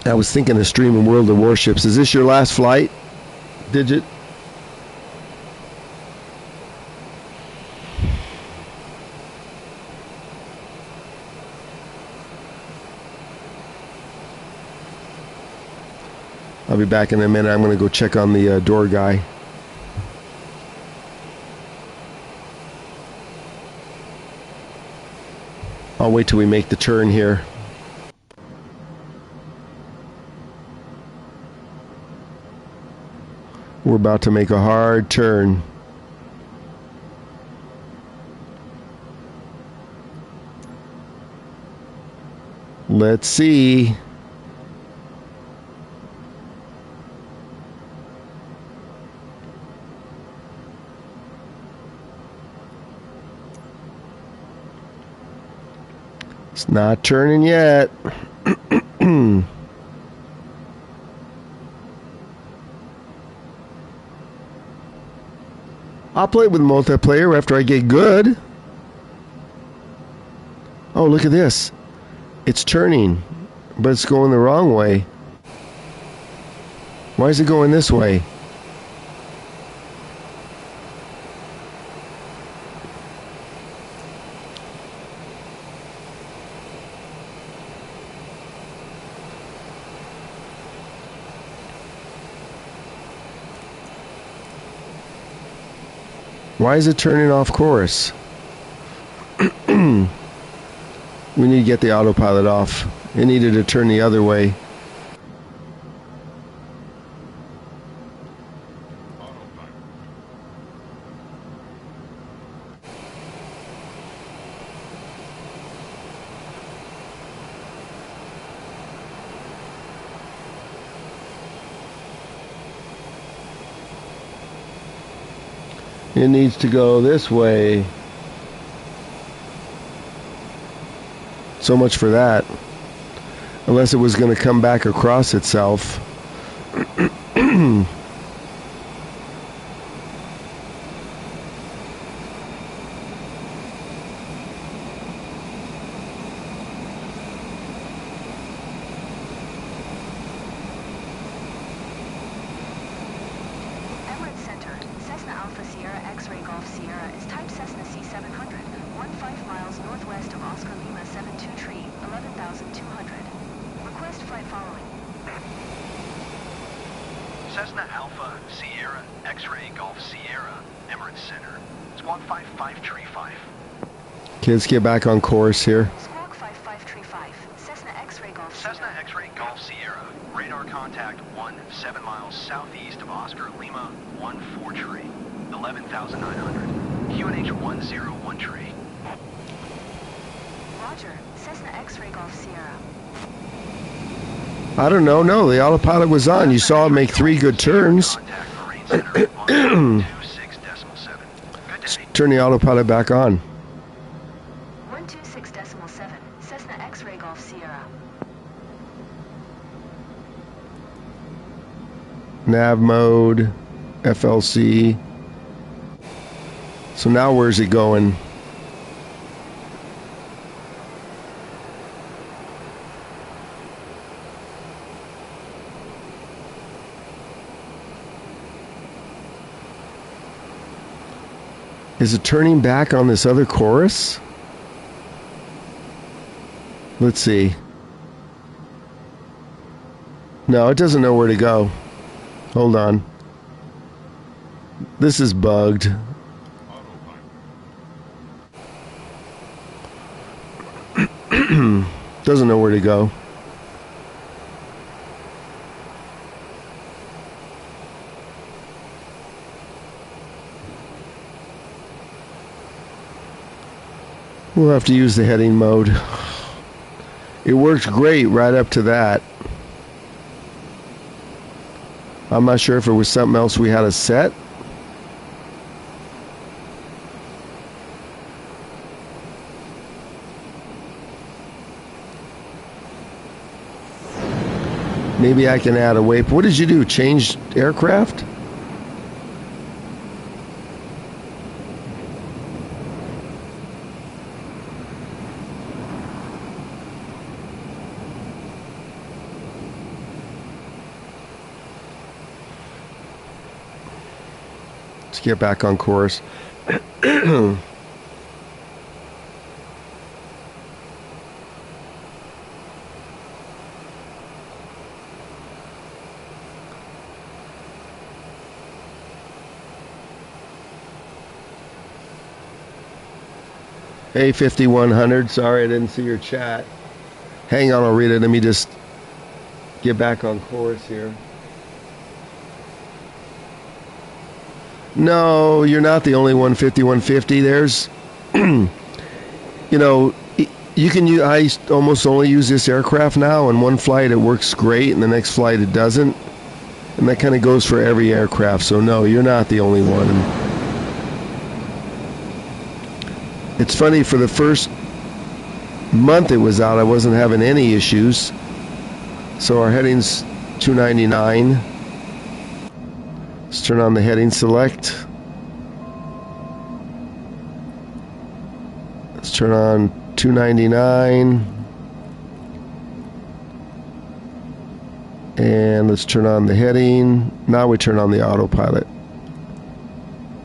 I was thinking of streaming World of Warships. Is this your last flight, Digit? I'll be back in a minute. I'm going to go check on the door guy. I'll wait till we make the turn here. We're about to make a hard turn. Let's see. It's not turning yet. I'll play with multiplayer after I get good. Oh, look at this. It's turning, but it's going the wrong way. Why is it going this way? Why is it turning off course? We need to get the autopilot off. It needed to turn the other way. It needs to go this way. So much for that. Unless it was going to come back across itself. Cessna Alpha, Sierra, X-Ray Golf Sierra, Emirates Center. Squawk 5535. Kids, get back on course here. Squawk 5535. Cessna X-Ray Golf Cessna X-Ray Golf Sierra. Radar contact 7 miles southeast of Oscar Lima 14 tree. 11,900. QNH 101 tree. Roger. Cessna X-Ray Golf Sierra. I don't know. No, the autopilot was on. You saw it make 3 good turns. Turn the autopilot back on. 126.7. Cessna X-Ray Golf Sierra. Nav mode, FLC. So now where's it going? Is it turning back on this other chorus? Let's see. No, it doesn't know where to go. Hold on. This is bugged. Doesn't know where to go. We'll have to use the heading mode. It worked great right up to that. I'm not sure if it was something else we had to set. Maybe I can add a waypoint. What did you do? Change aircraft? Let's get back on course. Hey, 5100. Sorry, I didn't see your chat. Hang on, I'll read it. Let me just get back on course here. No, you're not the only one. 5150. There's, you know, you can use. I almost only use this aircraft now. On one flight, it works great, and the next flight, it doesn't. And that kind of goes for every aircraft. So no, you're not the only one. It's funny, for the first month it was out, I wasn't having any issues. So our heading's 299. Let's turn on the heading select. Let's turn on 299. And let's turn on the heading. Now we turn on the autopilot.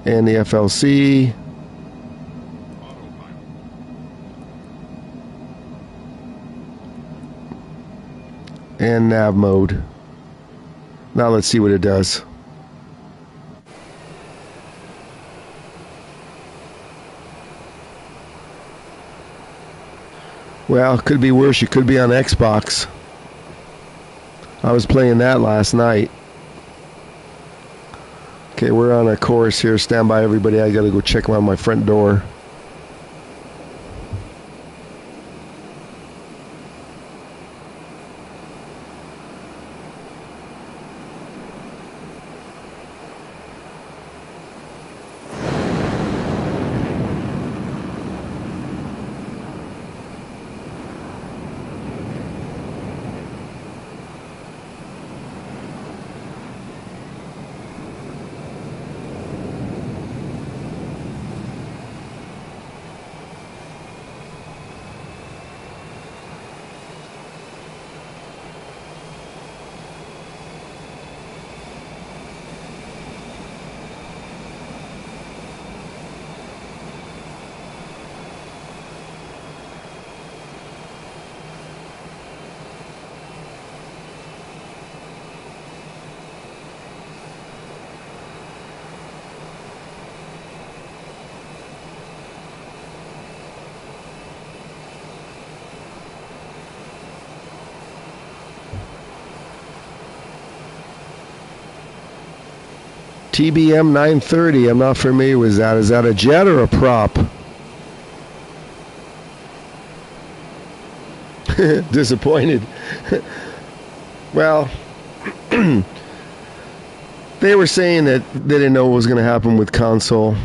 And the FLC. And nav mode. Now let's see what it does. Well, it could be worse. You could be on Xbox. I was playing that last night. Okay, we're on a course here. Stand by, everybody. I gotta go check out my front door. TBM 930, I'm not familiar with that. Is that a jet or a prop? Disappointed. Well, they were saying that they didn't know what was going to happen with console.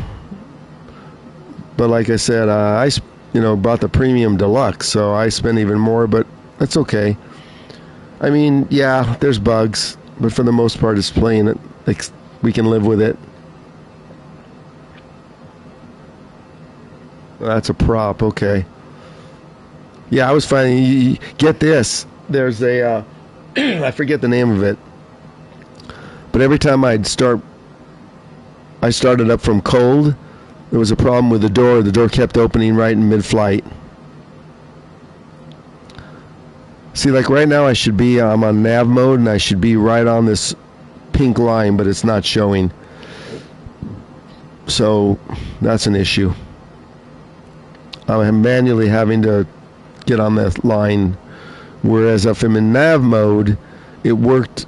But like I said, I bought the premium deluxe, so I spent even more, but that's okay. I mean, yeah, there's bugs, but for the most part, it's playing it. Like, we can live with it. That's a prop, okay. Yeah, I was finding, get this, there's a, I forget the name of it, but every time I started up from cold, there was a problem with the door kept opening right in mid-flight. See, like right now I'm on nav mode, and I should be right on this pink line, but it's not showing. So that's an issue. I'm manually having to get on that line, whereas if I'm in nav mode, it worked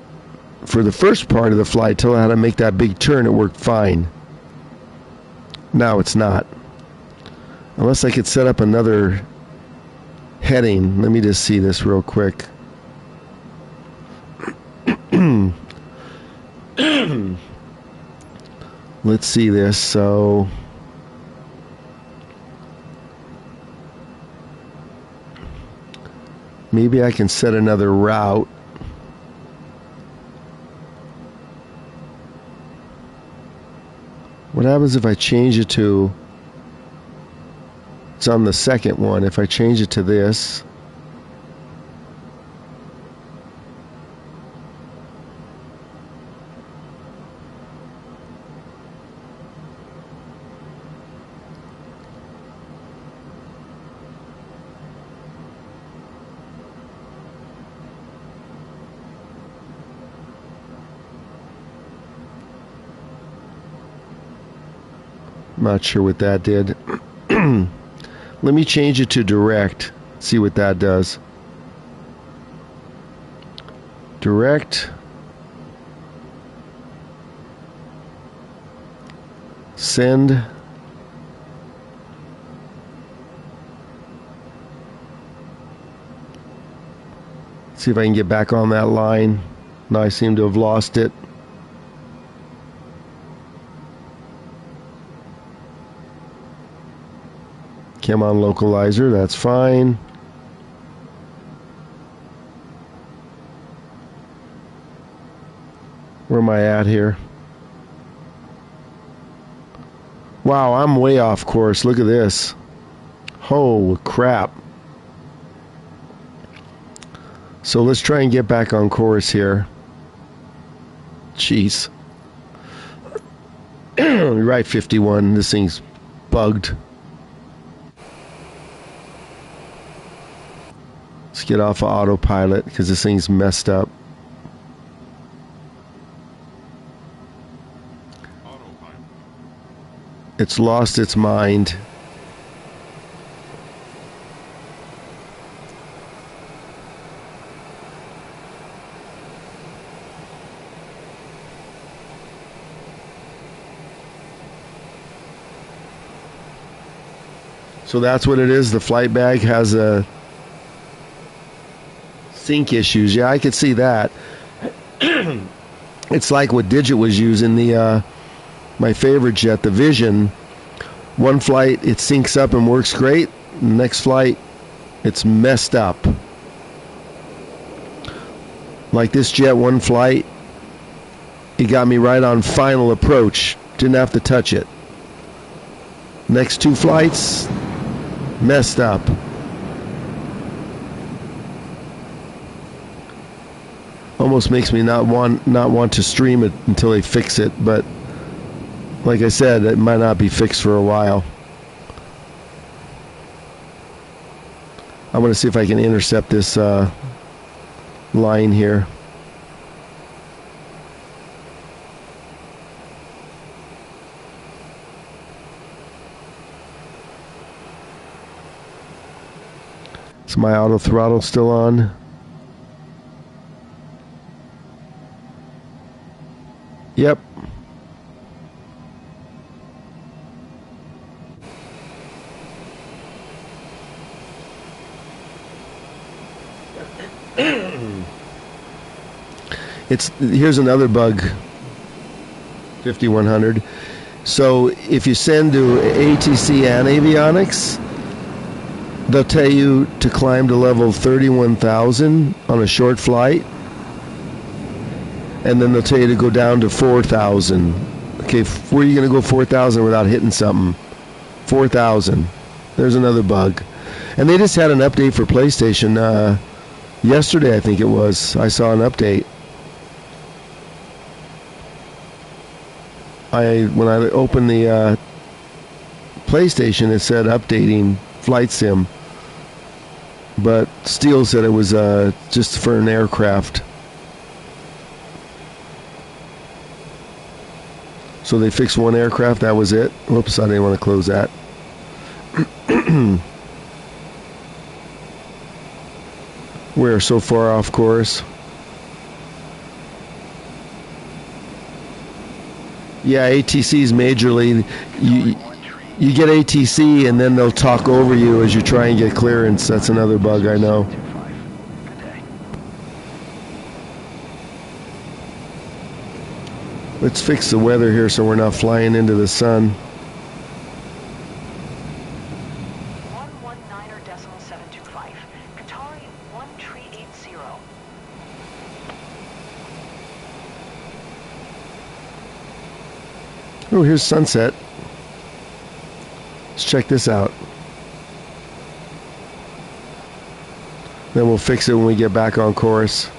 for the first part of the flight till I had to make that big turn. It worked fine. Now it's not, unless I could set up another heading. Let me just see this real quick. Let's see this. So maybe I can set another route. What happens if I change it to, it's on the second one, if I change it to this? Not sure what that did. Let me change it to direct. See what that does. Direct. Send. See if I can get back on that line. Now I seem to have lost it. Come on, localizer, that's fine. Where am I at here? Wow, I'm way off course. Look at this. Holy crap. So let's try and get back on course here. Jeez. Right, 51. This thing's bugged. Let's get off of autopilot because this thing's messed up. It's lost its mind. So that's what it is. The flight bag has a sync issues. Yeah, I could see that. It's like what Digit was using, the my favorite jet, the Vision. One flight it syncs up and works great. Next flight it's messed up. Like this jet, one flight it got me right on final approach. Didn't have to touch it. Next two flights messed up. Almost makes me not want to stream it until they fix it, but like I said, it might not be fixed for a while. I'm going to see if I can intercept this line here. Is my auto throttle still on? Yep. Here's another bug. 5100. So if you send to ATC and avionics, they'll tell you to climb to level 31,000 on a short flight, and then they'll tell you to go down to 4,000. Okay, where are you going to go 4,000 without hitting something? 4,000. There's another bug. And they just had an update for PlayStation yesterday, I think it was. I saw an update. When I opened the PlayStation, it said updating Flight Sim. But Steele said it was just for an aircraft. So they fixed one aircraft, that was it. Whoops, I didn't want to close that. We're so far off course. Yeah, ATC's majorly. You get ATC and then they'll talk over you as you try and get clearance. That's another bug, I know. Let's fix the weather here so we're not flying into the sun. 119.725. Qatari 1380. Oh, here's sunset. Let's check this out. Then we'll fix it when we get back on course.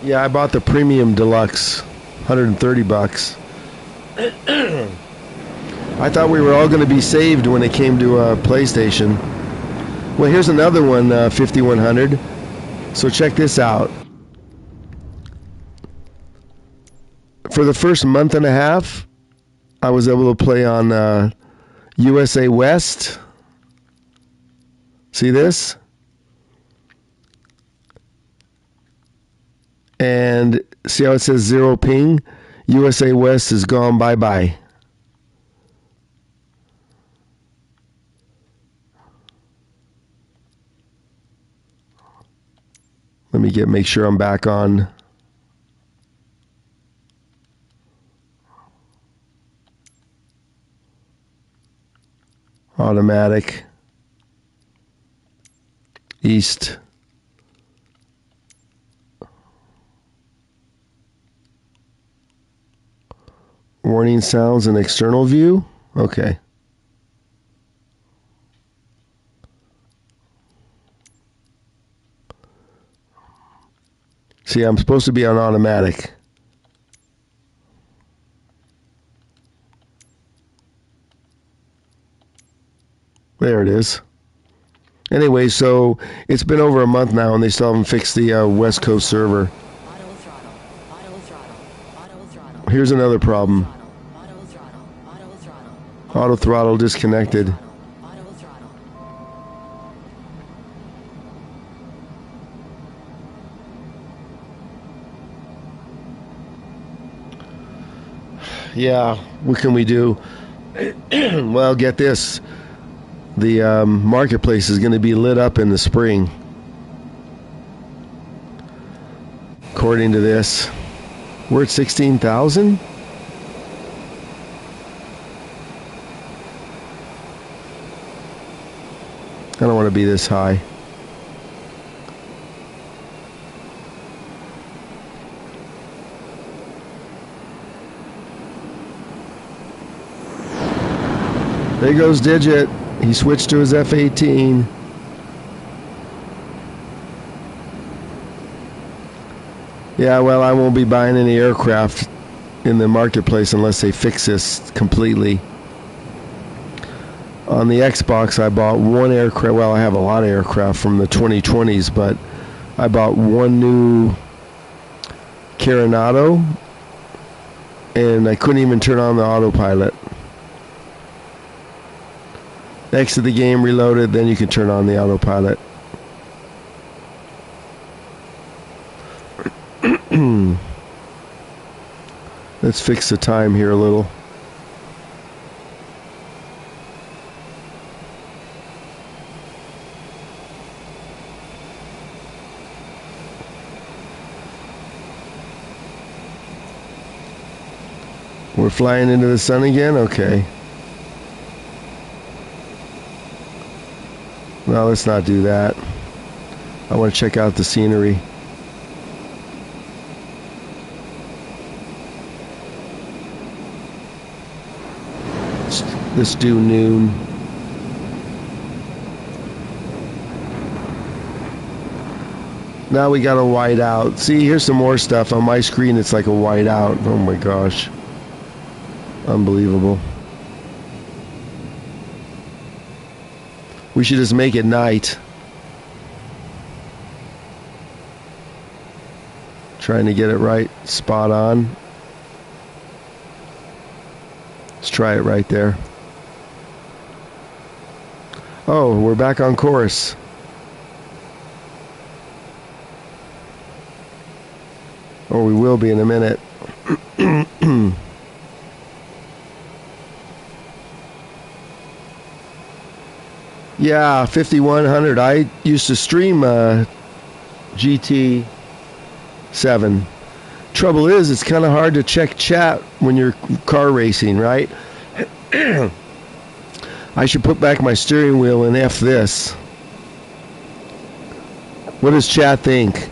Yeah, I bought the premium deluxe, $130. I thought we were all going to be saved when it came to PlayStation. Well, here's another one, 5100. So check this out. For the first month and a half, I was able to play on USA West. See this? And see how it says 0 ping? USA West is gone bye-bye. Let me make sure I'm back on. Automatic. East. Warning sounds and external view. Okay. See, I'm supposed to be on automatic. There it is. Anyway, so it's been over a month now and they still haven't fixed the West Coast server. Here's another problem. Auto throttle disconnected. Yeah, what can we do? Well, get this. The marketplace is going to be lit up in the spring. According to this. We're at 16,000? I don't want to be this high. There goes Digit. He switched to his F-18. Yeah, well, I won't be buying any aircraft in the marketplace unless they fix this completely. On the Xbox, I bought one aircraft. Well, I have a lot of aircraft from the 2020s, but I bought one new Coronado, and I couldn't even turn on the autopilot. Exit the game, reloaded, then you can turn on the autopilot. Let's fix the time here a little. We're flying into the sun again? Okay. No, let's not do that. I want to check out the scenery. Let's do noon. Now we got a white out. See, here's some more stuff. On my screen, it's like a white out. Oh my gosh. Unbelievable. We should just make it night. Trying to get it right, spot on. Let's try it right there. Oh, we're back on course. Or we will be in a minute. Yeah, 5100. I used to stream GT7. Trouble is, it's kind of hard to check chat when you're car racing, right? I should put back my steering wheel and F this. What does chat think?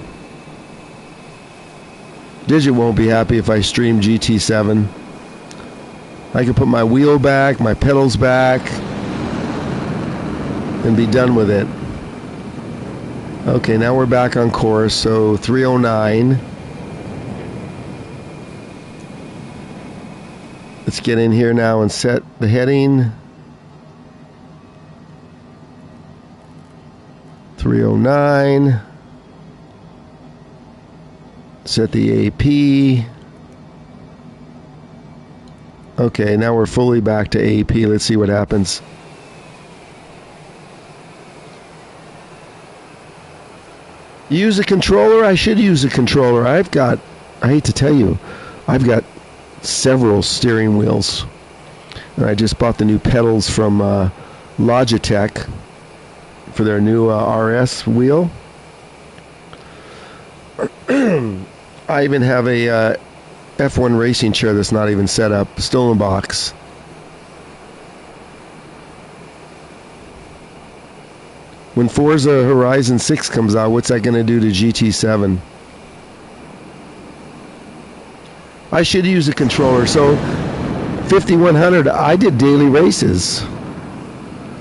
Digit won't be happy if I stream GT7. I can put my wheel back, my pedals back, and be done with it. Okay, now we're back on course, so 309. Let's get in here now and set the heading. 309. Set the AP. Okay, now we're fully back to AP. Let's see what happens. Use a controller? I should use a controller. I hate to tell you, I've got several steering wheels. And I just bought the new pedals from Logitech for their new RS wheel. I even have a F1 racing chair that's not even set up, still in a box. When Forza Horizon 6 comes out, what's that going to do to GT7? I should use a controller. So 5100, I did daily races.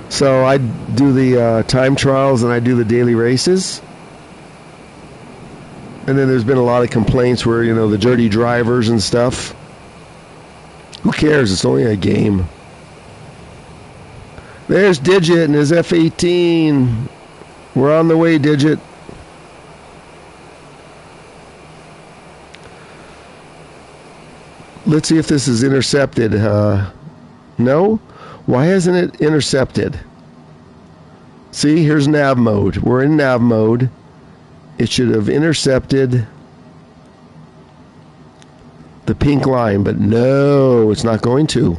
So I do the time trials and I do the daily races. And then there's been a lot of complaints where, the dirty drivers and stuff. Who cares? It's only a game. There's Digit and his F-18. We're on the way, Digit. Let's see if this is intercepted. No? Why hasn't it intercepted? See, here's nav mode. We're in nav mode. It should have intercepted the pink line, but no, it's not going to.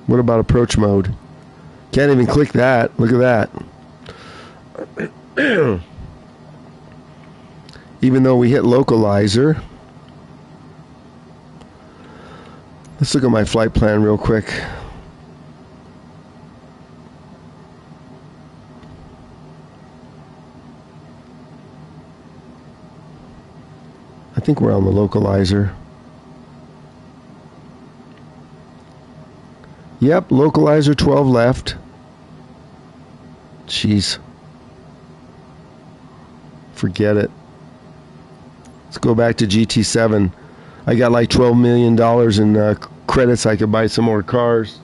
What about approach mode? Can't even click that. Look at that. Even though we hit localizer. Let's look at my flight plan real quick. I think we're on the localizer. Yep, localizer 12 left. Jeez. Forget it. Let's go back to GT7. I got like $12 million in credits. I could buy some more cars.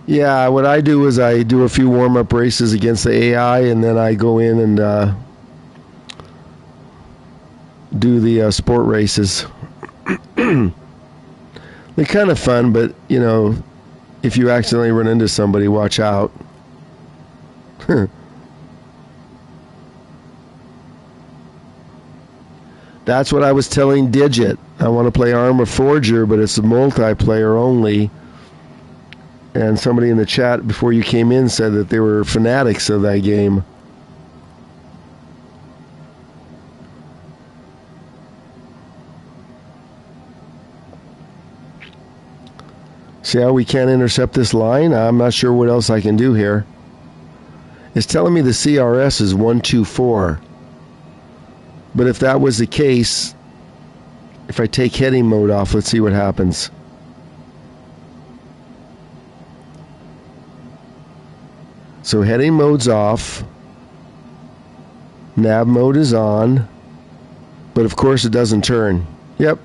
Yeah, what I do is I do a few warm-up races against the AI, and then I go in and do the sport races. They're kind of fun, but, if you accidentally run into somebody, watch out. That's what I was telling Digit. I want to play Arma Forger, but it's multiplayer only. And somebody in the chat before you came in said that they were fanatics of that game. See how we can't intercept this line? I'm not sure what else I can do here. It's telling me the CRS is 124. But if that was the case, if I take heading mode off, let's see what happens. So heading mode's off. Nav mode is on. But of course it doesn't turn. Yep,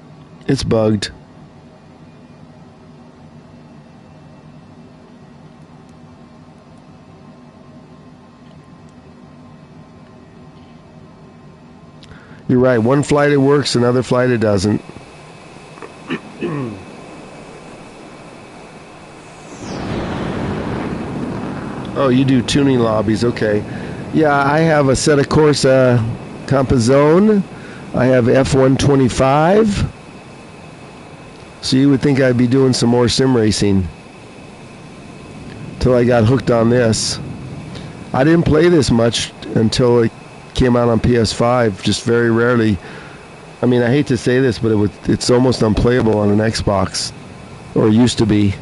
it's bugged. You're right. One flight it works, another flight it doesn't. Oh, you do tuning lobbies. Okay. Yeah, I have a Assetto Corsa Compazone. I have F125. So you would think I'd be doing some more sim racing. Till I got hooked on this. I didn't play this much until it came out on PS5, just very rarely. I mean, I hate to say this, but it's almost unplayable on an Xbox. Or used to be.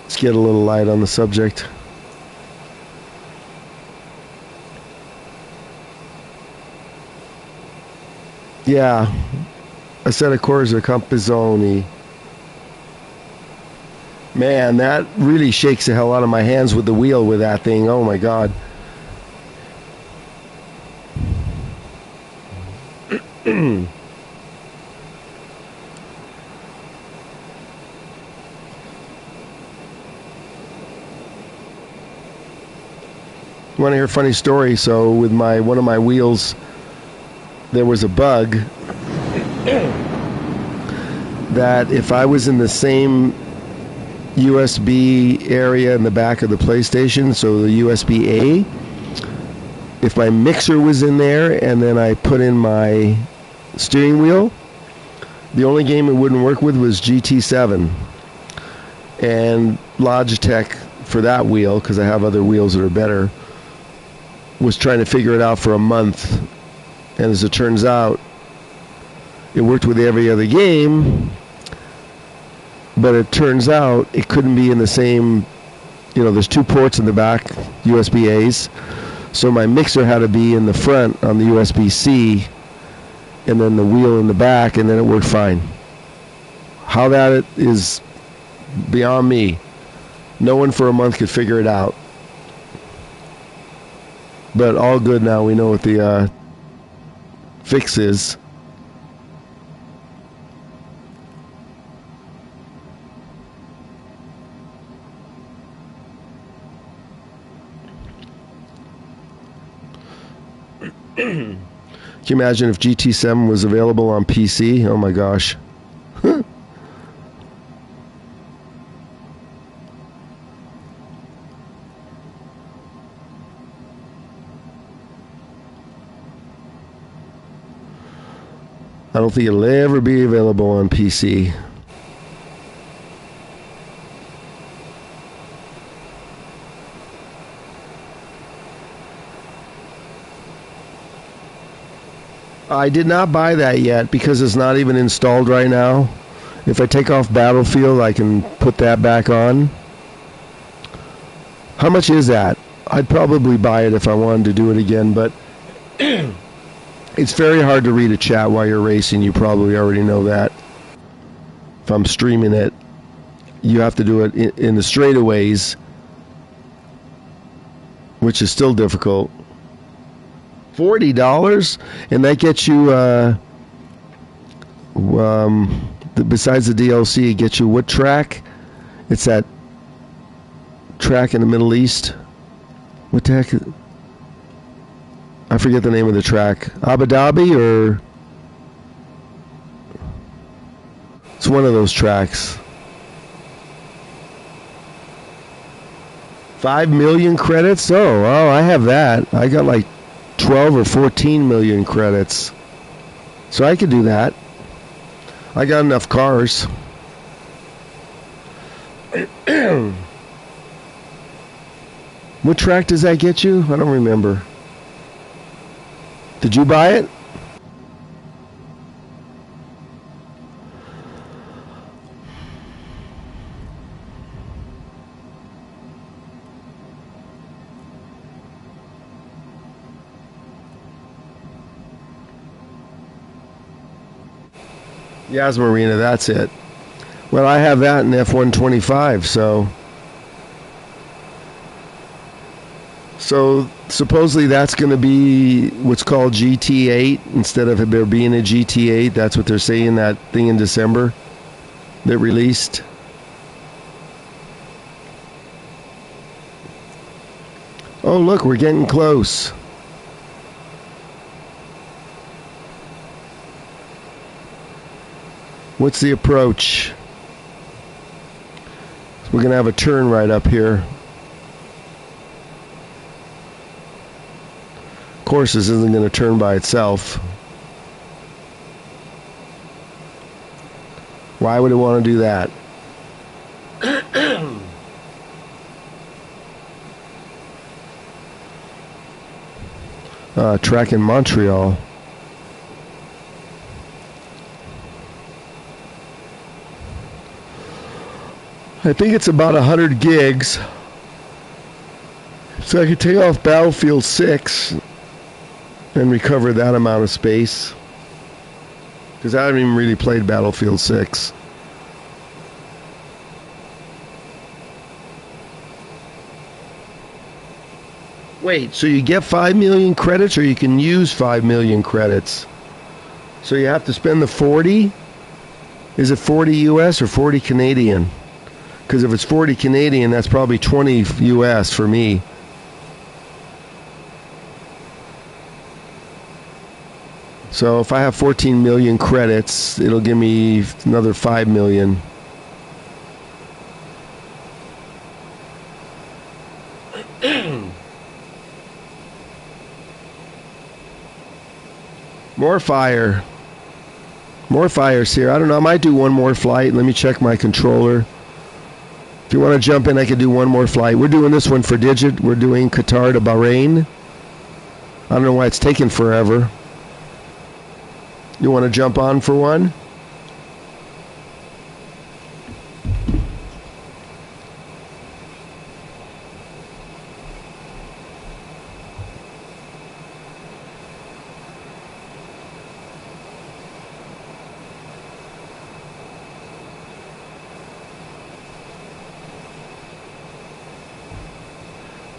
Let's get a little light on the subject. Yeah. Assetto Corsa Campesoni. Man, that really shakes the hell out of my hands with the wheel with that thing. Oh my God. You want to hear a funny story? So with one of my wheels, there was a bug that if I was in the same USB area in the back of the PlayStation, so the USB A, if my mixer was in there and then I put in my steering wheel, the only game it wouldn't work with was GT7. And Logitech, for that wheel, because I have other wheels that are better, was trying to figure it out for a month. And as it turns out, it worked with every other game, but it turns out it couldn't be in the same, there's 2 ports in the back, USB A's. So my mixer had to be in the front on the USB-C, and then the wheel in the back, and then it worked fine. How that is beyond me. No one for a month could figure it out. But all good now. We know what the fix is. Can you imagine if GT7 was available on PC? Oh my gosh. I don't think it'll ever be available on PC. I did not buy that yet because it's not even installed right now. If I take off Battlefield, I can put that back on. How much is that? I'd probably buy it if I wanted to do it again, but it's very hard to read a chat while you're racing. You probably already know that. If I'm streaming it, you have to do it in the straightaways, which is still difficult. $40, and that gets you besides the DLC, it gets you what track? It's that track in the Middle East. What the heck? I forget the name of the track. Abu Dhabi, or it's one of those tracks. 5 million credits? Oh, I have that. I got like 12 or 14 million credits. So I could do that. I got enough cars. What track does that get you? I don't remember. Did you buy it? Yas Marina, that's it. Well, I have that in F125, so supposedly that's going to be what's called GT8 instead of there being a GT8. That's what they're saying, that thing in December that released. Oh, look, we're getting close. What's the approach? We're going to have a turn right up here. Of course, this isn't going to turn by itself. Why would it want to do that? Track in Montreal. I think it's about 100 gigs. So I could take off Battlefield 6 and recover that amount of space. Because I haven't even really played Battlefield 6. Wait, so you get 5 million credits, or you can use 5 million credits? So you have to spend the 40? Is it 40 US or 40 Canadian? Because if it's 40 Canadian, that's probably 20 US for me. So if I have 14 million credits, it'll give me another 5 million. More fire. More fires here. I don't know. I might do one more flight. Let me check my controller. If you want to jump in, I could do one more flight. We're doing this one for Digit. We're doing Qatar to Bahrain. I don't know why it's taking forever. You want to jump on for one?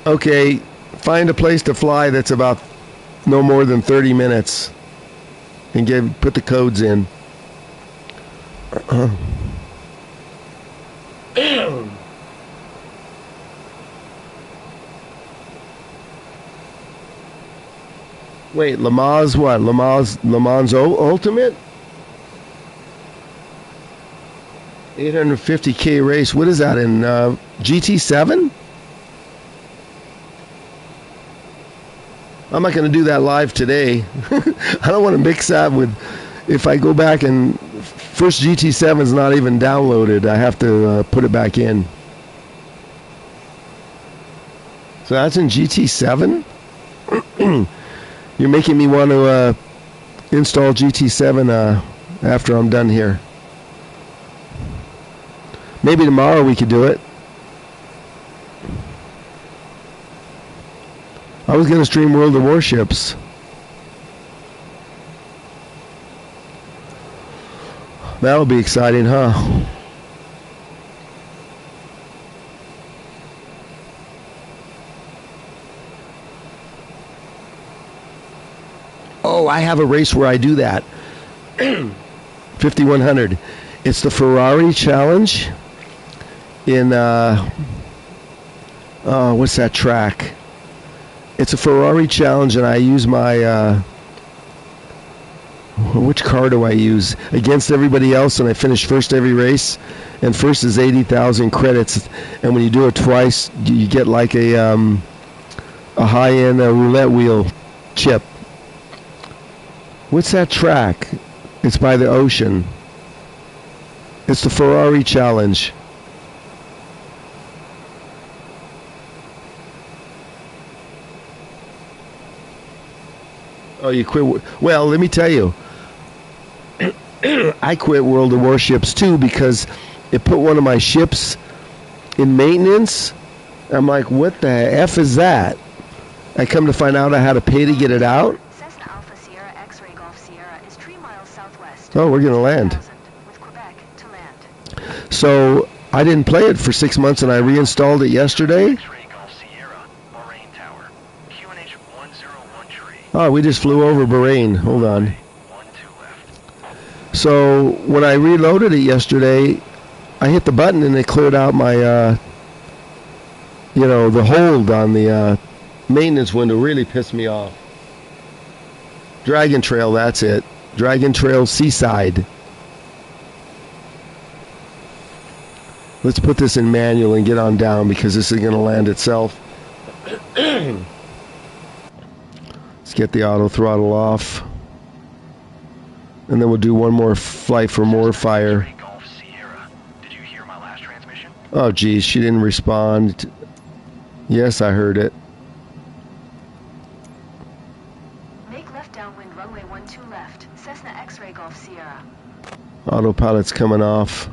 Okay, find a place to fly that's about no more than 30 minutes and put the codes in. Wait, Le Mans what? Le Mans Ultimate? 850K race. What is that in GT7? I'm not going to do that live today. I don't want to mix that with, if I go back and first GT7 is not even downloaded, I have to put it back in. So that's in GT7? You're making me want to install GT7 after I'm done here. Maybe tomorrow we could do it. I was going to stream World of Warships. That'll be exciting, huh? Oh, I have a race where I do that. 5100. It's the Ferrari Challenge in, what's that track? It's a Ferrari Challenge, and I use my, which car do I use? Against everybody else, and I finish first every race. And first is 80,000 credits. And when you do it twice, you get like a high-end roulette wheel chip. What's that track? It's by the ocean. It's the Ferrari Challenge. Oh, you quit? Well, let me tell you. I quit World of Warships too because it put one of my ships in maintenance. I'm like, what the F is that? I come to find out I had to pay to get it out. Cessna Alpha Sierra X-Ray Golf Sierra is 3 miles southwest. Oh, we're going to land. With Quebec to land. So I didn't play it for 6 months, and I reinstalled it yesterday. X-Ray Golf Sierra, Bahrain Tower, QNH 101 Oh, we just flew over Bahrain. Hold on. 12 left. So when I reloaded it yesterday, I hit the button and it cleared out my, the hold on the maintenance window. Really pissed me off. Dragon Trail, that's it. Dragon Trail Seaside. Let's put this in manual and get on down because this is going to land itself. Let's get the auto throttle off. And then we'll do one more flight for more fire. X-Ray Golf Sierra. Did you hear my last transmission? Oh, geez, she didn't respond. Yes, I heard it. Make left downwind runway 12 left. Cessna X-Ray Golf Sierra. Autopilot's coming off.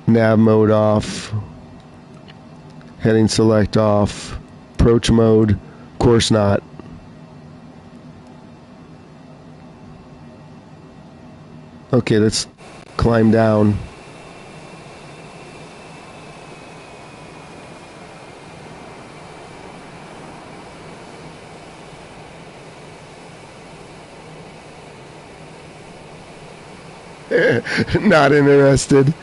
Nav mode off. Heading select off. Approach mode. Of course not. Okay, let's climb down. Not interested.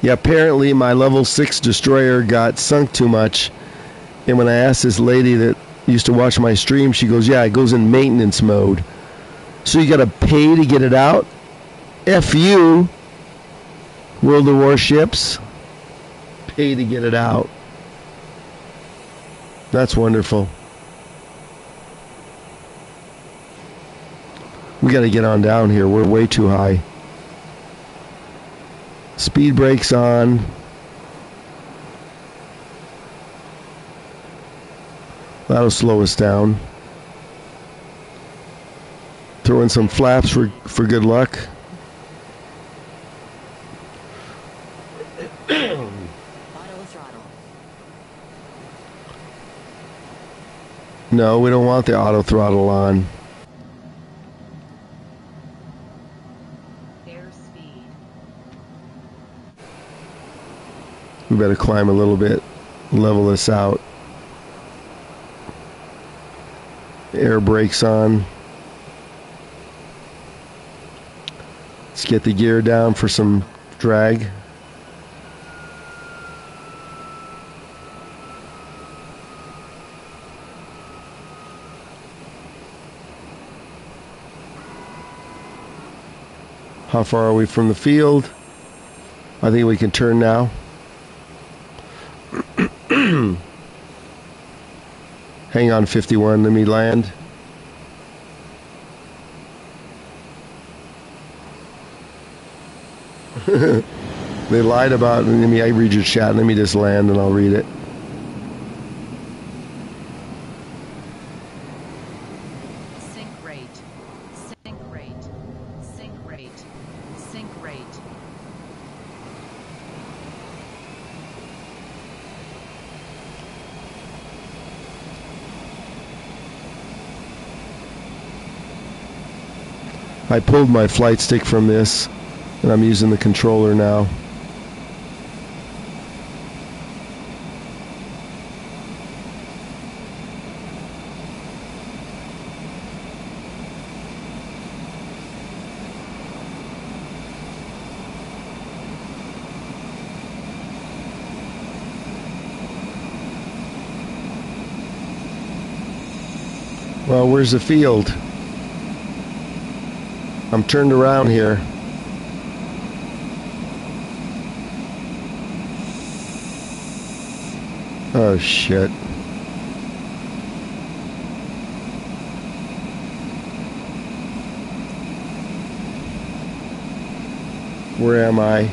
Yeah, apparently my level 6 destroyer got sunk too much. And when I asked this lady that used to watch my stream, she goes, yeah, it goes in maintenance mode. So you gotta pay to get it out? F you, World of Warships. Pay to get it out. That's wonderful. We gotta get on down here. We're way too high. Speed brakes on. That'll slow us down. Throw in some flaps for good luck. Auto throttle. No, we don't want the auto throttle on. Airspeed. We better climb a little bit, level this out. Air brakes on. Let's get the gear down for some drag. How far are we from the field? I think we can turn now. Hang on, 51. Let me land. They lied about it. I read your chat. Let me just land and I'll read it. Sync rate. Sync rate. Sync rate. Sync rate. I pulled my flight stick from this, and I'm using the controller now. Well, where's the field? I'm turned around here. Oh, shit. Where am I?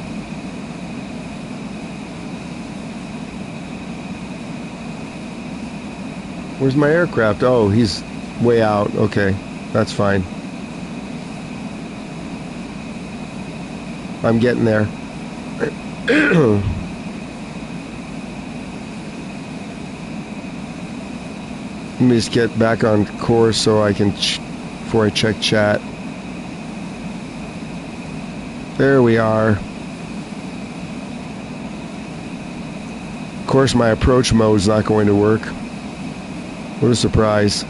Where's my aircraft? Oh, he's way out. Okay, that's fine. I'm getting there. Let me just get back on course so I can, before I check chat. There we are. Of course, my approach mode is not going to work. What a surprise.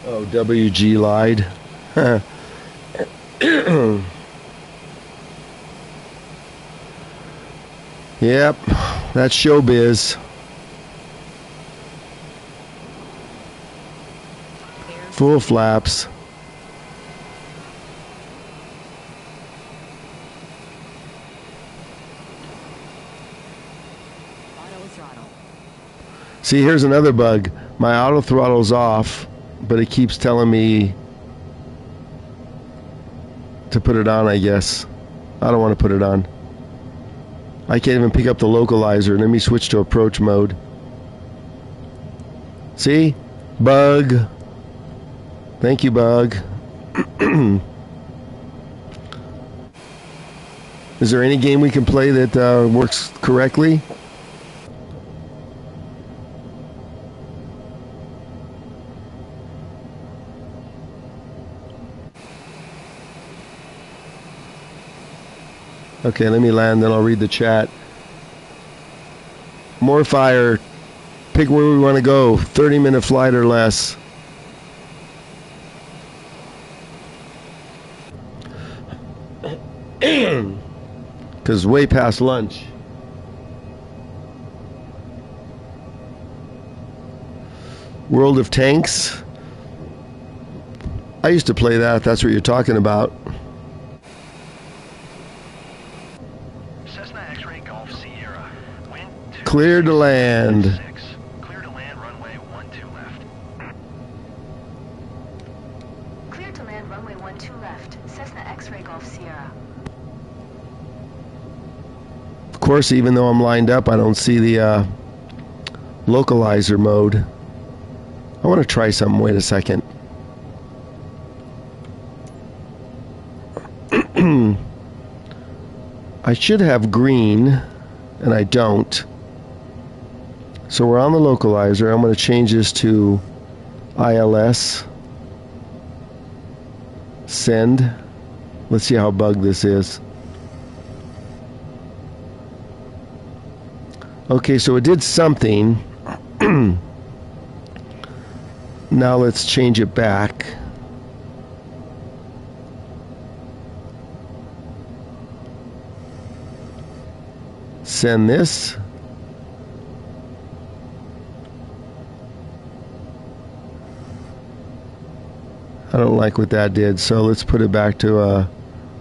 Oh, WG lied. Yep, that's showbiz. Full flaps. Auto throttle. See, here's another bug. My auto throttle's off, but it keeps telling me to put it on, I guess. I don't want to put it on. I can't even pick up the localizer. Let me switch to approach mode. See? Bug. Thank you, bug. Is there any game we can play that works correctly? Okay, let me land, then I'll read the chat. More fire. Pick where we want to go. 30-minute flight or less. Because way past lunch. World of Tanks. I used to play that, if that's what you're talking about. Cessna X-ray Golf Sierra. Wind Clear to land. 6. Clear to land runway 12 left. Clear to land runway 12 left. Cessna X-ray Golf Sierra. Of course, even though I'm lined up, I don't see the localizer mode. I want to try something. Wait a second. I should have green, and I don't. So we're on the localizer. I'm going to change this to ILS. Send. Let's see how bugged this is. Okay, so it did something. Now let's change it back. Send this. I don't like what that did, so let's put it back to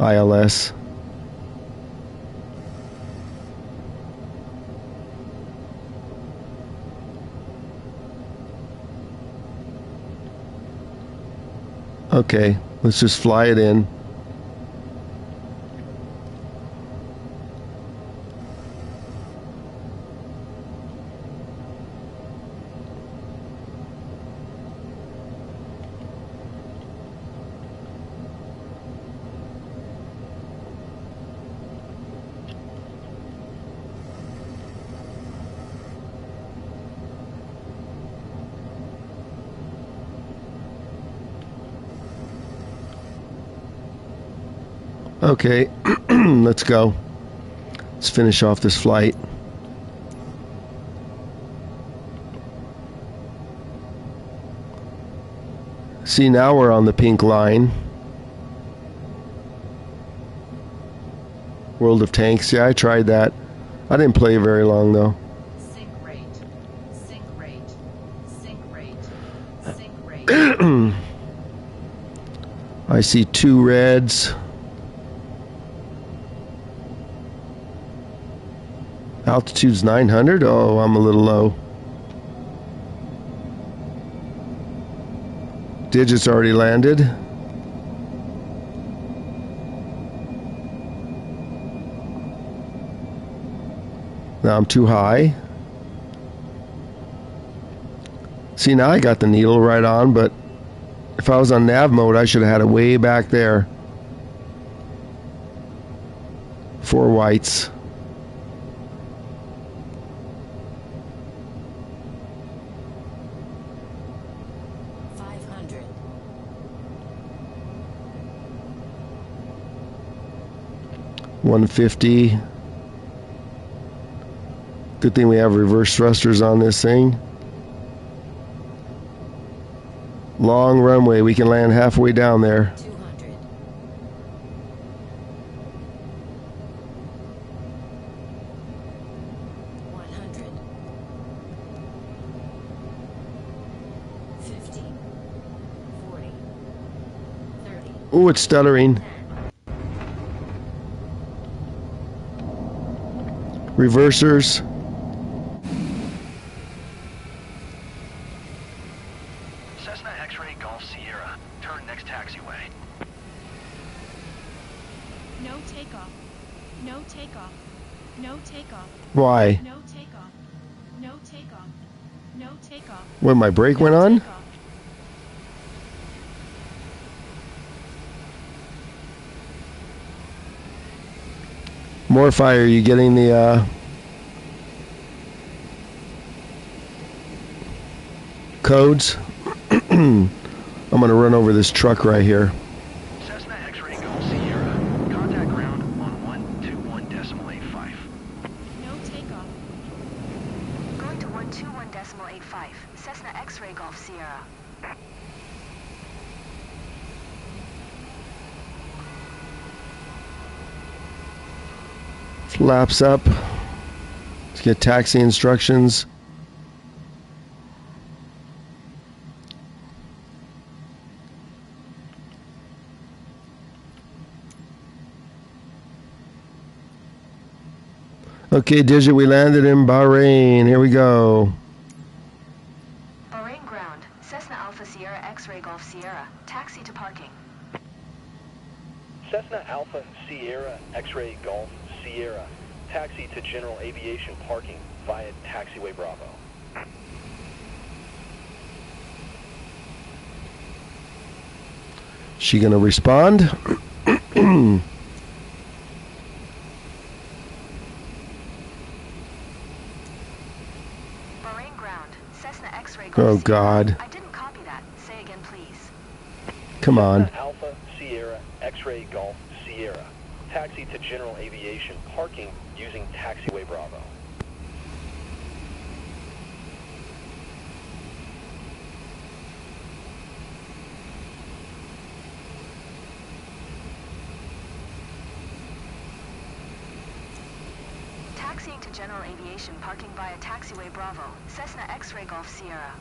ILS. Okay, let's just fly it in. Okay, let's go. Let's finish off this flight. See, now we're on the pink line. World of Tanks. Yeah, I tried that. I didn't play very long, though. Sync rate. Sync rate. Sync rate. Sync rate. I see 2 reds. Altitude's 900. Oh, I'm a little low. Digits already landed. Now I'm too high. See, now I got the needle right on, but if I was on nav mode, I should have had it way back there. 4 whites. $150. Good thing we have reverse thrusters on this thing. Long runway. We can land halfway down there. 200. 100. 50. 40. 30. Oh, it's stuttering. Reversers. Cessna X-ray Golf Sierra. Turn next taxiway. No takeoff. No takeoff. No takeoff. Why? No takeoff. No takeoff. No takeoff. When my brake went on? Takeoff. More fire. You getting the codes? I'm gonna run over this truck right here. Cessna X-ray Golf Sierra. Contact ground on 121.85. No takeoff. Going to 121.85. Cessna X-ray Golf Sierra. Flaps up. Let's get taxi instructions. Okay, Digit, we landed in Bahrain. Here we go. Bahrain ground. Cessna Alpha Sierra X-ray Golf Sierra. Taxi to parking. Cessna Alpha Sierra X-ray Golf Sierra. Taxi to general aviation parking via taxiway Bravo. She gonna respond? Bahrain ground. Cessna X-ray Golf Oh Sierra. God. I didn't copy that. Say again, please. Come on. Cessna Alpha Sierra X-ray Golf Sierra. Taxi to general aviation parking using taxiway Bravo. Taxiing to general aviation parking via taxiway Bravo. Cessna X-ray Golf Sierra.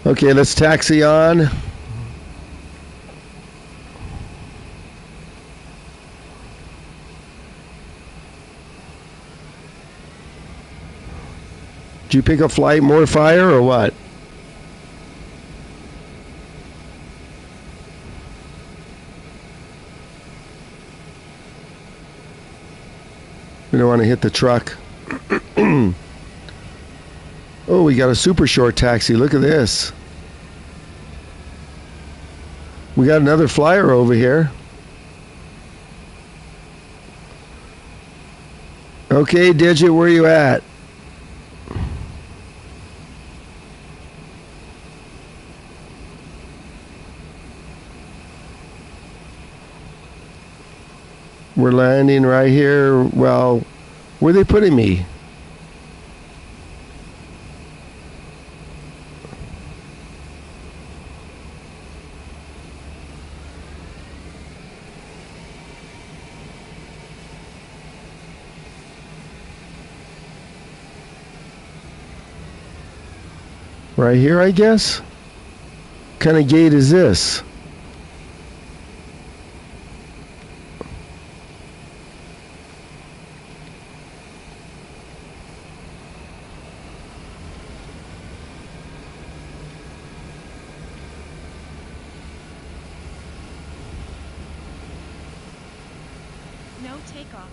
Okay, let's taxi on. Did you pick a flight, more fire, or what? We don't want to hit the truck. Oh, we got a super short taxi. Look at this. We got another flyer over here. Okay, Digit, where you at? We're landing right here. Well, where are they putting me? Right here, I guess? What kind of gate is this? No takeoff.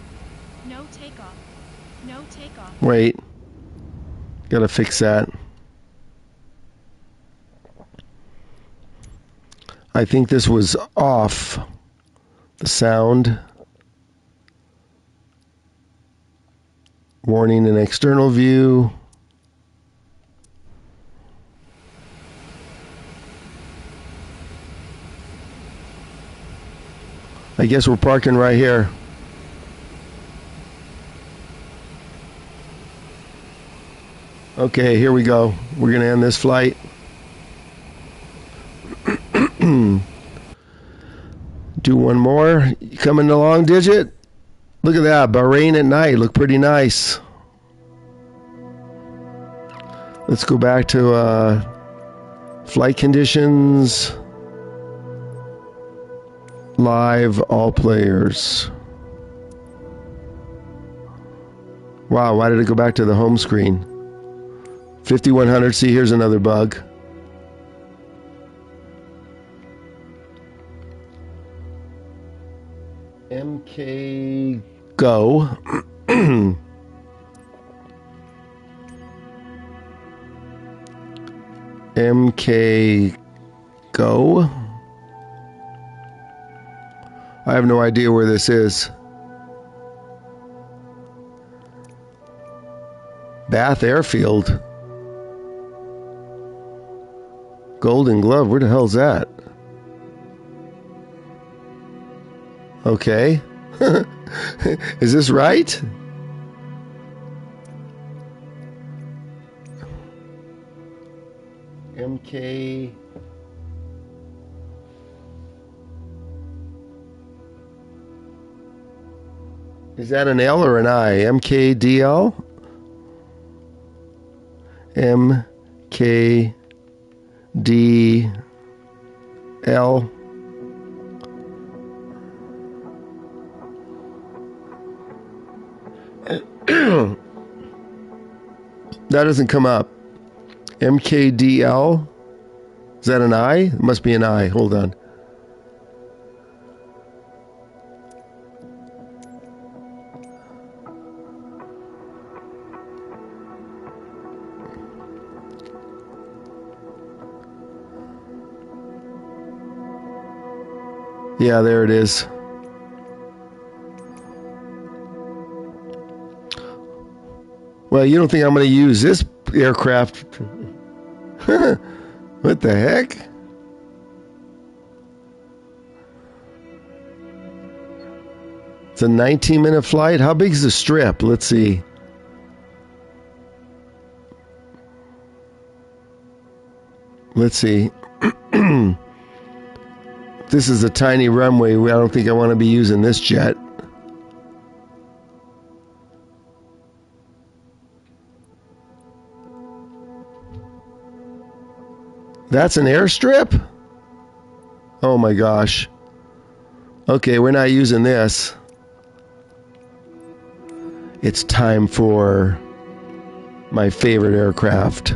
No takeoff. No takeoff. Wait. Gotta fix that. I think this was off. The sound. Warning in external view. I guess we're parking right here. Okay, here we go. We're gonna end this flight. Do one more. You coming along, Digit? Look at that. Bahrain at night. Look pretty nice. Let's go back to flight conditions. Live, all players. Wow, why did it go back to the home screen? 5100. See, here's another bug. MK Go. MK Go. I have no idea where this is. Bath Airfield. Golden Glove. Where the hell's that? Okay. Is this right? MK. Is that an L or an I? MKDL? MKDL. That doesn't come up. MKDL? Is that an I? It must be an I. Hold on. Yeah, there it is. Well, you don't think I'm going to use this aircraft? What the heck? It's a 19-minute flight. How big is the strip? Let's see. Let's see. This is a tiny runway. I don't think I want to be using this jet. That's an airstrip? Oh my gosh. Okay, we're not using this. It's time for my favorite aircraft.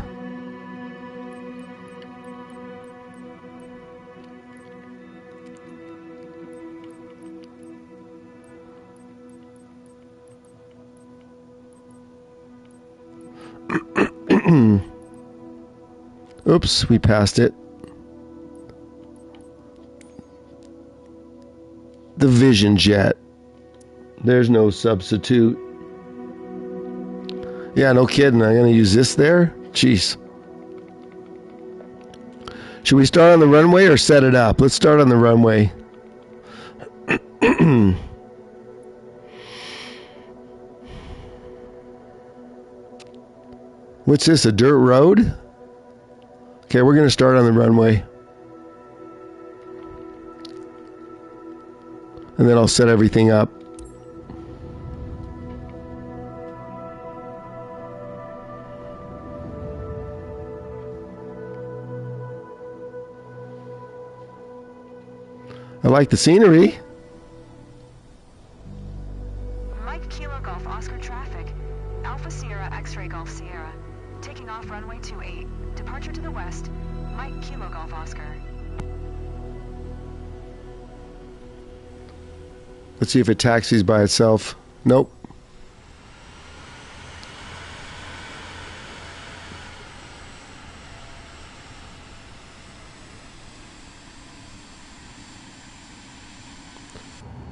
Oops, we passed it. The Vision Jet. There's no substitute. Yeah, no kidding. I'm going to use this there? Jeez. Should we start on the runway or set it up? Let's start on the runway. What's this, a dirt road? Okay, we're going to start on the runway. And then I'll set everything up. I like the scenery. Mike Kilo Golf Oscar traffic. Alpha Sierra X-Ray Golf Sierra. Taking off runway 28. Departure to the west. Mike Kilo Golf Oscar. Let's see if it taxis by itself. Nope.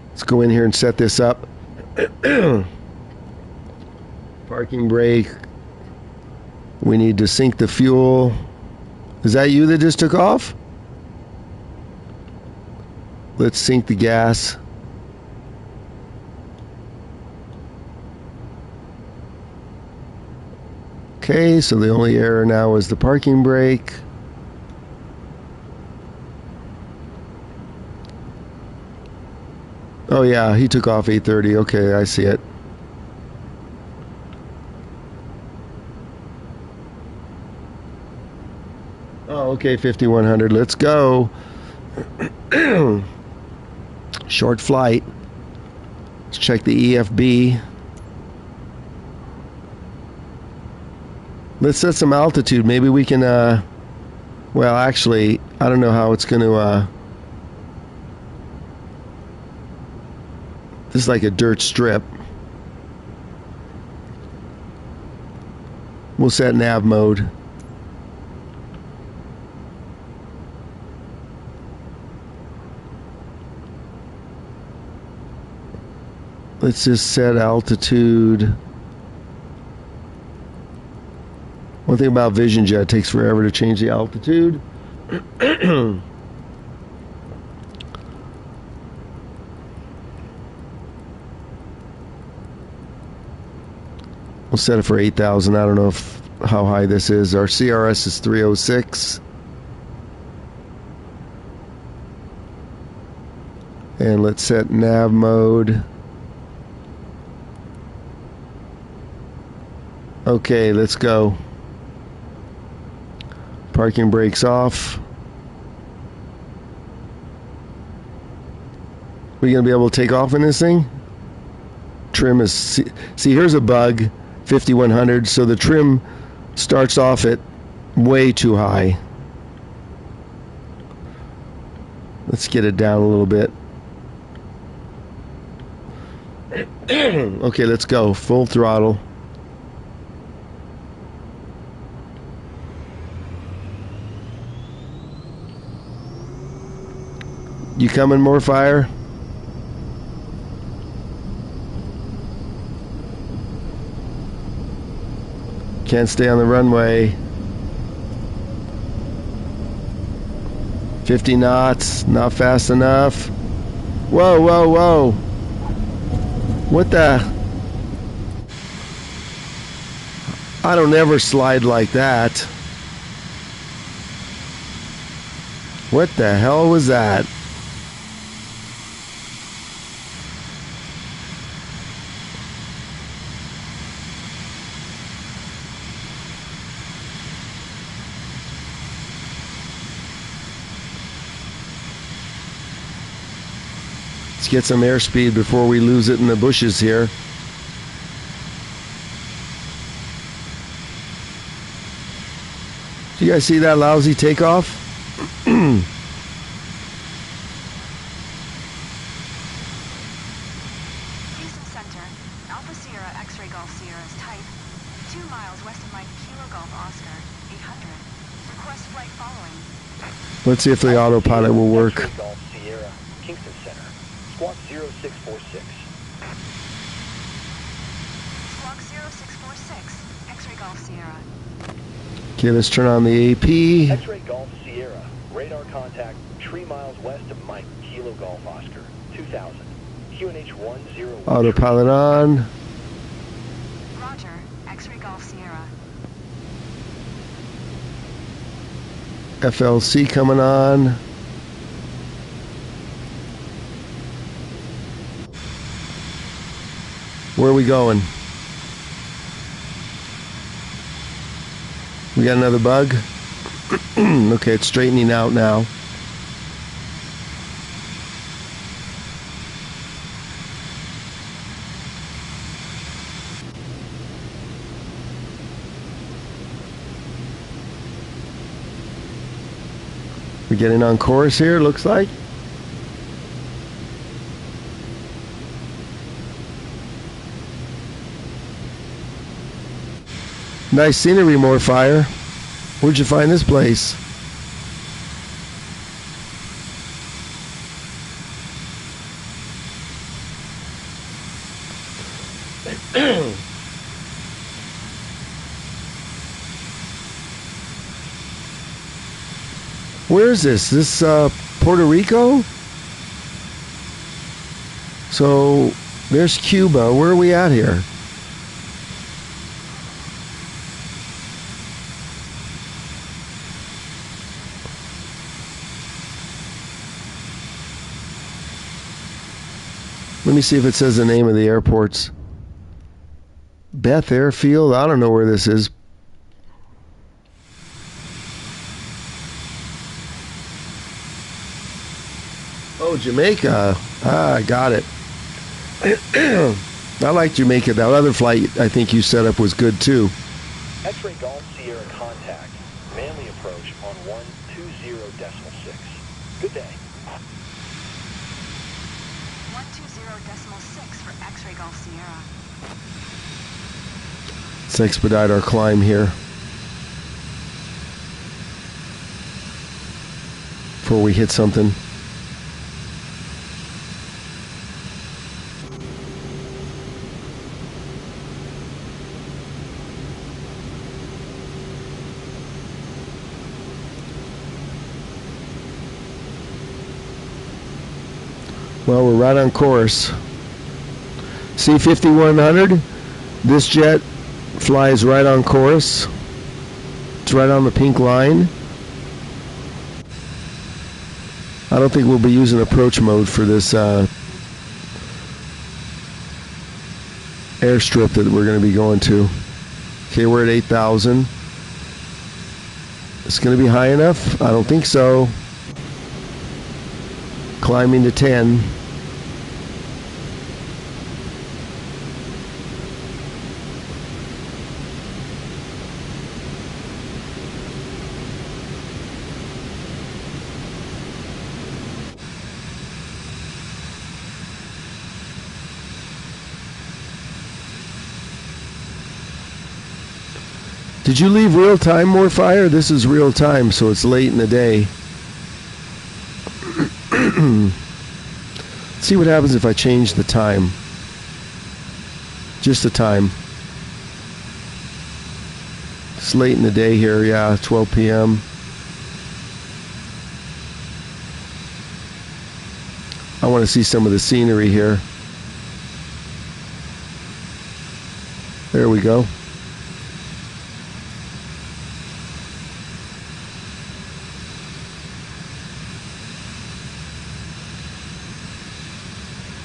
Let's go in here and set this up. Parking brake. We need to sink the fuel. Is that you that just took off? Let's sink the gas. Okay, so the only error now is the parking brake. Oh yeah, he took off 8:30. Okay, I see it. Oh, okay, 5100. Let's go. Short flight. Let's check the EFB. Let's set some altitude. Maybe we can, well, actually, I don't know how it's going to, this is like a dirt strip. We'll set nav mode. Let's just set altitude. One thing about Vision Jet, it takes forever to change the altitude. We'll set it for 8,000. I don't know how high this is. Our CRS is 306. And let's set nav mode. Okay, let's go. Parking brakes off. We gonna be able to take off in this thing? Trim is, see here's a bug, 5100, so the trim starts off at way too high. Let's get it down a little bit. Okay, let's go, full throttle. You coming, more fire? Can't stay on the runway. 50 knots, not fast enough. Whoa, whoa, whoa. What the? I don't ever slide like that. What the hell was that? Let's get some airspeed before we lose it in the bushes here. Do you guys see that lousy takeoff? Houston Center. Alpha Sierra X-Ray Golf Sierra is type 2 miles west of Mike Kilo Golf Oscar, 800. Request flight following. Let's see if the autopilot will work. X-ray Golf Sierra, Kingston Center. Squawk 0646. Squawk 0646, X-ray Golf Sierra. Okay, let's turn on the AP. X-ray Golf Sierra. Radar contact 3 miles west of Mike, Kilo Golf Oscar, 2000. QNH 10. Autopilot on. Roger, X-ray Golf Sierra. FLC coming on. Where are we going? We got another bug? Okay, it's straightening out now. We're getting on course here, looks like. Nice scenery, more fire. Where'd you find this place? Where is this? This Puerto Rico? So there's Cuba. Where are we at here? Let me see if it says the name of the airports. Beth Airfield? I don't know where this is. Oh, Jamaica. Ah, I got it. I like Jamaica. That other flight I think you set up was good too. X-ray Golf Sierra contact. Manly approach on 120.6. Good day. 120.6 for X-ray Golf Sierra. Let's expedite our climb here. Before we hit something. Well, we're right on course. C5100, this jet flies right on course. It's right on the pink line. I don't think we'll be using approach mode for this airstrip that we're going to be going to. Okay, we're at 8,000. It's going to be high enough? I don't think so. Climbing to 10. Did you leave real time, more fire? This is real time, so it's late in the day. Let's see what happens if I change the time. Just the time. It's late in the day here, yeah, 12 p.m. I want to see some of the scenery here. There we go.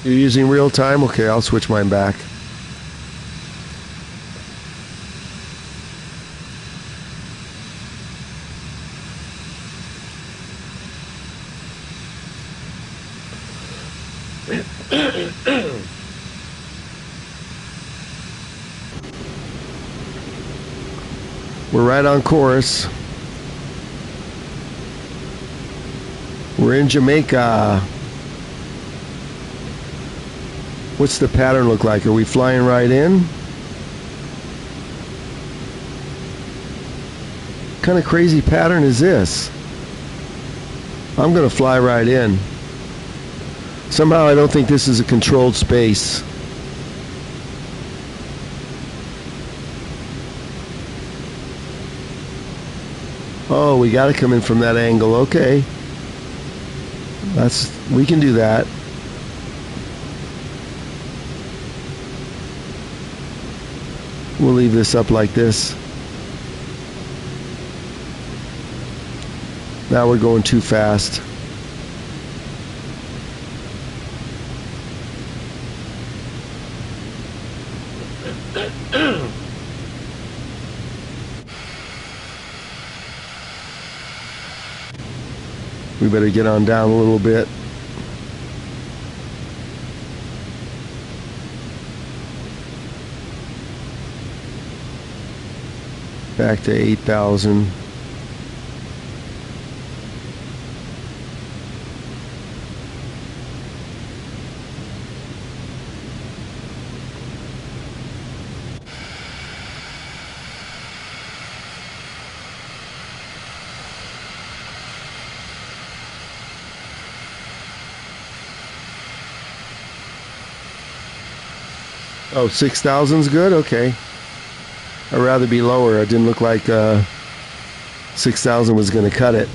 You're using real time? Okay, I'll switch mine back. We're right on course. We're in Jamaica. What's the pattern look like? Are we flying right in? kind of crazy pattern is this? I'm going to fly right in. Somehow I don't think this is a controlled space. Oh, we got to come in from that angle. Okay. We can do that. We'll leave this up like this. Now we're going too fast. We better get on down a little bit. Back to 8,000. Oh, 6,000's good? Okay. I'd rather be lower. It didn't look like 6,000 was going to cut it.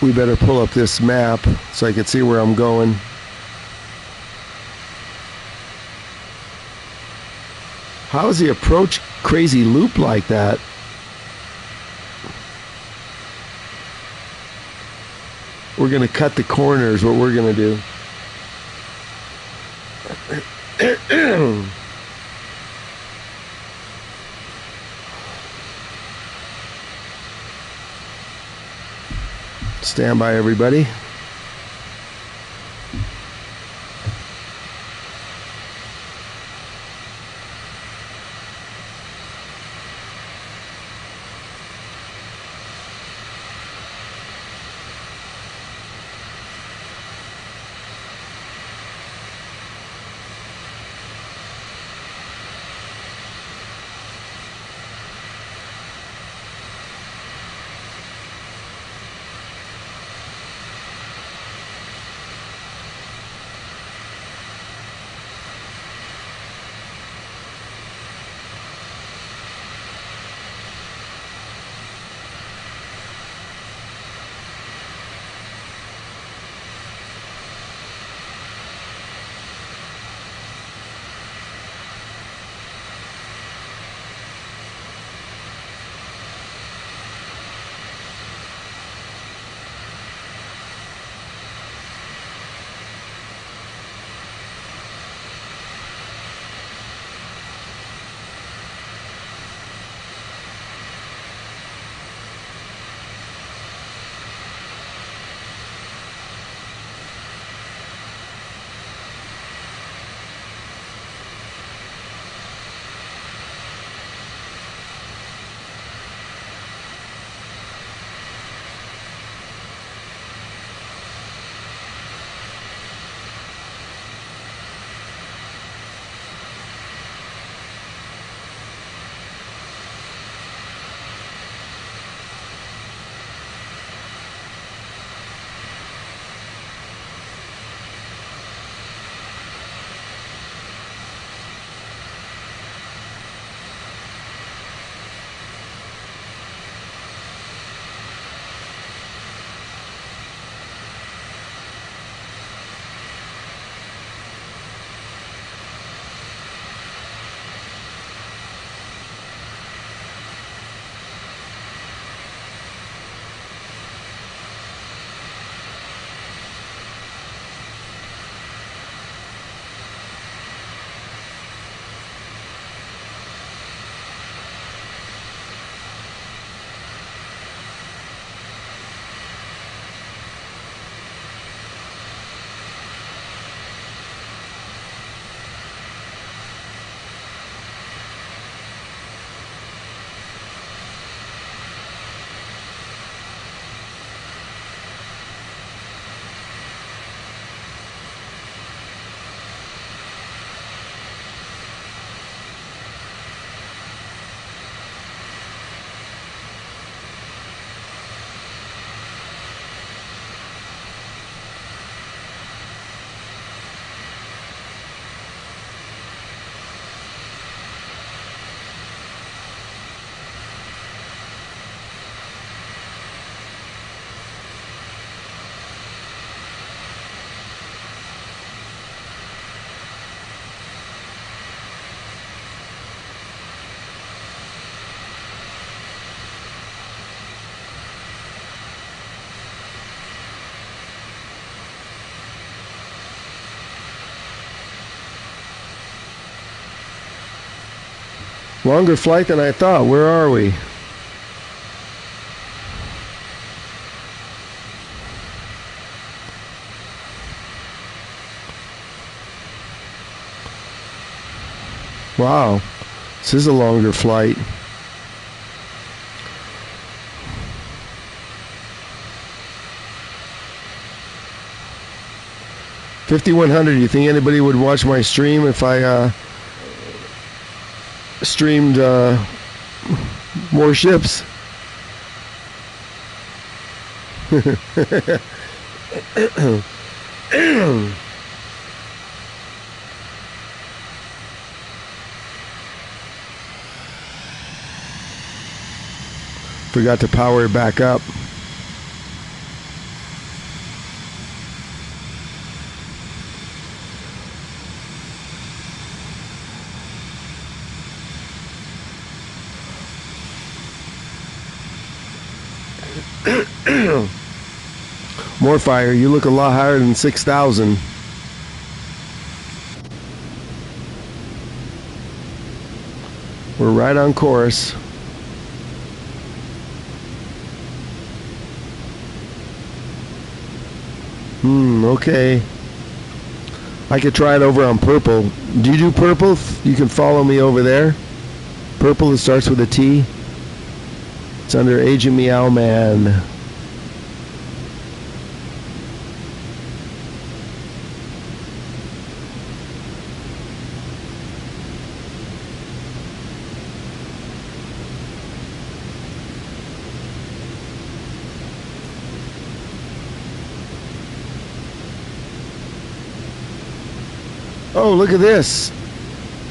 We better pull up this map so I can see where I'm going. How does he approach crazy loop like that? We're going to cut the corners, what we're going to do. Stand by, everybody. Longer flight than I thought. Where are we? Wow. This is a longer flight. $5,100. You think anybody would watch my stream if I streamed more ships? Forgot to power it back up. More fire. You look a lot higher than 6,000. We're right on course. Okay. I could try it over on purple. Do you do purple? You can follow me over there. Purple, it starts with a T. It's under Agent Meow Man. Oh, look at this.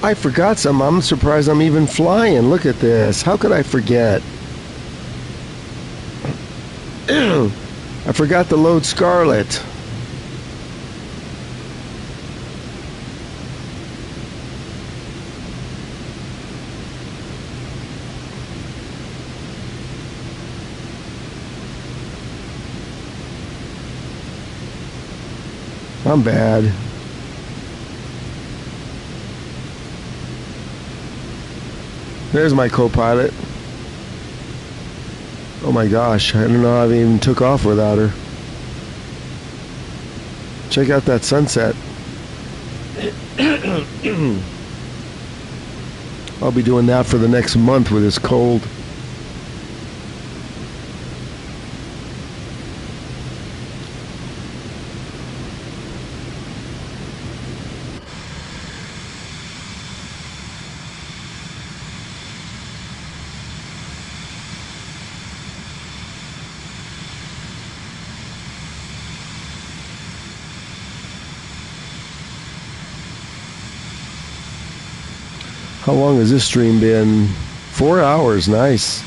I forgot something. I'm surprised I'm even flying. Look at this. How could I forget? I forgot to load Scarlet. I'm bad. There's my co-pilot. Oh my gosh, I don't know how I even took off without her. Check out that sunset. I'll be doing that for the next month with this cold. How long has this stream been? 4 hours, nice.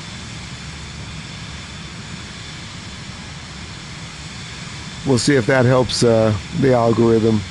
We'll see if that helps the algorithm.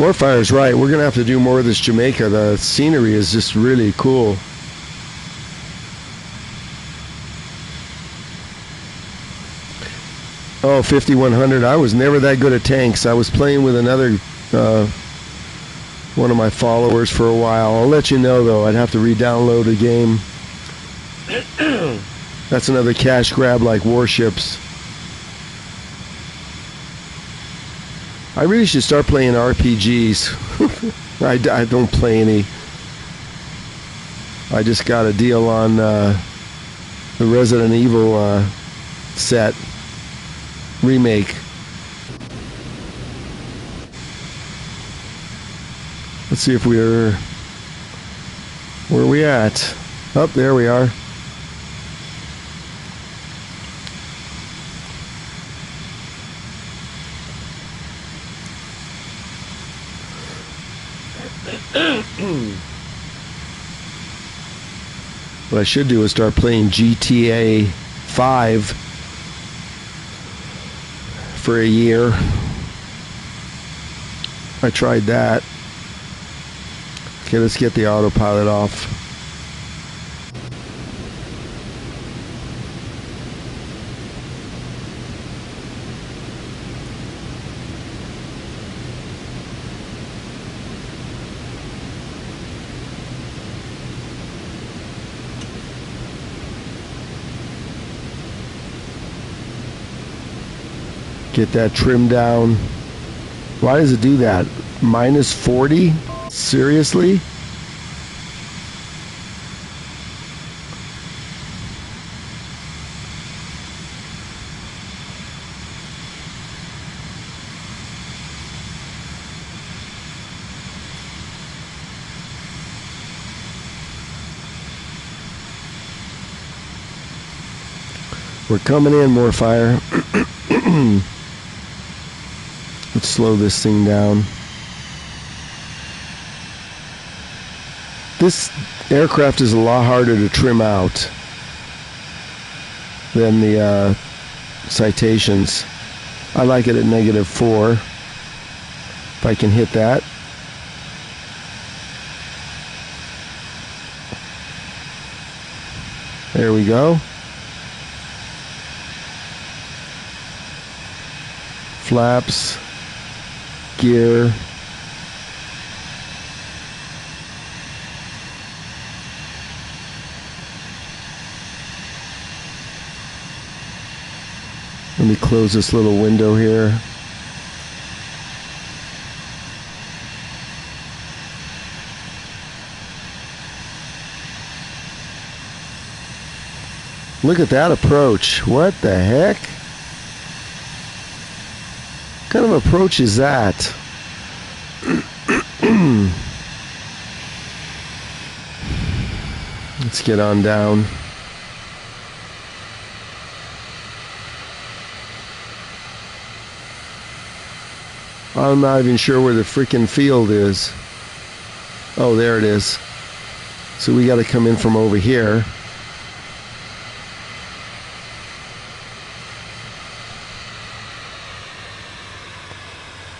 Morefire's right. We're gonna have to do more of this Jamaica. The scenery is just really cool. Oh, 5100. I was never that good at tanks. I was playing with another one of my followers for a while. I'll let you know though. I'd have to re-download a game. That's another cash grab like warships. I really should start playing RPGs. I don't play any. I just got a deal on the Resident Evil set remake. Let's see if we're... Where are we at? Oh, there we are. What I should do is start playing GTA 5 for a year. I tried that. Okay, let's get the autopilot off. Get that trim down. Why does it do that? Minus 40? Seriously? We're coming in, more fire. Let's slow this thing down. This aircraft is a lot harder to trim out than the Citations. I like it at -4. If I can hit that. There we go. Flaps, gear. Let me close this little window here. Look at that approach. What the heck? What kind of approach is that? Let's get on down. I'm not even sure where the freaking field is. Oh, there it is. So we got to come in from over here.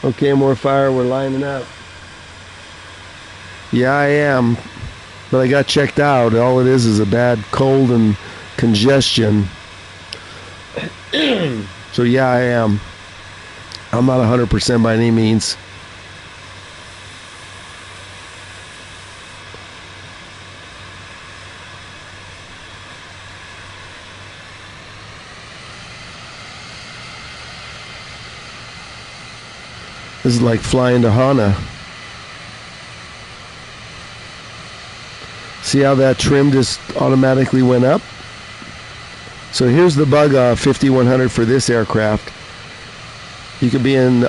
Okay, more fire, we're lining up. Yeah, I am. But I got checked out. All it is a bad cold and congestion. So yeah, I am. I'm not 100% by any means. This is like flying to Hana. See how that trim just automatically went up? So here's the bug of 5100 for this aircraft. You could be in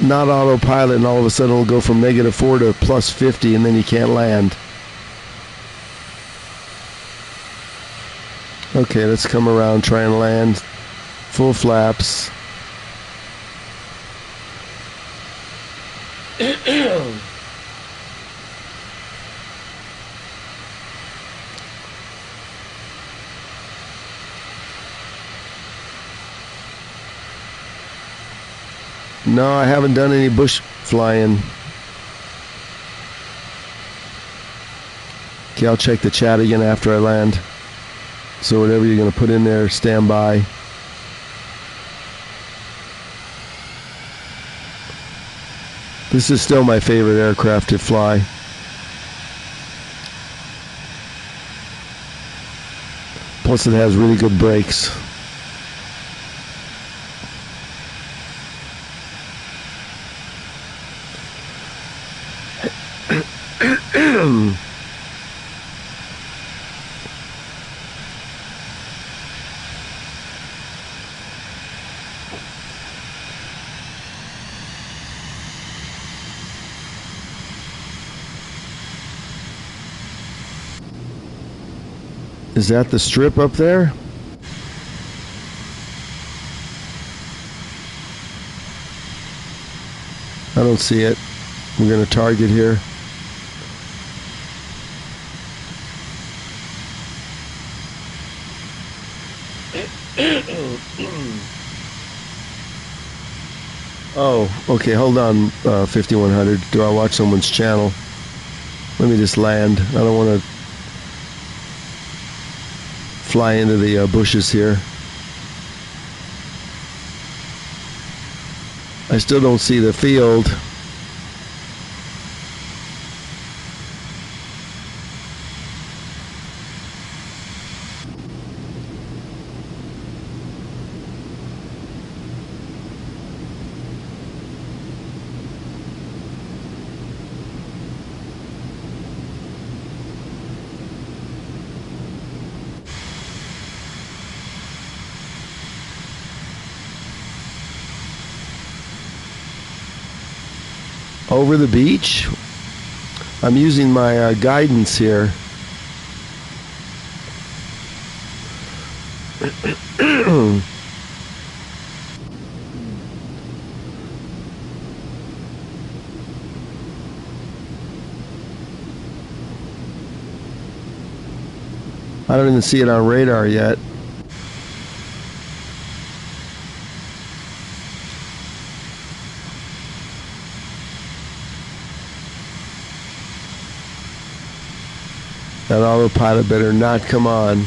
not autopilot and all of a sudden it'll go from -4 to +50 and then you can't land. Okay, let's come around, try and land. Full flaps. No, I haven't done any bush flying. Okay, I'll check the chat again after I land. So whatever you're going to put in there, stand by. This is still my favorite aircraft to fly. Plus it has really good brakes. Is that the strip up there? I don't see it. We're going to target here. Oh, okay, hold on, 5100. Do I watch someone's channel? Let me just land. I don't want to fly into the bushes here. I still don't see the field. Over the beach? I'm using my guidance here. I don't even see it on radar yet. That autopilot better not come on.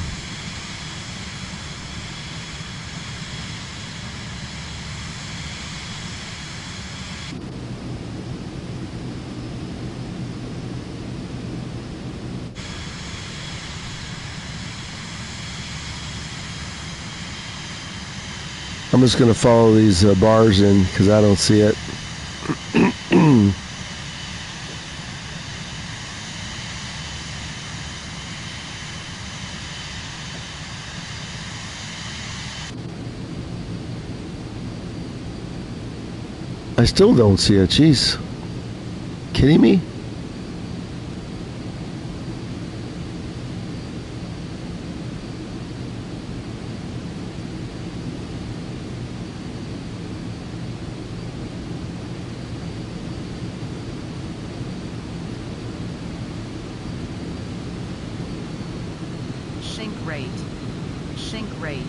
I'm just going to follow these bars in because I don't see it. I still don't see it. Jeez. Kidding me? Sink rate. Sink rate.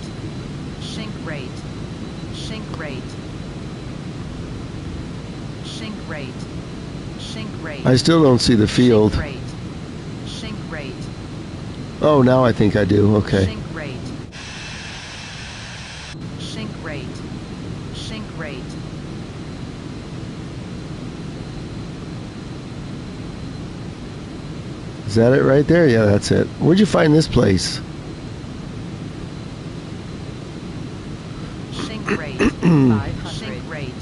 Sink rate. Sink rate. Sink rate. Sink rate. I still don't see the field. Sink rate. Sink rate. Oh, now I think I do. Okay. Sink rate. Sink rate. Sink rate. Is that it right there? Yeah, that's it. Where'd you find this place? Sink rate. 500. Sink rate.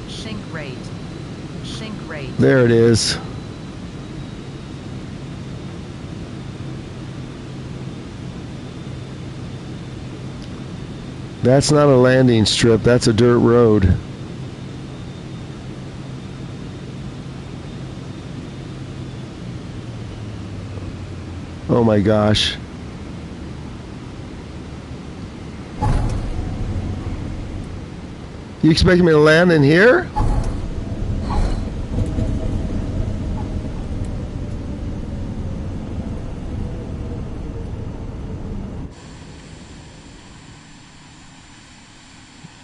Sink rate. Sink rate. There it is. That's not a landing strip. That's a dirt road. Oh my gosh. You expect me to land in here?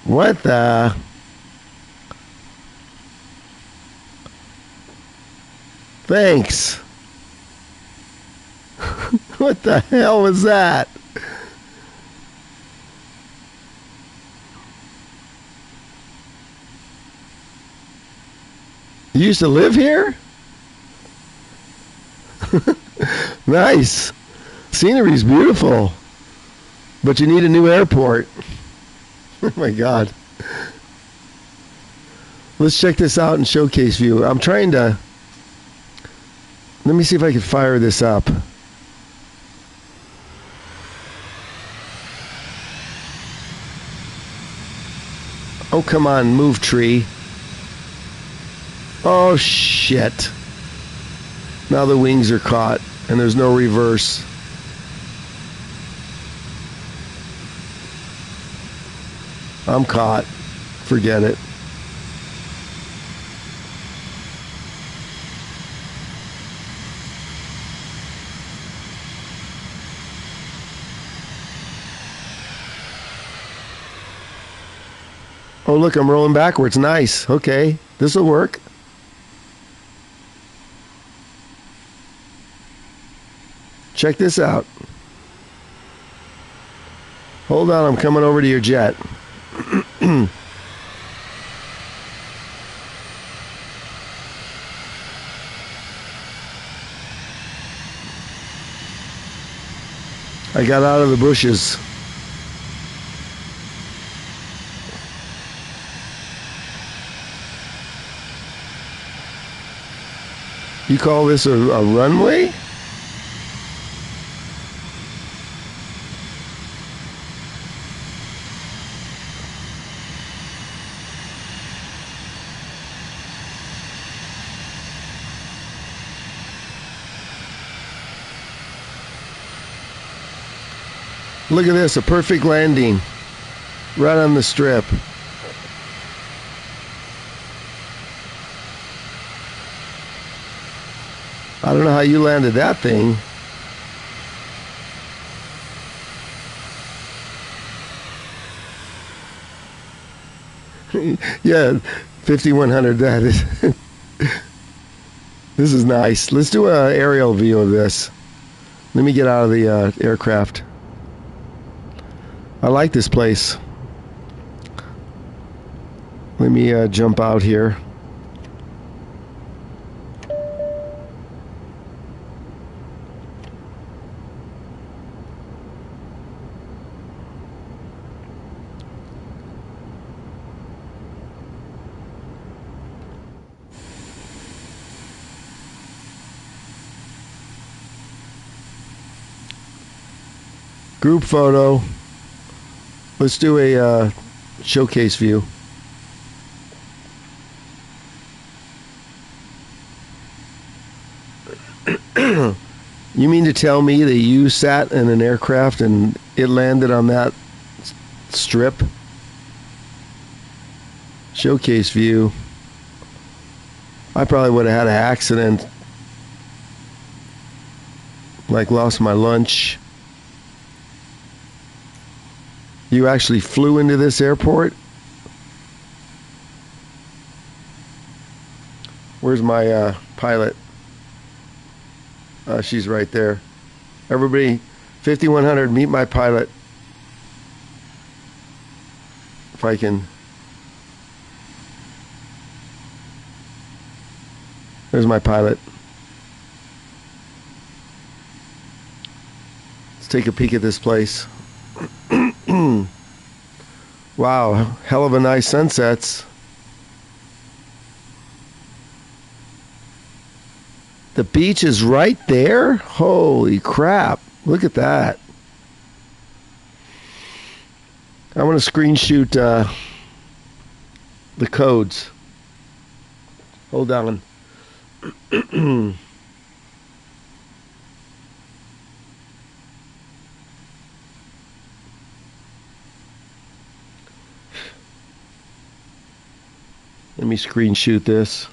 What the? Thanks. What the hell was that? You used to live here? Nice. Scenery's beautiful. But you need a new airport. Oh my God. Let's check this out in showcase view. I'm trying to... Let me see if I can fire this up. Oh, come on, move, tree. Oh, shit. Now the wings are caught, and there's no reverse. I'm caught. Forget it. Oh, look, I'm rolling backwards. Nice. Okay, this will work. Check this out. Hold on, I'm coming over to your jet. I got out of the bushes. You call this a runway? Look at this, a perfect landing. Right on the strip. I don't know how you landed that thing. Yeah, 5100, that is. This is nice. Let's do an aerial view of this. Let me get out of the aircraft. I like this place. Let me jump out here. Group photo. Let's do a showcase view. You mean to tell me that you sat in an aircraft and it landed on that strip? Showcase view. I probably would have had an accident. Like lost my lunch. You actually flew into this airport? Where's my pilot? She's right there. Everybody, 5100, meet my pilot. If I can. There's my pilot. Let's take a peek at this place. Wow, hell of a nice sunsets. The beach is right there? Holy crap. Look at that. I want to screen shoot the codes. Hold on. Let me screen shoot this.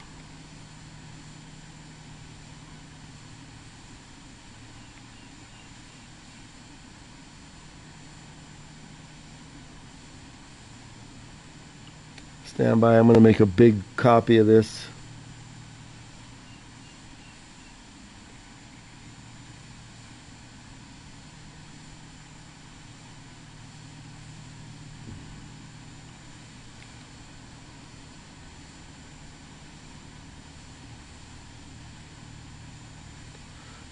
Stand by, I'm going to make a big copy of this.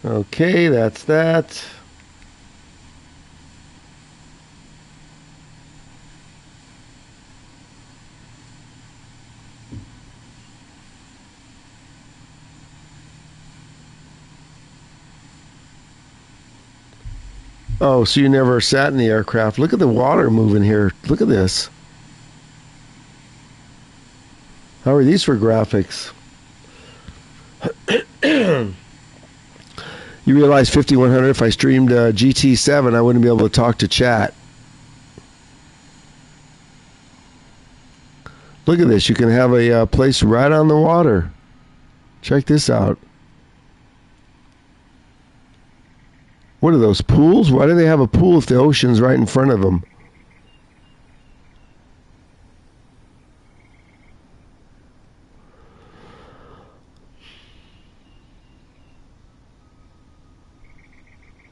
Okay, that's that. Oh, so you never sat in the aircraft. Look at the water moving here. Look at this. How are these for graphics? You realize 5100, if I streamed GT7, I wouldn't be able to talk to chat. Look at this. You can have a place right on the water. Check this out. What are those, pools? Why do they have a pool if the ocean's right in front of them?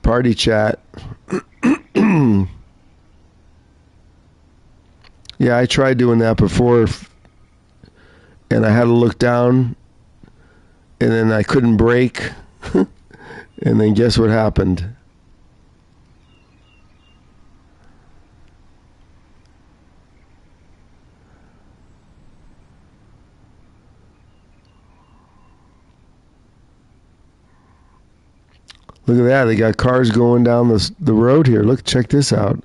Party chat. Yeah, I tried doing that before, and I had to look down, and then I couldn't break, and then guess what happened? Look at that. They got cars going down the road here. Look, check this out.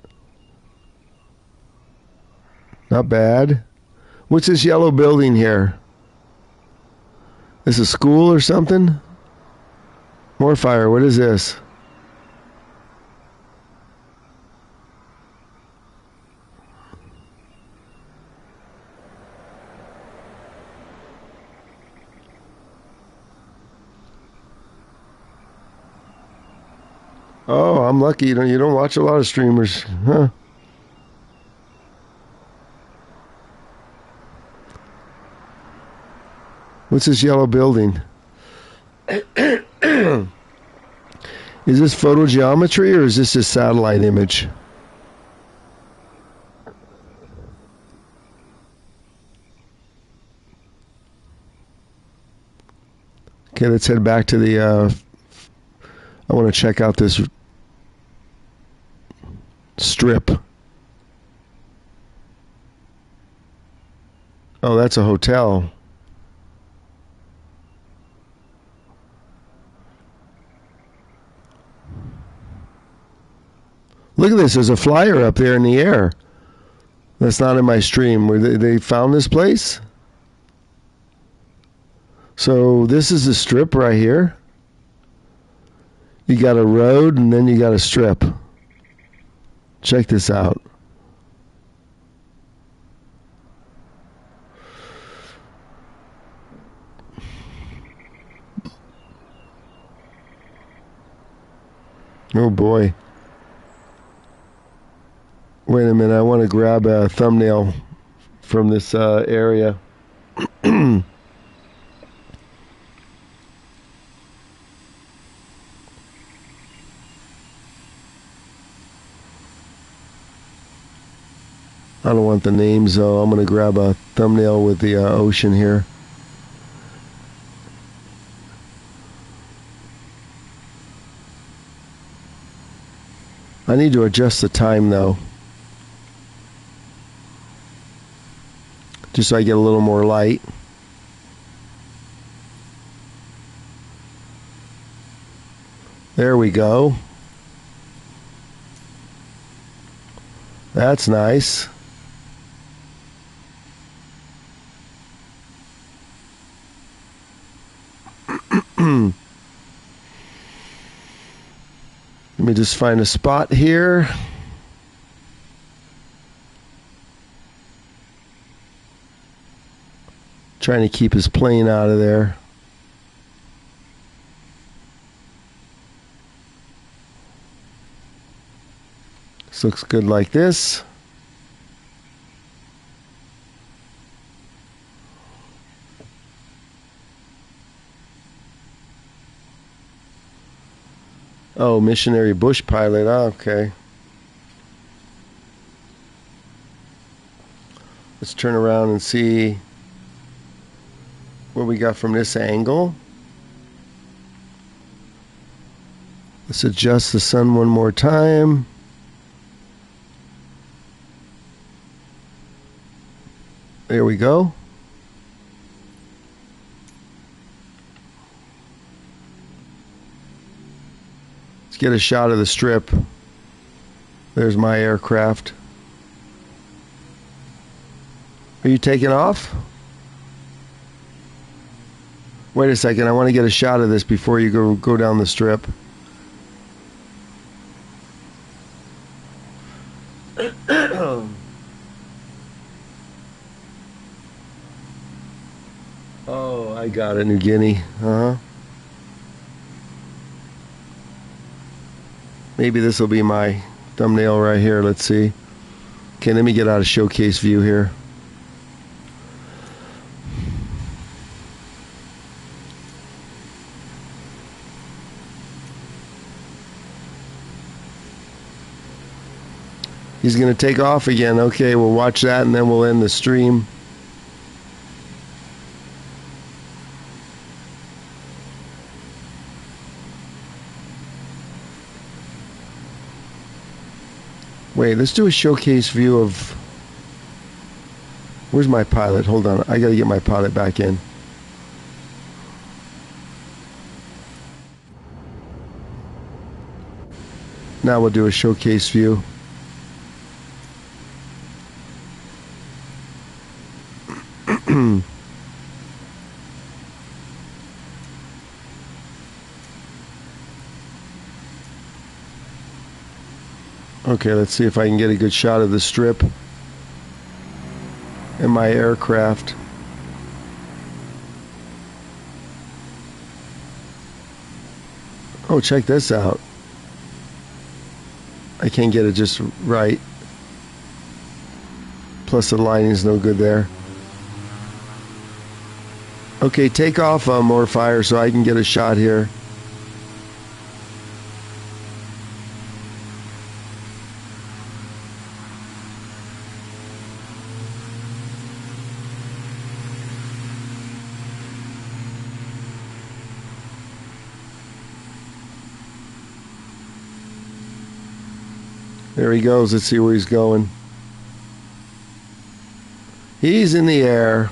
Not bad. What's this yellow building here? This a school or something? More fire. What is this? Oh, I'm lucky. You don't watch a lot of streamers, huh? What's this yellow building? Is this photogeometry or is this a satellite image? Okay, let's head back to the... I want to check out this strip. Oh, that's a hotel. Look at this. There's a flyer up there in the air. That's not in my stream. Where they found this place? So this is the strip right here. You got a road and then you got a strip. Check this out. Oh boy. Wait a minute, I want to grab a thumbnail from this area. I don't want the names though. I'm going to grab a thumbnail with the ocean here. I need to adjust the time though. Just so I get a little more light. There we go. That's nice. Let me just find a spot here. Trying to keep his plane out of there. This looks good like this. Oh, missionary bush pilot. Oh, okay. Let's turn around and see what we got from this angle. Let's adjust the sun one more time. There we go. Let's get a shot of the strip. There's my aircraft. Are you taking off? Wait a second, I want to get a shot of this before you go down the strip. Oh, I got it, New Guinea. Maybe this will be my thumbnail right here. Let's see. Okay, let me get out of showcase view here. He's going to take off again. Okay, we'll watch that and then we'll end the stream. Wait, let's do a showcase view of... Where's my pilot? Hold on, I got to get my pilot back in. Now we'll do a showcase view. Okay, let's see if I can get a good shot of the strip and my aircraft. Oh, check this out. I can't get it just right. Plus the lighting's no good there. Okay, take off more fire so I can get a shot here. There he goes. Let's see where he's going. He's in the air.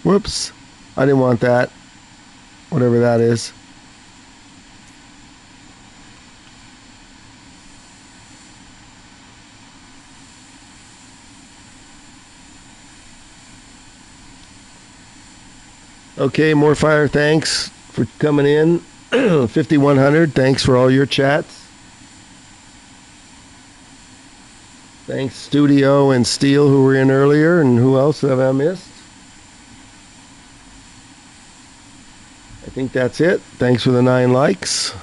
Whoops. I didn't want that. Whatever that is. Okay, more fire. Thanks for coming in. 5100. Thanks for all your chats. Thanks Studio and Steel who were in earlier, and who else have I missed? I think that's it. Thanks for the 9 likes.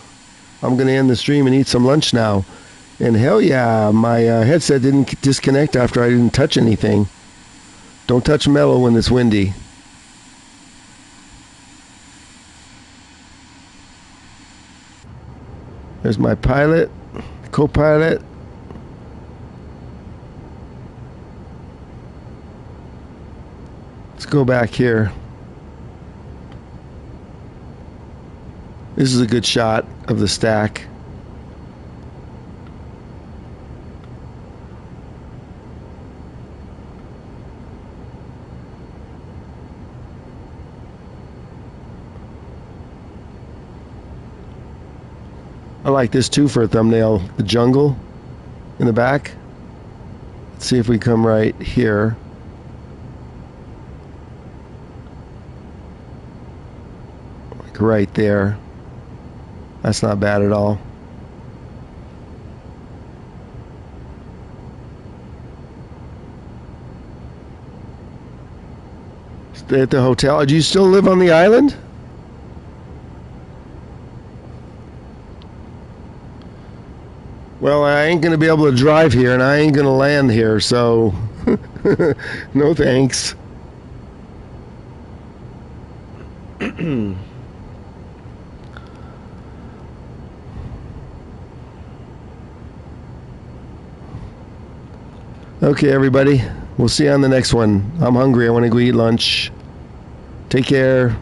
I'm going to end the stream and eat some lunch now. And hell yeah, my headset didn't disconnect after I didn't touch anything. Don't touch metal when it's windy. There's my pilot, co-pilot. Let's go back here. This is a good shot of the stack. I like this too for a thumbnail. The jungle in the back. Let's see if we come right here. Like right there. That's not bad at all. Stay at the hotel. Do you still live on the island? Well, I ain't going to be able to drive here, and I ain't going to land here, so no thanks. Okay, everybody. We'll see you on the next one. I'm hungry. I want to go eat lunch. Take care.